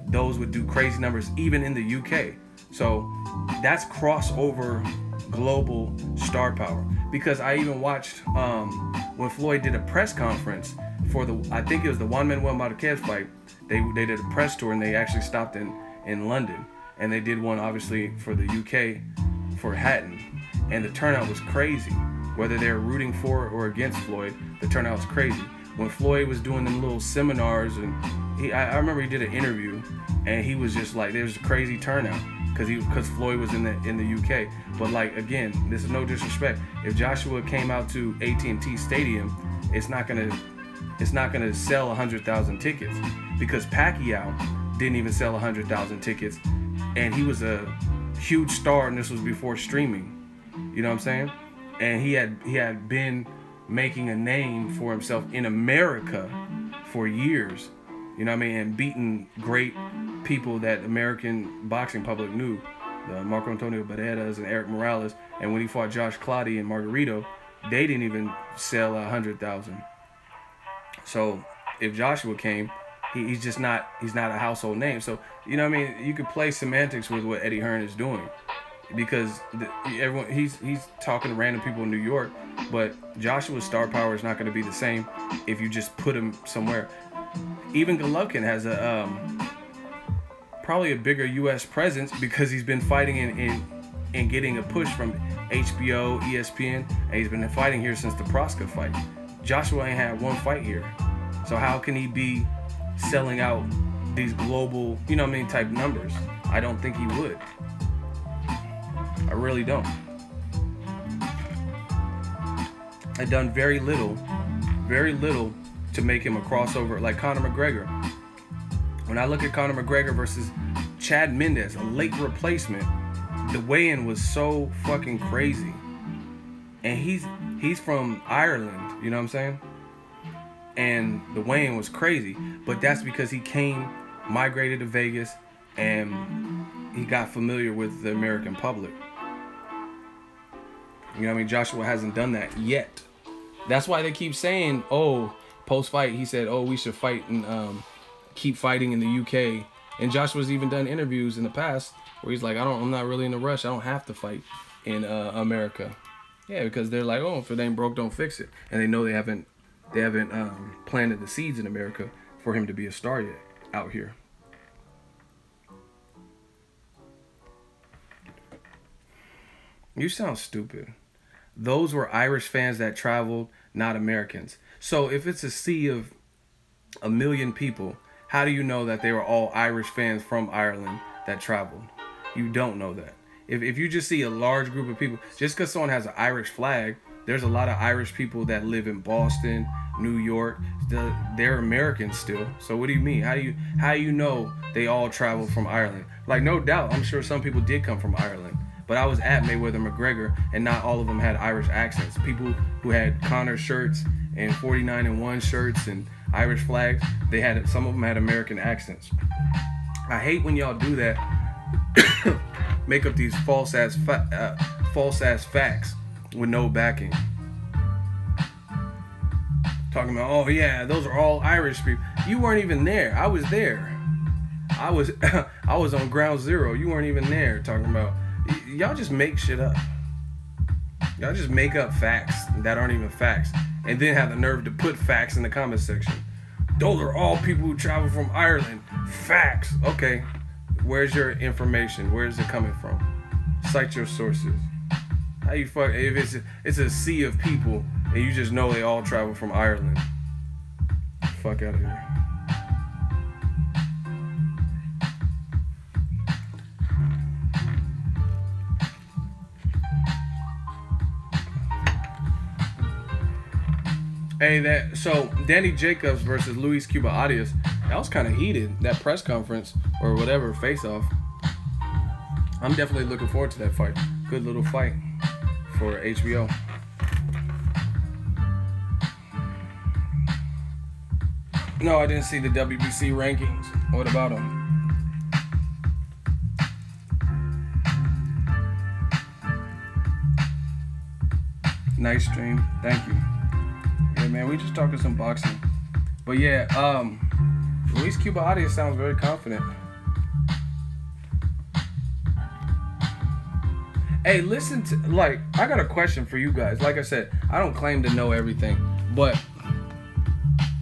Those would do crazy numbers even in the UK. So that's crossover global star power. Because I even watched when Floyd did a press conference for I think it was the Juan Manuel Marquez fight. They did a press tour and they actually stopped in London, and they did one obviously for the UK for Hatton, and the turnout was crazy. Whether they're rooting for or against Floyd, the turnout was crazy. When Floyd was doing them little seminars, and I remember he did an interview, and he was just like, there's a crazy turnout because Floyd was in the UK. But like, again, this is no disrespect. If Joshua came out to AT&T Stadium, it's not gonna sell 100,000 tickets, because Pacquiao didn't even sell 100,000 tickets, and he was a huge star, and this was before streaming. You know what I'm saying? And he had been making a name for himself in America for years. You know what I mean? And beating great people that American boxing public knew, the Marco Antonio Barreras and Eric Morales. And when he fought Josh Clottey and Margarito, they didn't even sell 100,000. So if Joshua came, he's not a household name. So, you know what I mean? You could play semantics with what Eddie Hearn is doing, because everyone he's talking to random people in New York, but Joshua's star power is not going to be the same if you just put him somewhere. Even Golovkin has probably a bigger U.S. presence because he's been fighting and getting a push from HBO, ESPN, and he's been fighting here since the Proska fight. Joshua ain't had one fight here, so how can he be selling out these global, you know what I mean, type numbers? I don't think he would. I really don't. I've done very little to make him a crossover like Conor McGregor. When I look at Conor McGregor versus Chad Mendes, a late replacement, the weigh-in was so fucking crazy. And he's from Ireland, you know what I'm saying? And the weigh-in was crazy, but that's because he migrated to Vegas, and he got familiar with the American public. You know what I mean? Joshua hasn't done that yet. That's why they keep saying, oh, post-fight, he said, oh, we should fight and keep fighting in the UK. And Joshua's even done interviews in the past where he's like, I'm not really in a rush. I don't have to fight in America. Yeah, because they're like, oh, if it ain't broke, don't fix it. And they know they haven't planted the seeds in America for him to be a star yet out here. You sound stupid. Those were Irish fans that traveled, not Americans. So if it's a sea of 1 million people, how do you know that they were all Irish fans from Ireland that traveled? You don't know that. If you just see a large group of people, just because someone has an Irish flag, there's a lot of Irish people that live in Boston, New York. They're Americans still. So what do you mean? How do you know they all traveled from Ireland? Like, no doubt, I'm sure some people did come from Ireland. But I was at Mayweather McGregor, and not all of them had Irish accents. People who had Conor shirts and 49-1 shirts and Irish flags, some of them had American accents. I hate when y'all do that. Make up these false ass facts with no backing. Talking about, oh yeah, those are all Irish people. You weren't even there. I was there. I was on ground zero. You weren't even there. Talking about, y'all just make shit up. Y'all just make up facts that aren't even facts, and then have the nerve to put facts in the comment section. Those are all people who travel from Ireland. Facts. Okay, where's your information? Where's it coming from? Cite your sources. How you fuck if it's a sea of people and you just know they all travel from Ireland? Fuck out of here. Hey, so Danny Jacobs versus Luis Cuba Arias, that was kind of heated, that press conference or whatever, face-off. I'm definitely looking forward to that fight. Good little fight for HBO. No, I didn't see the WBC rankings. What about them? Nice stream. Thank you. Yeah, man, we just talking some boxing. But yeah, Luis Cuba Arias sounds very confident. Hey, listen to, like, I got a question for you guys. Like I said, I don't claim to know everything, but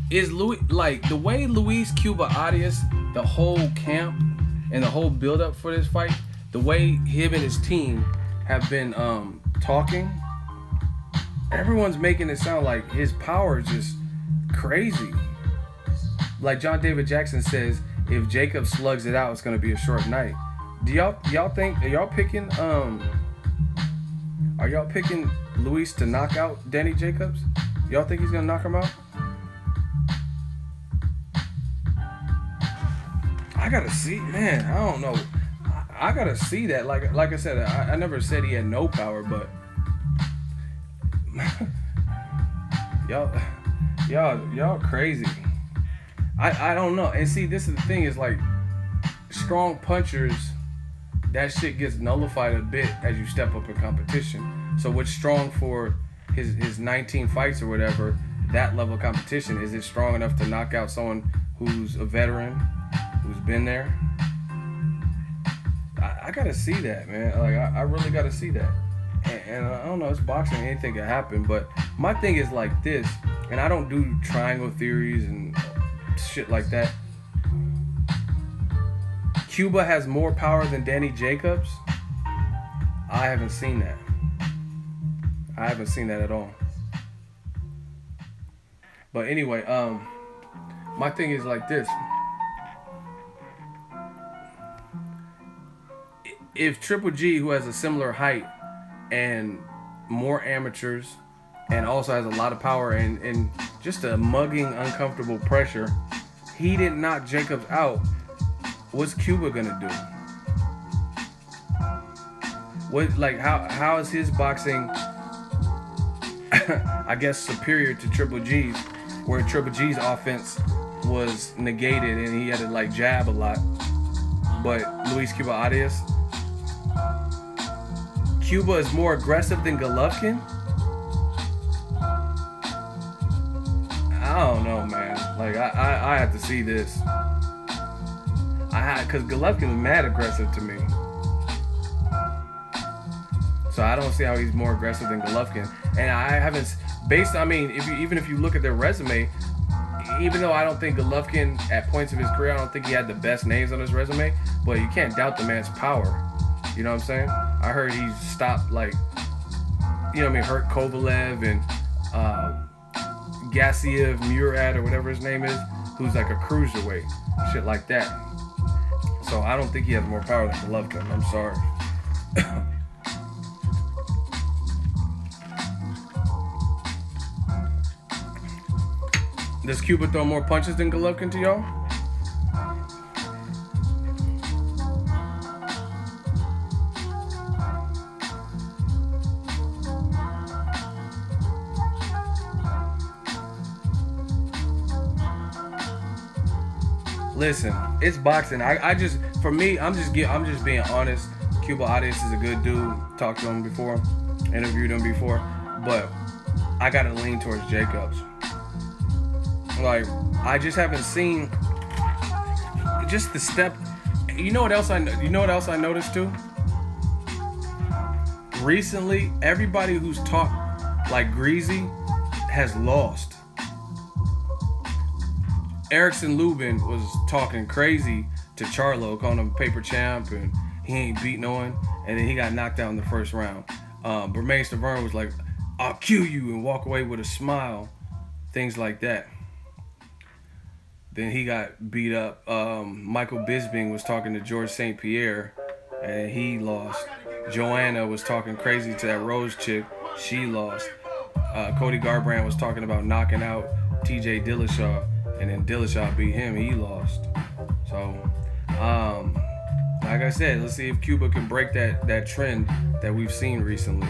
is the way Luis Cuba Arias, the whole camp and the whole build-up for this fight, the way him and his team have been talking, everyone's making it sound like his power is just crazy. Like John David Jackson says, if Jacob slugs it out, it's gonna be a short night. Do y'all think, are y'all picking Luis to knock out Danny Jacobs? Y'all think he's gonna knock him out? I gotta see, man. I don't know. I gotta see that. Like I said, I never said he had no power, but y'all crazy. I don't know. And see, this is the thing, is like strong punchers, that shit gets nullified a bit as you step up in competition. So what's strong for his 19 fights or whatever, that level of competition, is it strong enough to knock out someone who's a veteran, who's been there? I gotta see that, man. Like I really gotta see that. And I don't know, it's boxing, anything can happen. But my thing is like this, and I don't do triangle theories and shit like that. Cuba has more power than Danny Jacobs? I haven't seen that. I haven't seen that at all. But anyway, my thing is like this. If Triple G, who has a similar height and more amateurs and also has a lot of power and just a mugging, uncomfortable pressure, he didn't knock Jacobs out, what's Cuba gonna do? What, like, how is his boxing I guess superior to Triple G's, where Triple G's offense was negated and he had to like jab a lot? But Luis Cuba Arias, Cuba is more aggressive than Golovkin? I don't know, man. Like I have to see this. Because Golovkin was mad aggressive to me. So I don't see how he's more aggressive than Golovkin. And I haven't, even if you look at their resume, even though I don't think Golovkin, at points of his career, I don't think he had the best names on his resume, but you can't doubt the man's power. You know what I'm saying? I heard he stopped, like, you know what I mean, hurt Kovalev and Gassiev Murat or whatever his name is, who's like a cruiserweight, shit like that. So I don't think he has more power than Golovkin. I'm sorry. Does Cuba throw more punches than Golovkin to y'all? Listen, it's boxing. For me, I'm just being honest. Cuba Arias is a good dude. Talked to him before, interviewed him before, but I gotta lean towards Jacobs. Like, I just haven't seen just the step. You know what else I noticed too? recently, everybody who's talked like Greasy has lost. Erickson Lubin was talking crazy to Charlo, calling him paper champ, and he ain't beat no one, and then he got knocked out in the first round. Bermain Stavern was like, I'll kill you, and walk away with a smile, things like that. Then he got beat up. Michael Bisping was talking to George St. Pierre, and he lost. Joanna was talking crazy to that Rose chick. She lost. Cody Garbrandt was talking about knocking out T.J. Dillashaw, and then Dillashaw beat him. He lost. So, like I said, let's see if Cuba can break that trend that we've seen recently.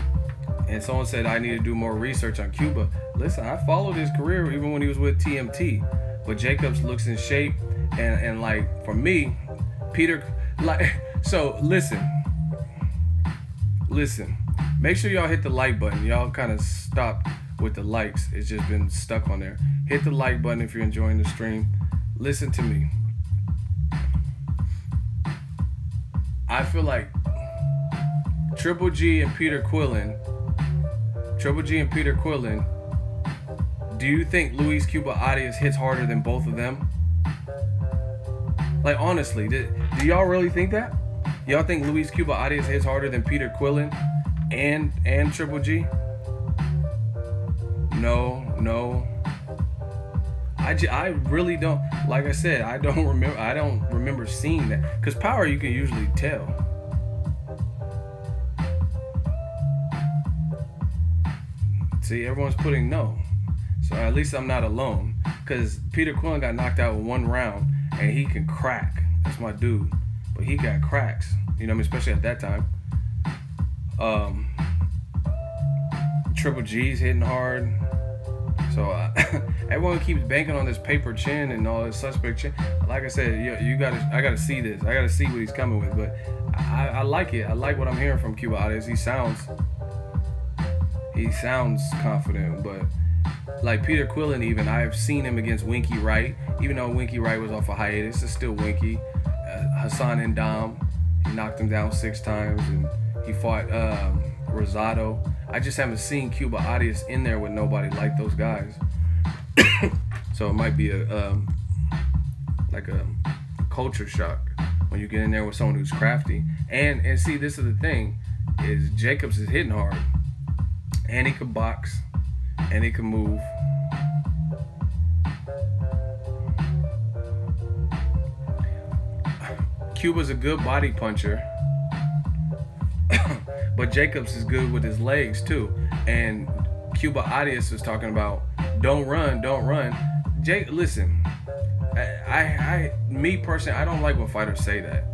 And someone said I need to do more research on Cuba. Listen, I followed his career even when he was with TMT. But Jacobs looks in shape, and like for me, Peter, like, so listen. Make sure y'all hit the like button. Y'all kind of stopped with the likes. It's just been stuck on there. Hit the like button if you're enjoying the stream. Listen to me. I feel like Triple G and Peter Quillin. Do you think Luis Cuba Arias hits harder than both of them? Like, honestly, do y'all really think that? Y'all think Luis Cuba Arias hits harder than Peter Quillin and Triple G? No. I really don't. Like I said, I don't remember seeing that. Because power, you can usually tell. See, everyone's putting no. So at least I'm not alone. Because Peter Quillin got knocked out in one round, and he can crack. That's my dude. But he got cracks. You know what I mean? Especially at that time. Triple G's hitting hard. So everyone keeps banking on this paper chin and all this suspect chin. Like I said, I gotta see this. I gotta see what he's coming with. But I like it. I like what I'm hearing from Cuba Arias. He sounds confident. But like Peter Quillin, even I have seen him against Winky Wright. Even though Winky Wright was off a hiatus, it's still Winky. Hassan Ndam, he knocked him down 6 times, and he fought Rosado. I just haven't seen Cuba Arias in there with nobody like those guys. So it might be a culture shock when you get in there with someone who's crafty. And see, this is the thing, is Jacobs is hitting hard, and he can box, and he can move. Cuba's a good body puncher, but Jacobs is good with his legs too. And Cuba Arias is talking about don't run. Listen, me personally, I don't like when fighters say that.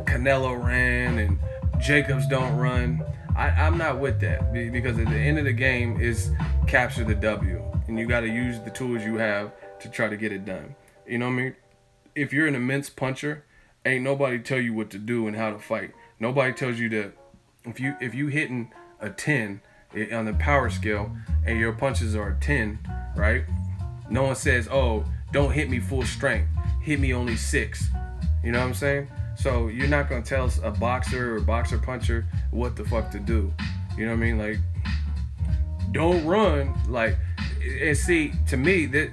Canelo ran and Jacobs don't run. I'm not with that, because at the end of the game is capture the W, and you got to use the tools you have to try to get it done. You know what I mean? If you're an immense puncher, ain't nobody tell you what to do and how to fight. Nobody tells you to, if you hitting a 10 on the power scale and your punches are a 10, right? No one says, oh, don't hit me full strength. Hit me only 6. You know what I'm saying? So you're not going to tell a boxer or boxer puncher what the fuck to do. You know what I mean? Like, don't run. Like, and see, to me, this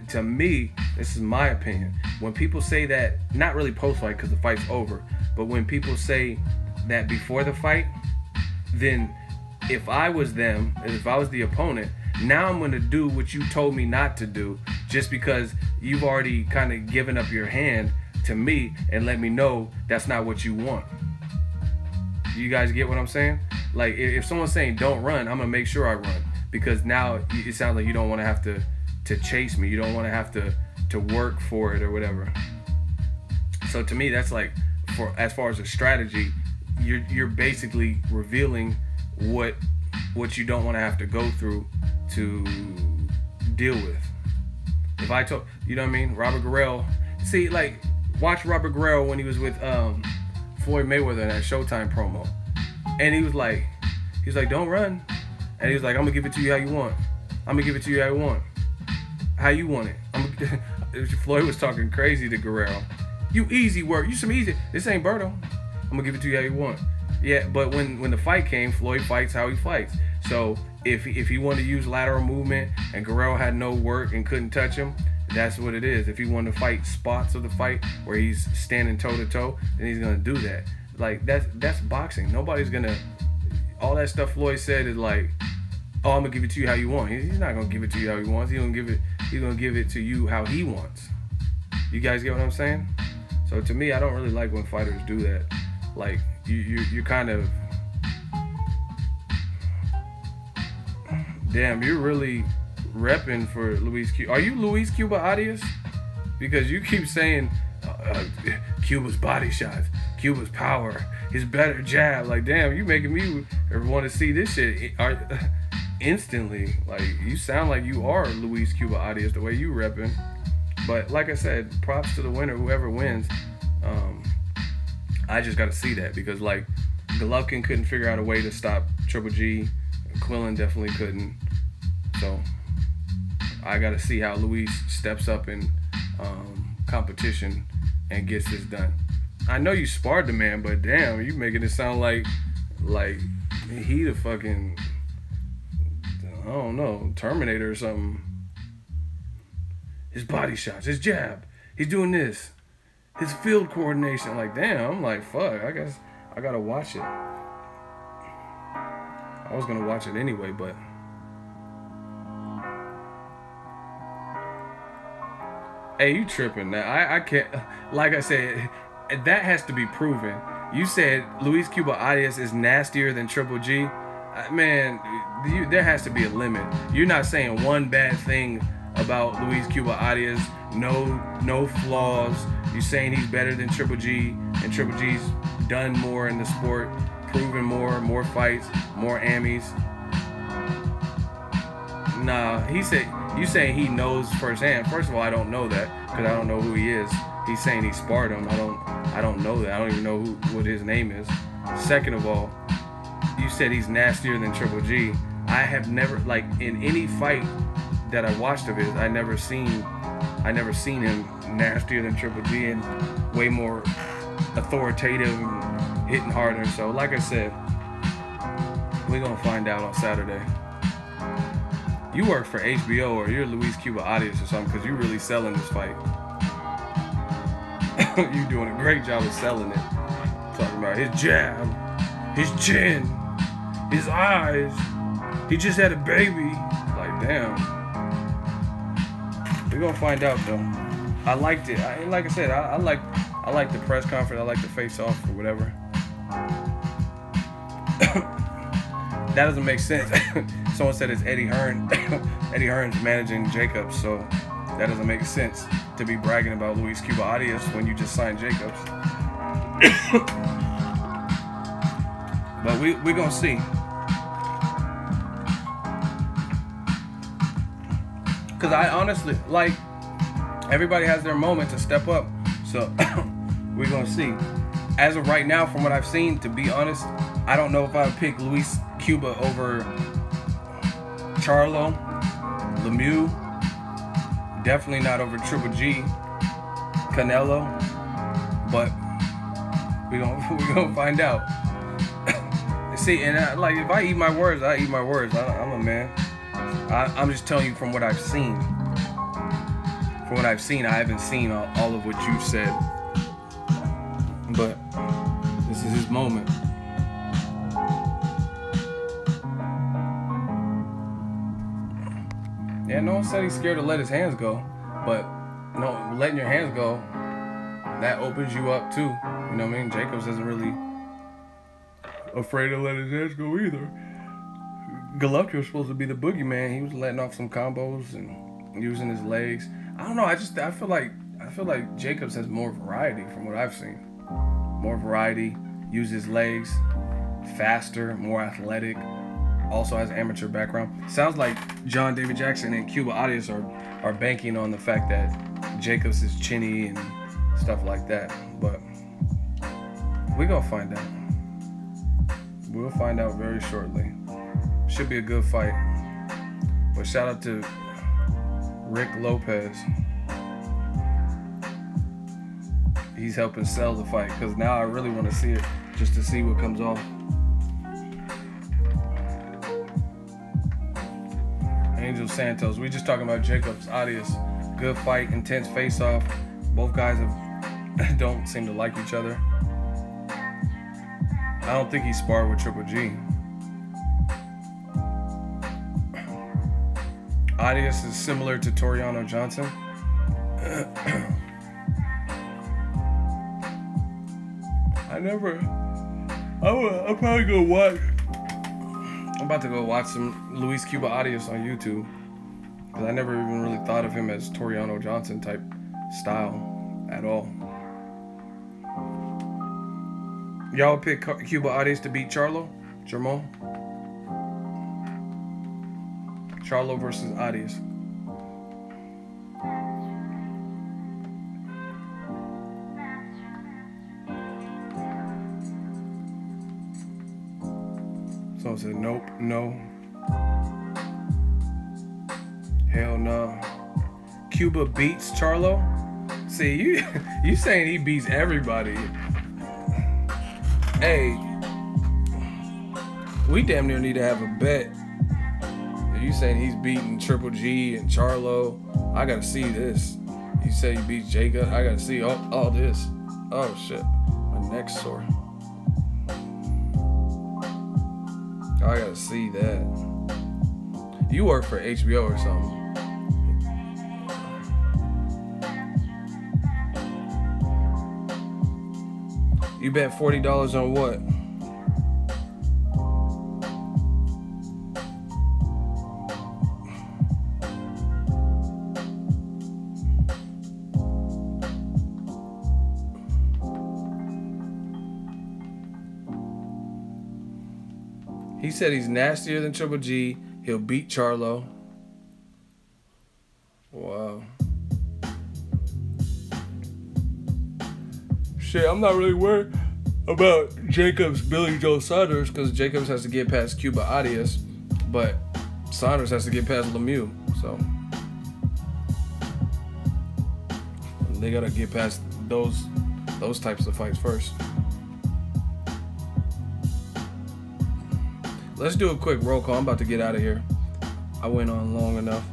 is my opinion. When people say that, not really post-fight because the fight's over, but when people say that before the fight, then if I was them, if I was the opponent, now I'm going to do what you told me not to do, just because you've already kind of given up your hand to me and let me know that's not what you want. You guys get what I'm saying? Like, if someone's saying don't run, I'm going to make sure I run, because now it sounds like you don't want to have to chase me. You don't want to have to work for it or whatever. So to me, that's like, as far as a strategy, you're basically revealing what you don't want to have to go through to deal with. If I told, you know what I mean? Robert Guerrero, see, like, watch Robert Guerrero when he was with Floyd Mayweather in that Showtime promo, and he was like, don't run, and he was like, I'm gonna give it to you how you want. How you want it. Floyd was talking crazy to Guerrero. You easy work. You some easy. This ain't Berto. I'm gonna give it to you how you want. Yeah, but when the fight came, Floyd fights how he fights. So if he wanted to use lateral movement and Guerrero had no work and couldn't touch him, that's what it is. If he wanted to fight spots of the fight where he's standing toe to toe, then he's gonna do that. Like that's boxing. Nobody's gonna. All that stuff Floyd said is like, oh, I'm gonna give it to you how you want. He's not gonna give it to you how he wants. He's gonna give it to you how he wants. You guys get what I'm saying? So to me, I don't really like when fighters do that. Like you kind of, damn, you're really repping for Luis Cuba. Are you Luis Cuba Arias? Because you keep saying Cuba's body shots, Cuba's power, his better jab. Like, damn, you making me want to see this shit instantly. Like, you sound like you are Luis Cuba Arias the way you repping. But like I said, props to the winner, whoever wins. I just got to see that because, like, Golovkin couldn't figure out a way to stop Triple G. Quillen definitely couldn't. So I got to see how Luis steps up in competition and gets this done. I know you sparred the man, but damn, you making it sound like he the fucking, I don't know, Terminator or something. His body shots, his jab, he's doing this, his field coordination. Like, damn, I'm like, fuck, I guess I gotta watch it. I was gonna watch it anyway, but hey, you tripping now. I can't, like I said, that has to be proven. You said Luis Cuba Arias is nastier than Triple G. Man, there has to be a limit. You're not saying one bad thing about Luis Cuba Arias, no flaws. You're saying he's better than Triple G, and Triple G's done more in the sport, proven more fights, more Emmys. Nah, he said, you saying he knows firsthand. First of all, I don't know that because I don't know who he is. He's saying he sparred him. I don't know that. I don't even know what his name is. Second of all, you said he's nastier than Triple G. I have never, like, in any fight that I watched of his, I never seen him nastier than Triple G and way more authoritative and hitting harder. So like I said, we're gonna find out on Saturday. You work for HBO or you're Luis Cuba Arias or something because you're really selling this fight. You're doing a great job of selling it. Talking about his jab, his chin, his eyes. He just had a baby. Like, damn. We're gonna find out though. I liked it. Like I said, I like the press conference. I like the face off or whatever. That doesn't make sense. Someone said it's Eddie Hearn. Eddie Hearn's managing Jacobs, so that doesn't make sense to be bragging about Luis Cuba Arias when you just signed Jacobs. But we're gonna see. Because I honestly, like, everybody has their moment to step up. So we're gonna see. As of right now, from what I've seen, to be honest, I don't know if I would pick Luis Cuba over Charlo, Lemieux. Definitely not over Triple G, Canelo. But we're gonna find out. See, and if I eat my words, I eat my words. I'm a man. I'm just telling you from what I've seen. From what I've seen, I haven't seen all of what you've said. But this is his moment. Yeah, no one said he's scared to let his hands go. But, no, letting your hands go, that opens you up too. You know what I mean? Jacobs isn't really afraid to let his hands go either. Golovkin was supposed to be the boogeyman. He was letting off some combos and using his legs. I don't know. I feel like Jacobs has more variety from what I've seen. More variety. Uses legs, faster, more athletic. Also has amateur background. Sounds like John David Jackson and Cuba Arias are banking on the fact that Jacobs is chinny and stuff like that. But we're gonna find out. We'll find out very shortly. Should be a good fight. But shout out to Rick Lopez. He's helping sell the fight because now I really want to see it. just to see what comes off. Angel Santos. We just talking about Jacobs Arias. Good fight, intense face-off. Both guys don't seem to like each other. I don't think he sparred with Triple G. Arias is similar to Toriano Johnson. I'm probably gonna watch. I'm about to go watch some Luis Cuba Arias on YouTube. Because I never even really thought of him as Toriano Johnson type style at all. Y'all pick Cuba Arias to beat Charlo? Jermall? Charlo versus Arias. Someone said nope, no. Hell no. Cuba beats Charlo? See, you saying he beats everybody. Hey, we damn near need to have a bet. You saying he's beating Triple G and Charlo? I gotta see this. You say he beats Jacob? I gotta see all this. Oh shit, my neck's sore. I gotta see that. You work for HBO or something. You bet $40 on what? He said he's nastier than Triple G. He'll beat Charlo. Wow. Shit, I'm not really worried about Jacobs, Billy Joe Saunders, because Jacobs has to get past Cuba Arias, but Saunders has to get past Lemieux, so they gotta get past those types of fights first. Let's do a quick roll call. I'm about to get out of here. I went on long enough.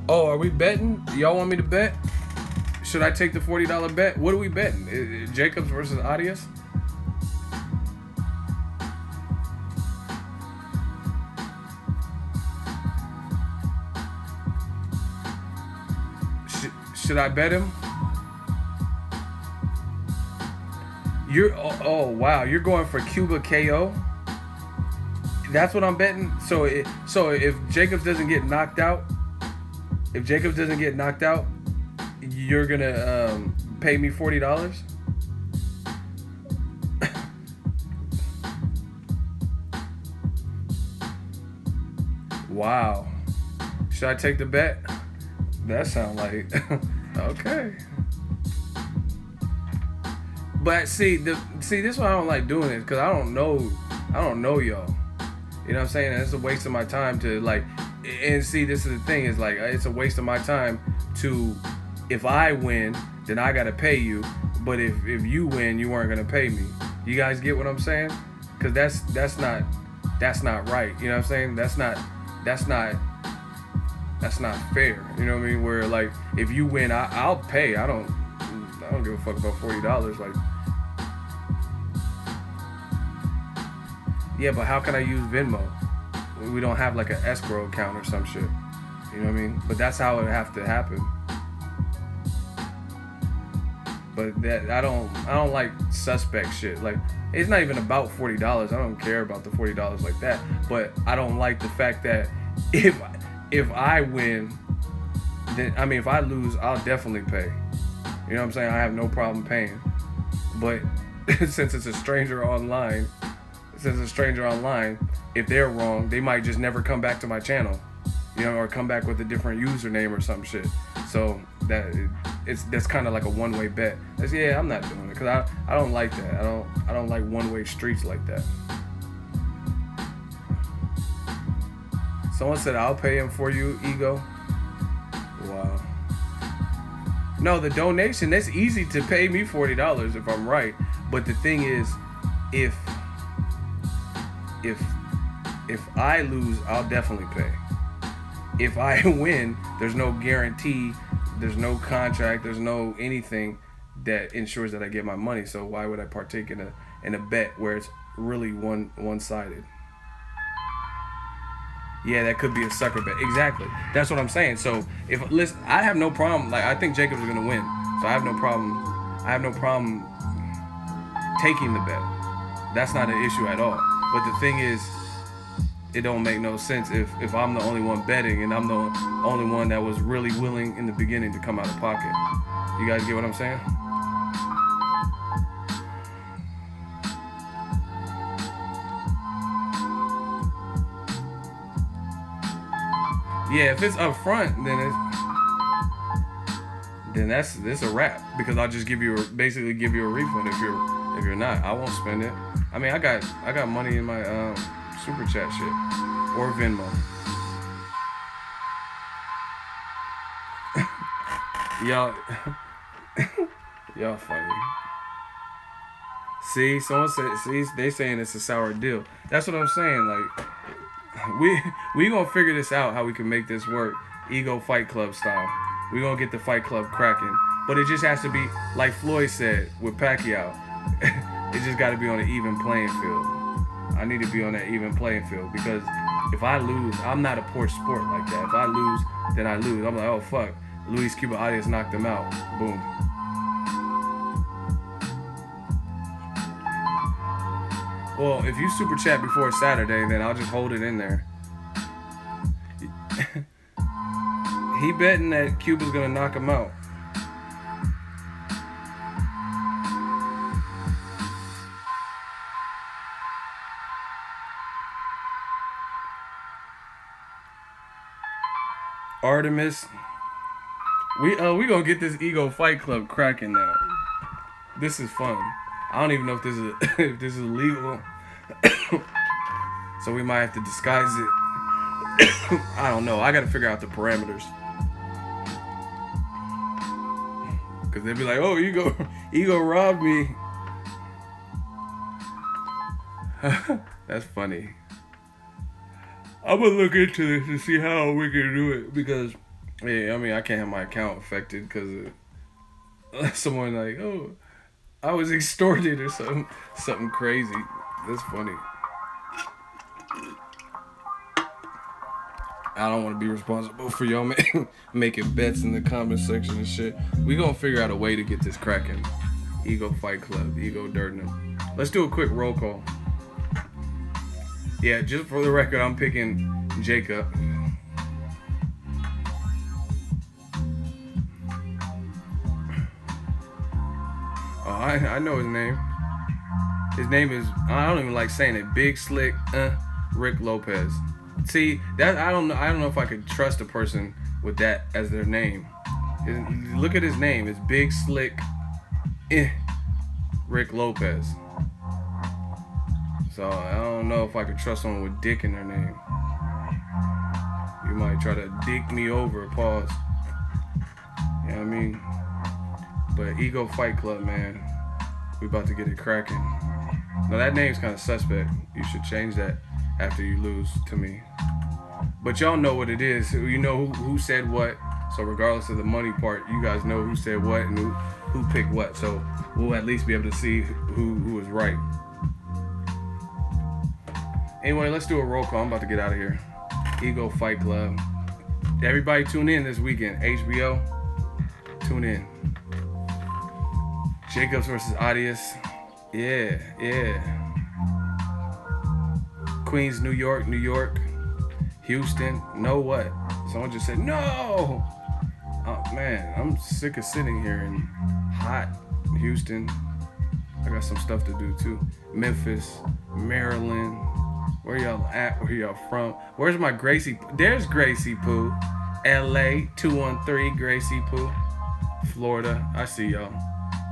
Oh, are we betting? Y'all want me to bet? Should I take the $40 bet? What are we betting? Jacobs versus Arias? Should I bet him? Oh wow, you're going for Cuba KO? That's what I'm betting. So if Jacobs doesn't get knocked out, you're gonna pay me $40? Wow. Should I take the bet? That sounds like okay. But see, this is why I don't like doing this, because I don't know y'all. You know what I'm saying? And it's a waste of my time to like, and see, this is the thing, is like, it's a waste of my time to, if I win, then I gotta pay you. But if you win, you weren't gonna pay me. You guys get what I'm saying? Because that's not right. You know what I'm saying? That's not fair. You know what I mean? Where like, if you win, I'll pay. I don't give a fuck about $40. Like, yeah, but how can I use Venmo? We don't have like an escrow account or some shit. You know what I mean? But that's how it would have to happen. But that I don't like suspect shit. Like, it's not even about $40. I don't care about the $40 like that. But I don't like the fact that if I win, then I mean, if I lose, I'll definitely pay. You know what I'm saying? I have no problem paying. But since it's a stranger online, if they're wrong, they might just never come back to my channel, you know, or come back with a different username or some shit. So that's kind of like a one-way bet. Yeah, I'm not doing it, because I don't like that. I don't like one-way streets like that. Someone said I'll pay him for you, Ego. Wow. No, the donation, that's easy to pay me $40 if I'm right. But the thing is, if I lose, I'll definitely pay. If I win, there's no guarantee, there's no contract, there's no anything that ensures that I get my money. So why would I partake in a bet where it's really one-sided? Yeah, that could be a sucker bet. Exactly. That's what I'm saying. So listen, I have no problem. Like, I think Jacobs is gonna win. So I have no problem. Taking the bet. That's not an issue at all. But the thing is, it don't make no sense if I'm the only one betting and I'm the only one that was really willing in the beginning to come out of pocket. You guys get what I'm saying? Yeah, if it's up front, then that's a wrap, because I'll just basically give you a refund if you're not. I won't spend it. I mean, I got money in my super chat shit or Venmo. y'all funny. See, someone said, they saying it's a sour deal. That's what I'm saying. Like, we gonna figure this out, how we can make this work, Ego Fight Club style. We gonna get the Fight Club cracking, but it just has to be like Floyd said with Pacquiao. It just got to be on an even playing field. I need to be on that even playing field, because if I lose, I'm not a poor sport like that. If I lose, then I lose. I'm like, oh fuck, Luis Cuba Arias knocked him out. Boom. Well, if you super chat before Saturday, then I'll just hold it in there. He betting that Cuba's gonna knock him out. Artemis, we gonna get this Ego Fight Club cracking now. This is fun. I don't even know if this is if this is legal, so we might have to disguise it. I don't know. I gotta figure out the parameters, because they'd be like, "Oh, Ego robbed me." That's funny. I'm gonna look into this to see how we can do it, because, yeah, I mean, I can't have my account affected because of someone like, oh, I was extorted or something crazy. That's funny. I don't want to be responsible for y'all making bets in the comment section and shit. We gonna figure out a way to get this cracking. Ego Fight Club, Ego Dirtnum. Let's do a quick roll call. Yeah, just for the record, I'm picking Jacob. Oh, I know his name. His name is, I don't even like saying it, Big Slick Rick Lopez. See, that I don't know if I could trust a person with that as their name. Look at his name. It's Big Slick Rick Lopez. So I don't know if I could trust someone with dick in their name. You might try to dick me over, pause. You know what I mean? But Ego Fight Club, man, we about to get it cracking. Now that name's kind of suspect. You should change that after you lose to me. But y'all know what it is. You know who said what. So regardless of the money part, you guys know who said what and who picked what. So we'll at least be able to see who was right. Anyway, let's do a roll call. I'm about to get out of here. Ego Fight Club. Everybody tune in this weekend. HBO, tune in. Jacobs versus Arias. Yeah. Queens, New York. Houston. Know what? Someone just said no. Oh man, I'm sick of sitting here in hot Houston. I got some stuff to do too. Memphis, Maryland. Where y'all at? Where y'all from? Where's my Gracie? There's Gracie Poo. LA 213 Gracie Poo. Florida. I see y'all.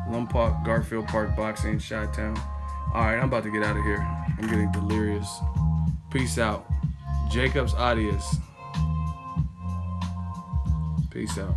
Lumpark, Garfield Park, Boxing, Chi-Town. Alright, I'm about to get out of here. I'm getting delirious. Peace out. Jacobs Arias. Peace out.